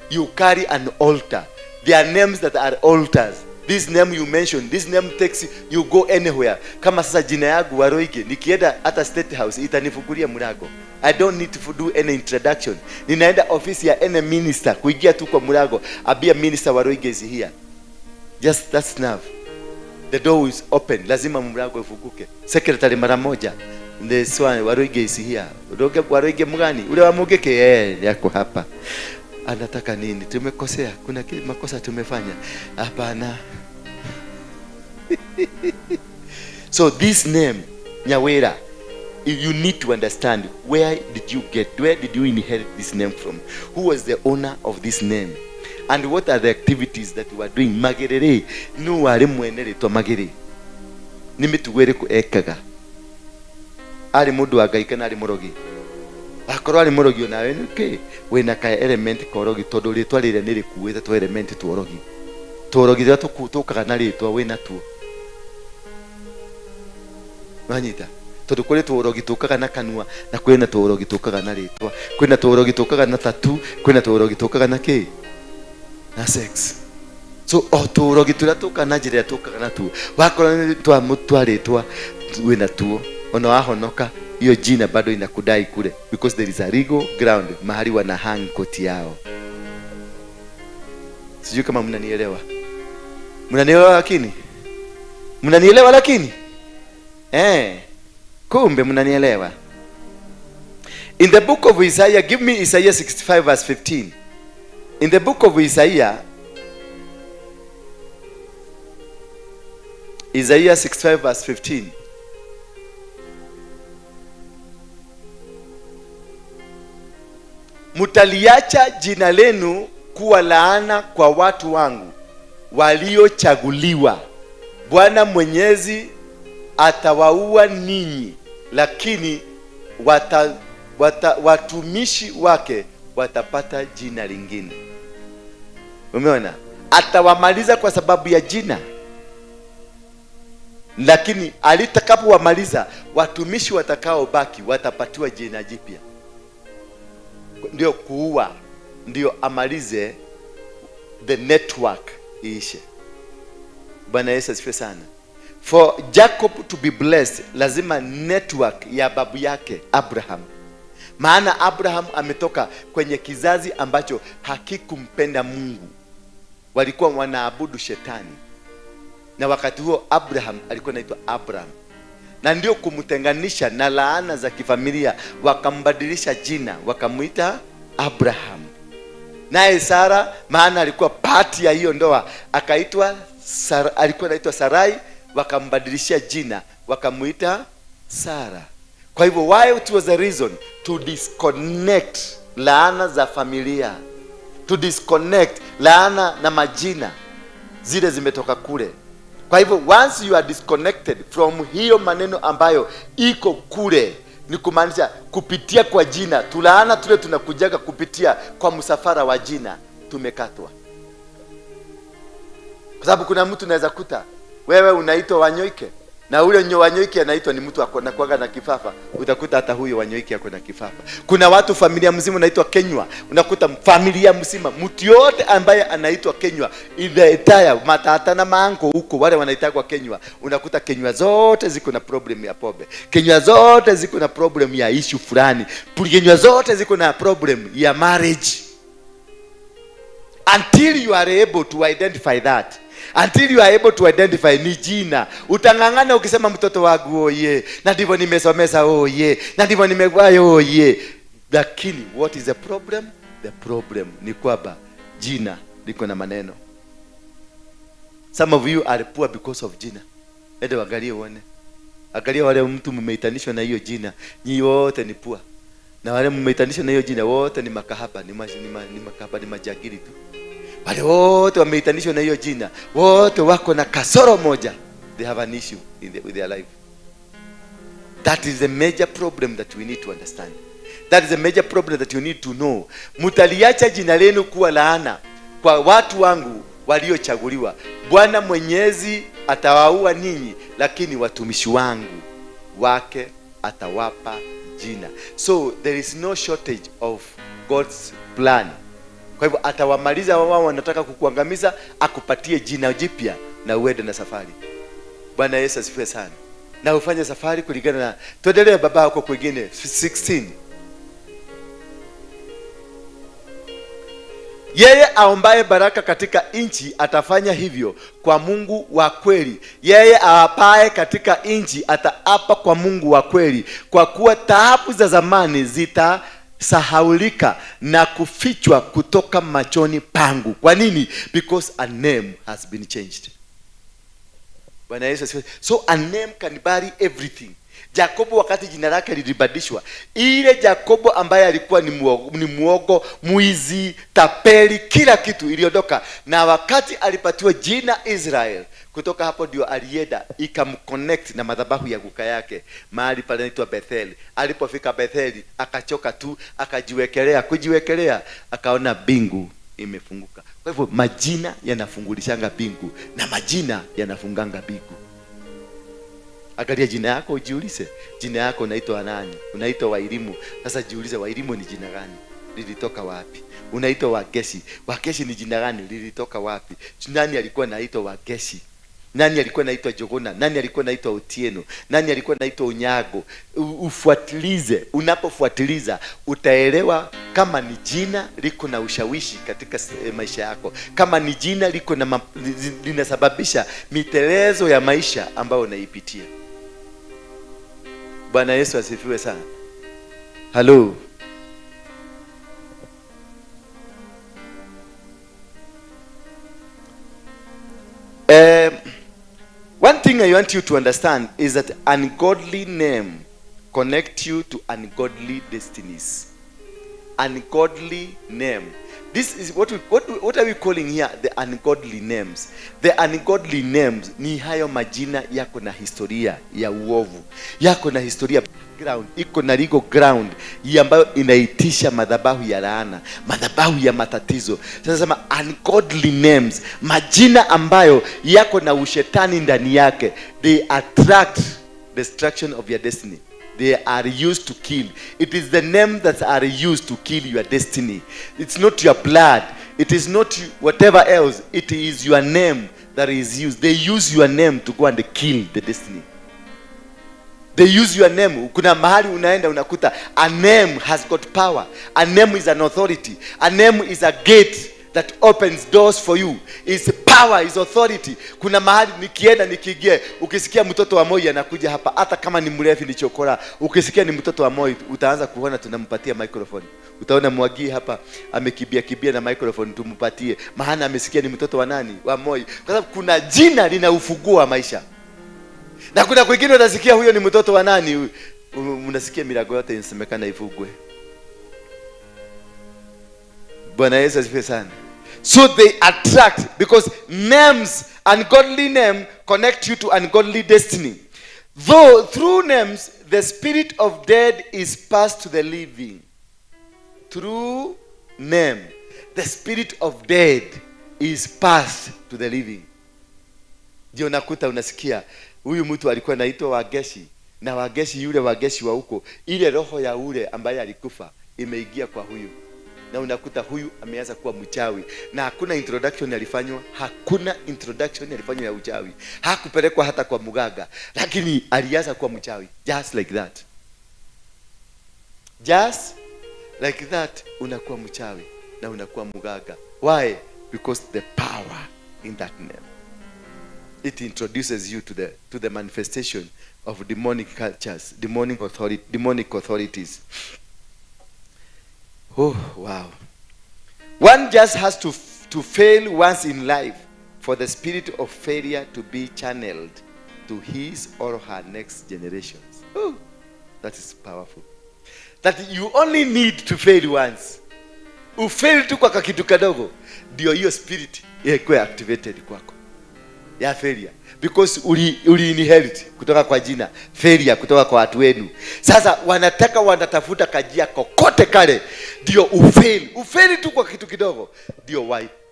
you carry an altar. There are names that are altars. This name you mention, this name takes you go anywhere. Kama sasa jina yangu Waroige, nikienda hata State House itanifungulia mlango. I don't need to do any introduction. Ninaenda ofisi ya any minister, kuingia tu kwa mlango, abia minister Waroige is here. Just that's enough. the door is open, lazima mlango ufunguke. Secretary mara moja, the swan Waroige is here. Waroige mgani? Ule wa Mugeke yako hapa. Anataka nini? Tumekosea, kuna makosa tumefanya. Hapana. So this name Nyawera, you need to understand, where did you inherit this name from? Who was the owner of this name? And what are the activities that you are doing? Magerere, no are mwenere to magere. Nimituwere ku ekaga. Ali mudu agaika na ali morogi. Akoro ali morogi na we okay. We na ka element korogi todo ritwa rire niri kuweta to element tu orogi. To orogi ratu kutoka na ritwa we na tu. Manyita. Todo kore to orogi tokaga na kanua na kwena to orogi tokaga na ritwa. Kwena to orogi tokaga na tatu, kwena to orogi tokaga na ke. Na sex. So otorogi turatoka na jire atoka na tu. Wakora twa mutware twa we na tuo. Ono ahonoka hiyo jina bado inakudai kule, because there is a legal ground mahali wana hang koti yao. Sijui kama mnanielewa. Mnanielewa lakini? Mnanielewa lakini? Kumbe mnanielewa. In the book of Isaiah, give me Isaiah 65 verse 15. In the book of Isaiah 65 verse 15. Mutaliacha jina lenu kuwa laana kwa watu wangu waliochaguliwa. Bwana Mwenyezi atawaua ninyi, lakini watumishi wake watapata jina lingine. Umeona? Atawamaliza kwa sababu ya jina, lakini alitakapowamaliza watumishi watakao baki watapatiwa jina jipya. Ndio kuua, ndio amalize the network iishe. Bwana Yesu asifiwe sana. For Jacob to be blessed, lazima network ya babu yake Abraham. Maana Abraham ametoka kwenye kizazi ambacho hakikumpenda Mungu. Walikuwa wanaabudu shetani. Na wakati huo Abraham alikuwa anaitwa Abraham. Na ndio kumtenganisha na laana za kifamilia, wakambadilisha jina, wakamuita Abraham. Naye Sara, maana alikuwa pati ya hiyo ndoa, akaitwa alikuwa anaitwa Sarai, wakambadilishia jina, wakamuita Sara. Kwa hivyo why it was a reason to disconnect laana za familia, to disconnect laana na majina zile zimetoka kule. Kwa hivyo once you are disconnected from hiyo maneno ambayo iko kule, ni kumaanisha kupitia kwa jina, tulaana tule tunakujaga kupitia kwa msafara wa jina, tumekatwa. Kwa sababu kuna mtu naweza kuta wewe unaitwa Wanyoike, na ule Wanyoike anaitwa ni mtu anakuaga na kifafa, utakuta hata huyo Wanyoike yako na kifafa. Kuna watu familia mzima unaitwa Kenywa, unakuta familia mzima mtu yote ambaye anaitwa Kenywa, ile entire matata na maango huko wale wanaitwa Kenywa, unakuta Kenywa zote ziko na problem ya pombe, Kenywa zote ziko na problem ya issue fulani, Kenywa zote ziko na problem ya marriage. Until you are able to identify that, until you are able to identify ni jina, utangangana ukisema mtoto wangu oye, na ndivyo nimesomesa oye, na ndivyo nimegwayo oye. Lakini what is the problem? The problem ni kwamba jina liko na maneno. Some of you are poor because of jina. Ende angalie uone. Angalia wale mtu mmeitanishwa na hiyo jina, nyi wote ni poor. Na wale mmeitanishwa na hiyo jina wote ni makahaba, ni makahaba, ni majagiri tu. Wale wote wameitanishwa na hiyo jina, wote wako na kasoro moja. They have an issue with their life. That is a major problem that we need to understand. That is a major problem that you need to know. Mutaliacha jina lenu kuwa laana kwa watu wangu waliochaguliwa. Bwana Mwenyezi atawaua ninyi, lakini watumishi wangu wake atawapa jina. So there is no shortage of God's plan. Kwa hivyo atawamaliza wao wanataka kukuangamiza, akupatie jina jipya na uende na safari. Bwana Yesu asifiwe sana. Na ufanye safari kulingana na, tuendelee baba yako kwingine 16. Yeye aombaye baraka katika nchi atafanya hivyo kwa Mungu wa kweli. Yeye aapaye katika nchi ataapa kwa Mungu wa kweli, kwa kuwa taabu za zamani zitasahaulika na kufichwa kutoka machoni pangu. Kwa nini? Because a name has been changed. Bwana Yesu asifiwe. So a name can bury everything. Jakobo wakati jina lake lilibadilishwa, ile Jakobo ambaye alikuwa ni muogo, mwizi, tapeli, kila kitu iliondoka, na wakati alipatiwa jina Israel, kutoka hapo ndio alienda ikamconnect na madhabahu ya guka yake mahali pale inaitwa Bethel. Alipofika Bethel akachoka tu, kujiwekelea akaona bingu imefunguka. Kwa hivyo majina yanafungulishanga bingu na majina yanafunganga bingu. Angalia jina yako ujiulize, jina yako unaitwa nani? Unaitwa Wairimu. Sasa jiulize, Wairimu ni jina gani? Lilitoka wapi? Unaitwa Wageshi. Wageshi ni jina gani? Lilitoka wapi? Nani alikuwa anaitwa Wageshi? Nani alikuwa anaitwa Jogona? Nani alikuwa anaitwa Otieno? Nani alikuwa anaitwa Unyago? Ufuatilize. Unapofuatiliza utaelewa kama ni jina liko na ushawishi katika maisha yako, kama ni jina liko na linasababisha mitelezo ya maisha ambayo unaipitia. Bwana Yesu asifiwe sana. Hello. One thing I want you to understand is that ungodly name connect you to ungodly destinies. Ungodly name. This is what are we calling here? The ungodly names. The ungodly names ni hayo majina yako na historia ya uovu, yako na historia background, iko na legal ground ambayo inaitisha madhabahu ya laana, madhabahu ya matatizo. Sasa sema ungodly names, majina ambayo yako na ushetani ndani yake. They attract destruction of your destiny. They are used to kill. It is the name that are used to kill your destiny. It's not your blood. It is not whatever else. It is your name that is used. They use your name to go and kill the destiny. They use your name. Kuna mahali unaenda unakuta a name has got power. A name is an authority. A name is a gate that opens doors for you. Is power, is authority. Kuna mahali nikienda nikiingia, ukisikia mtoto wa Moi anakuja hapa, hata kama ni mrefu ni chokora, ukisikia ni mtoto wa Moi utaanza kuona tunampatia microphone. Utaona Mwagi hapa amekimbia na microphone tumpatie, maana amesikia ni mtoto wa nani? Wa Moi. Kwa sababu kuna jina lina ufunguo wa maisha. Na kuna kwingine utasikia huyo ni mtoto wa nani? Unasikia mirago yote inasemekana ifugwe. Bwana Yesu asifiwe sana. So they attract, because names, ungodly name connect you to ungodly destiny. Though through names the spirit of dead is passed to the living. Through name the spirit of dead is passed to the living. Ndio nakuta unasikia huyu mtu alikuwa anaitwa Wageshi, na Wageshi yule Wageshi wa huko, ile roho ya ule ambaye alikufa imeingia kwa huyu, na unakuta huyu ameanza kuwa mchawi, na hakuna introduction alifanywa, ya uchawi. Hakupelekwa hata kwa mganga, lakini alianza kuwa mchawi just like that. Just like that unakuwa mchawi na unakuwa mganga. Why? Because the power in that name. It introduces you to the manifestation of demonic cultures, demonic authorities. Oh, wow. One just has to fail once in life for the spirit of failure to be channeled to his or her next generations. Oh, that is powerful. That you only need to fail once. Ufail tu kwa kitu kadogo, ndio hiyo spirit ikuwe activated kwako ya failure, because uli inherit kutoka kwa jina failure, kutoka kwa watu wenu. Sasa wanatafuta kajia kokote kale ndio ufail tu kwa kitu kidogo, ndio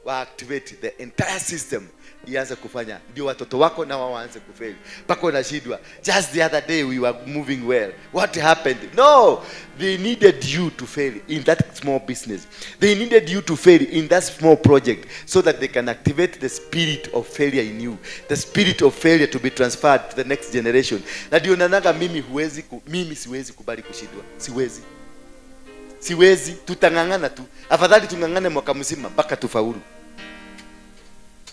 wa activate the entire system ianze kufanya, ndio watoto wako na wao waanze kufail. Pako unashindwa, just the other day we were moving well, what happened? No, they needed you to fail in that small business. They needed you to fail in that small project so that they can activate the spirit of failure in you, the spirit of failure to be transferred to the next generation. Na ndio nanaga mimi siwezi kubali kushindwa. Siwezi, tutangangana tu. Afadhali tungangane mwaka mzima mpaka tufaulu.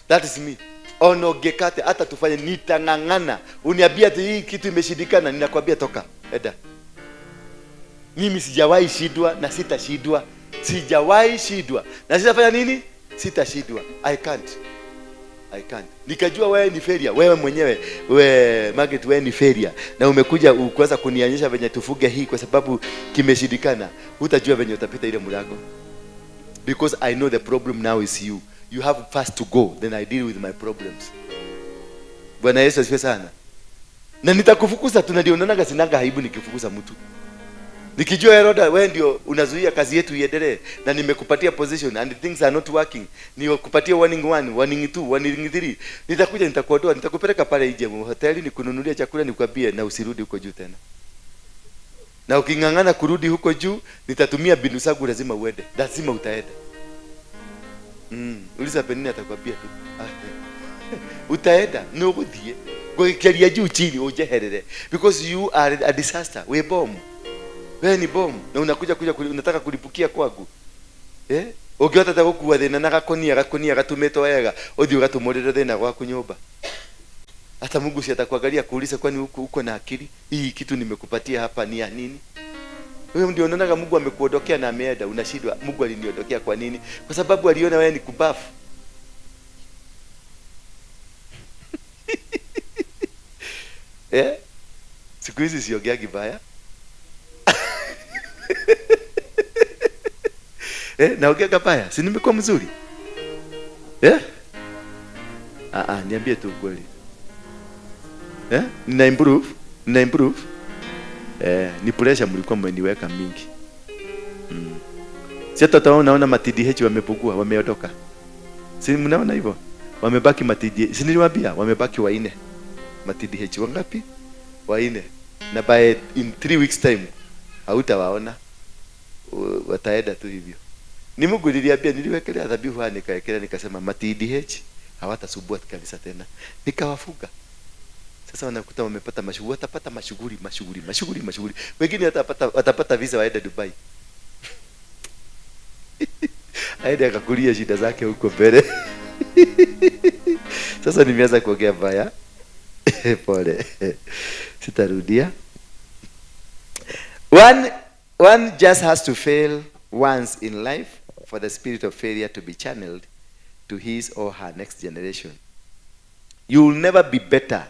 That is me. Onogekate hata tufanye, nitangangana. Uniambia hii kitu imeshindikana, ninakwambia toka. Eda. Mimi sijawahi shidwa na sitashidwa. Sijawahi shidwa na sitafanya nini? Sitashidwa. I can't. Nikajua wewe ni failure, wewe mwenyewe, wewe Margaret, wewe ni failure, na umekuja kuanza kunionyesha venye tufuge hii kwa sababu kimeshindikana. Utajua venye utapita ile mlango. Because I know the problem now is you. You have first to go, then I deal with my problems. Bwana Yesu asifiwe sana. Na nitakufukuza tu, ndio unaona sinanga aibu nikifukuza mtu. Nikijua Heroda wewe ndio unazuia kazi yetu iendelee, na nimekupatia position and things are not working. Nikupatia warning 1, warning 2, warning 3. Nitakuja nitakuondoa, nitakupeleka pale nje hoteli nikununulia chakula nikwambie na usirudi huko juu tena. Na ukingangana kurudi huko juu, nitatumia mbinu zangu, lazima uende. Lazima utaenda. Uliza Penina atakwambia tu. Utaenda, no gudie. Kwa kialia juu chini ujeherere because you are a disaster. We bomb. Wewe ni bomu na unakuja unataka kulipukia kwangu. Ukiota ta gukua thina na gakonia gatumeto wega, uthi ugatumurira thina gwaku nyumba. Hata Mungu si atakuangalia kuuliza kwani uko na akili? Hii kitu nimekupatia hapa ni ya nini? Wewe ndio unaona Mungu amekuondokea na ameenda, unashindwa Mungu aliniondokea kwa nini? Kwa sababu aliona wewe ni kubafu. Siku hizi siongea kibaya. Naongea kabaya, si nimekuwa mzuri? Niambie tu kweli. Nina improve. Ni pressure mlikuwa mmeniweka mingi. Sasa naona matidh wamepungua, wameondoka. Si mnaona hivyo? Wamebaki matidh. Si niliwaambia wamebaki 4. Matidh wangapi? 4. Na by in 3 weeks time hautawaona. Wataenda tu hivyo. Ni Mungu niliambia, niliwekelea dhabihu nikawekelea, nikasema matidh hawatasubua kanisa tena. Nikawafuga. Sasa wanakuta wamepata mashughuli, watapata mashughuli. Wengine watapata visa waende Dubai. Aende akakulia shida zake huko mbele. Sasa nimeanza kuongea baya. Pole. Sitarudia. One just has to fail once in life for the spirit of failure to be channeled to his or her next generation. You will never be better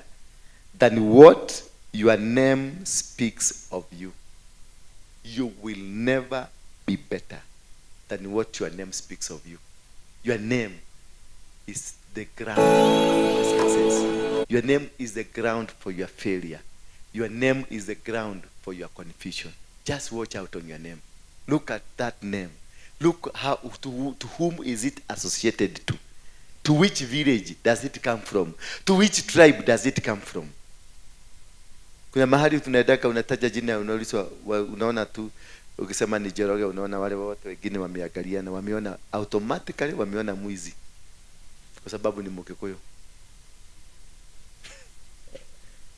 than what your name speaks of you. You will never be better than what your name speaks of you. Your name is the ground for your success. Your name is the ground for your failure. Your name is the ground for your confusion. Just watch out on your name. Look at that name. Look how to whom is it associated to? To which village does it come from? To which tribe does it come from? Kuna mahali tunaendaka unataja jina unaulizwa, unaona tu ukisema ni Njoroge, unaona wale wote wengine wameangaliana, wameona automatically, wameona mwizi kwa sababu ni Mkikuyu.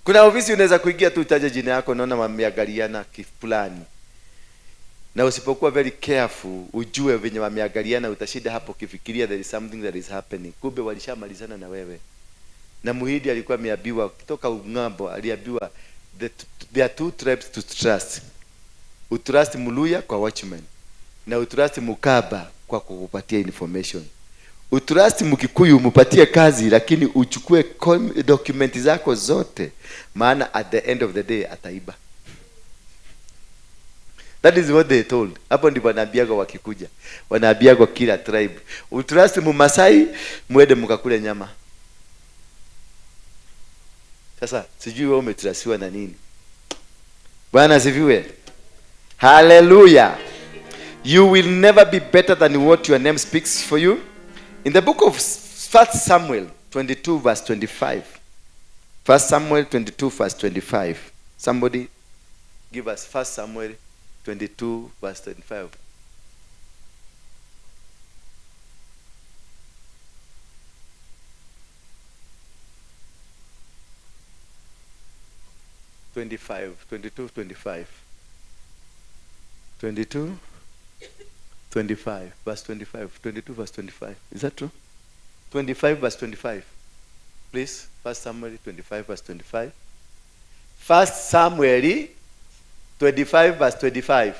Kuna ofisi unaweza kuingia tu utaja jina yako, unaona wameangaliana kifulani. Na usipokuwa very careful, ujue venye wameangaliana, utashida hapo kifikiria there is something that is happening. Kumbe walishamalizana na wewe. Na Muhidi alikuwa ameambiwa kutoka Ung'ambo, aliambiwa there are 2 tribes to trust. Utrust Muluya kwa watchman, na utrust Mukaba kwa kukupatia information. Utrust Mkikuyu umpatie kazi, lakini uchukue document zako zote, maana at the end of the day ataiba. That is what they told. Hapo ndipo wanaambiaga wakikuja. Wanaambiaga kila tribe. Utrust Mumasai, muende mkakule nyama. Sasa sijui wewe umetrasiwa na nini? Bwana asifiwe. Hallelujah. You will never be better than what your name speaks for you. In the book of 1 Samuel 22 verse 25. 1 Samuel 22 verse 25. Somebody give us 1 Samuel 22 verse 25. 25, verse 25, 22, verse 25. Is that true? 25, verse 25. Please, 1 Samuel 25, verse 25. 1 Samuel 25, verse 25.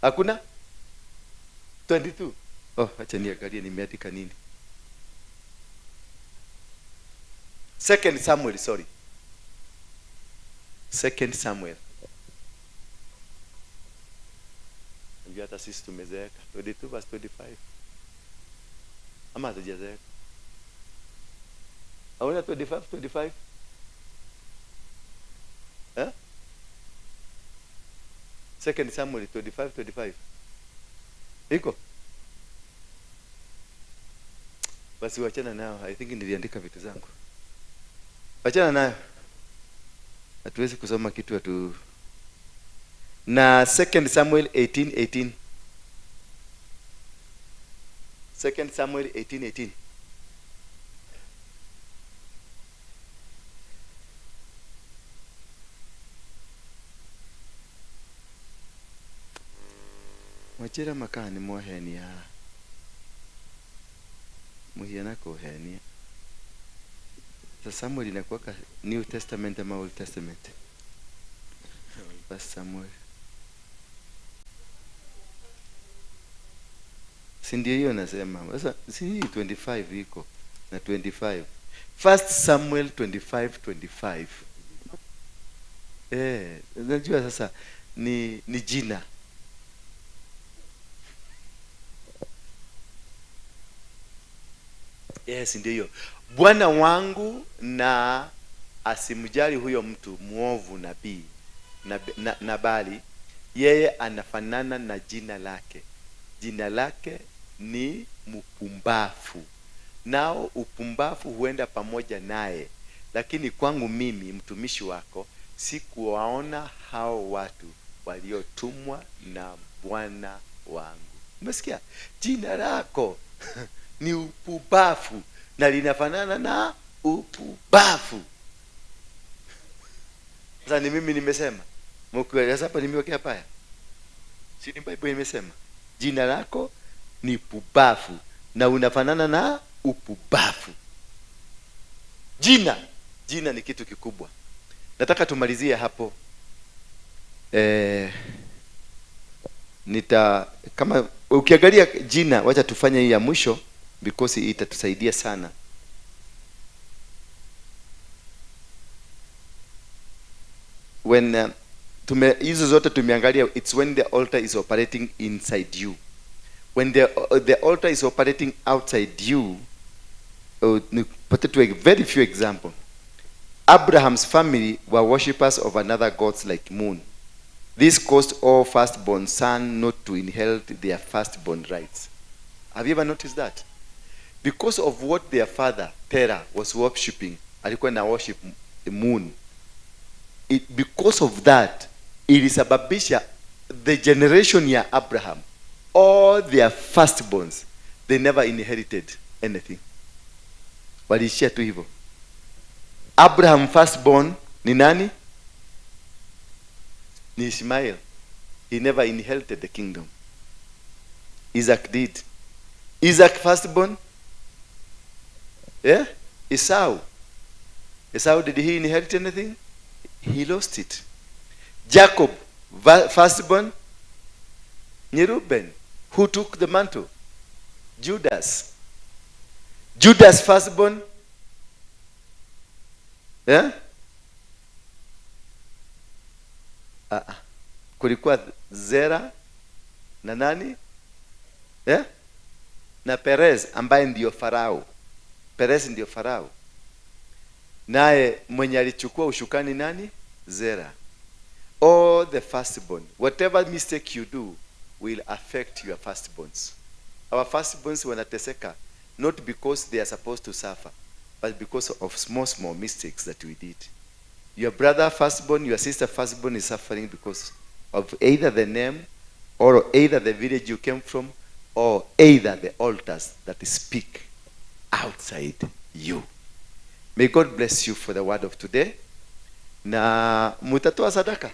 Hakuna? 22. Oh, acha niangalie nimeandika nini. 2 Samuel, sorry. 2 Samuel. Ndio hata sisi tumezeeka. 22 verse 25. Ama hatujazeeka. Hauna 25? Eh? 2 Samuel 25. Iko? Basi wachana nao. I think niliandika vitu zangu. Wachana nayo. Hatuwezi kusoma kitu atu. Na 2 Samuel 18. 2 Samuel 18. Wachira makani mohenia. Muhiana kohenia. Sasa Samuel inakuwa New Testament ama Old Testament? First Samuel. Si ndio hiyo nasema. Sasa si 25 iko na 25. First Samuel 25. Unajua sasa ni jina. Yes, ndio hiyo. Bwana wangu na asimjali huyo mtu muovu nabii na bali yeye anafanana na jina lake. Jina lake ni mpumbafu. Nao upumbafu huenda pamoja naye. Lakini kwangu mimi mtumishi wako sikuwaona hao watu waliotumwa na Bwana wangu. Umesikia? Jina lako ni upumbafu na linafanana na upumbafu. Sasa ni mimi nimesema. Mkieleza hapa nimewekea paya. Si ni Bible imesema. Jina lako ni pumbafu na unafanana na upumbafu. Jina ni kitu kikubwa. Nataka tumalizie hapo. Kama ukiangalia jina, wacha tufanye hii ya mwisho because itatusaidia sana. When hizo zote tumeangalia, it's when the altar is operating inside you. When the altar is operating outside you, put a very few example. Abraham's family were worshippers of another gods like moon. This caused all firstborn sons not to inherit their firstborn rights. Have you ever noticed that? Because of what their father Terah was worshipping, alikuwa na worship the moon. Because of that, ilisababisha the generation ya Abraham, all their firstborns, they never inherited anything. Walishia tu hivyo. Abraham firstborn ni nani? Ni Ishmael. He never inherited the kingdom. Isaac did. Isaac firstborn? Yeah? Esau. Did he inherit anything? He lost it. Jacob firstborn? Ni Reuben. Who took the mantle? Judas. Judas firstborn? Yeah? Kulikuwa Zera na nani? Yeah? Na Perez ambaye ndio Farao. Perez ndio Farao. Naye mwenye alichukua ushukani nani? Zera. All the firstborn. Whatever mistake you do will affect your firstborns. Our firstborns wanateseka not because they are supposed to suffer, but because of small mistakes that we did. Your brother firstborn, your sister firstborn is suffering because of either the name, or either the village you came from, or either the altars that speak outside you. May God bless you for the word of today. Na mutatoa sadaka?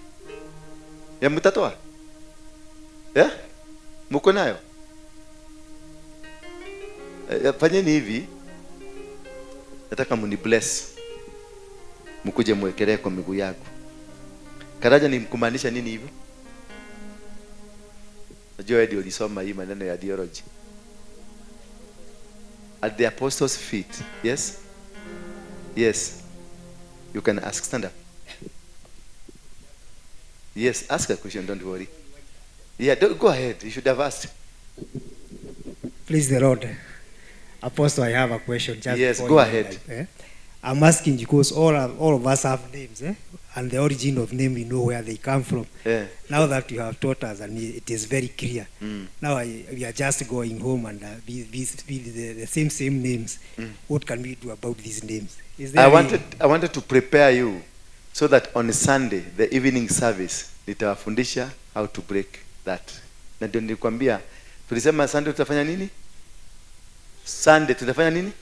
Ya mutatoa? Yeah? Muko nayo? Fanyeni hivi. Nataka muni bless. Mkuje muwekelee kwa miguu yako. Karaja ni kumaanisha nini hivyo? Najua wewe ndio ulisoma hii maneno ya theology. At the apostles' feet. Yes? Yes. You can ask. Stand up. Yes, ask a question, don't worry. Yeah, go ahead. You should have asked.
Please the Lord. Apostle, I have a question. Just
Yes, go ahead.
I'm asking because all of us have names, and the origin of name, we know where they come from.
Yeah.
Now that you have taught us, and it is very clear. Now we are just going home and the same names. What can we do about these names? Is there
I wanted to prepare you so that on Sunday, the evening service, nitawafundisha how to break that. Na ndio nilikwambia, tulisema Sunday tutafanya nini? Sunday tutafanya nini?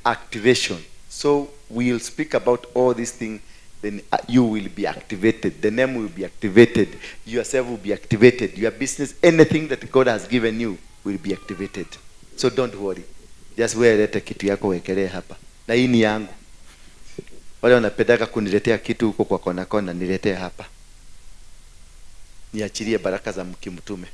Activation. So we'll speak about all these things, then you will be activated. The name will be activated. Yourself will be activated. Your business, anything that God has given you will be activated. So don't worry. Just leta kitu yako wekelee hapa. Na hii ni yangu. Wale wanapendaka kuniletea kitu huko kwa kona kona, niletee hapa. Niachilie baraka za mkimtume.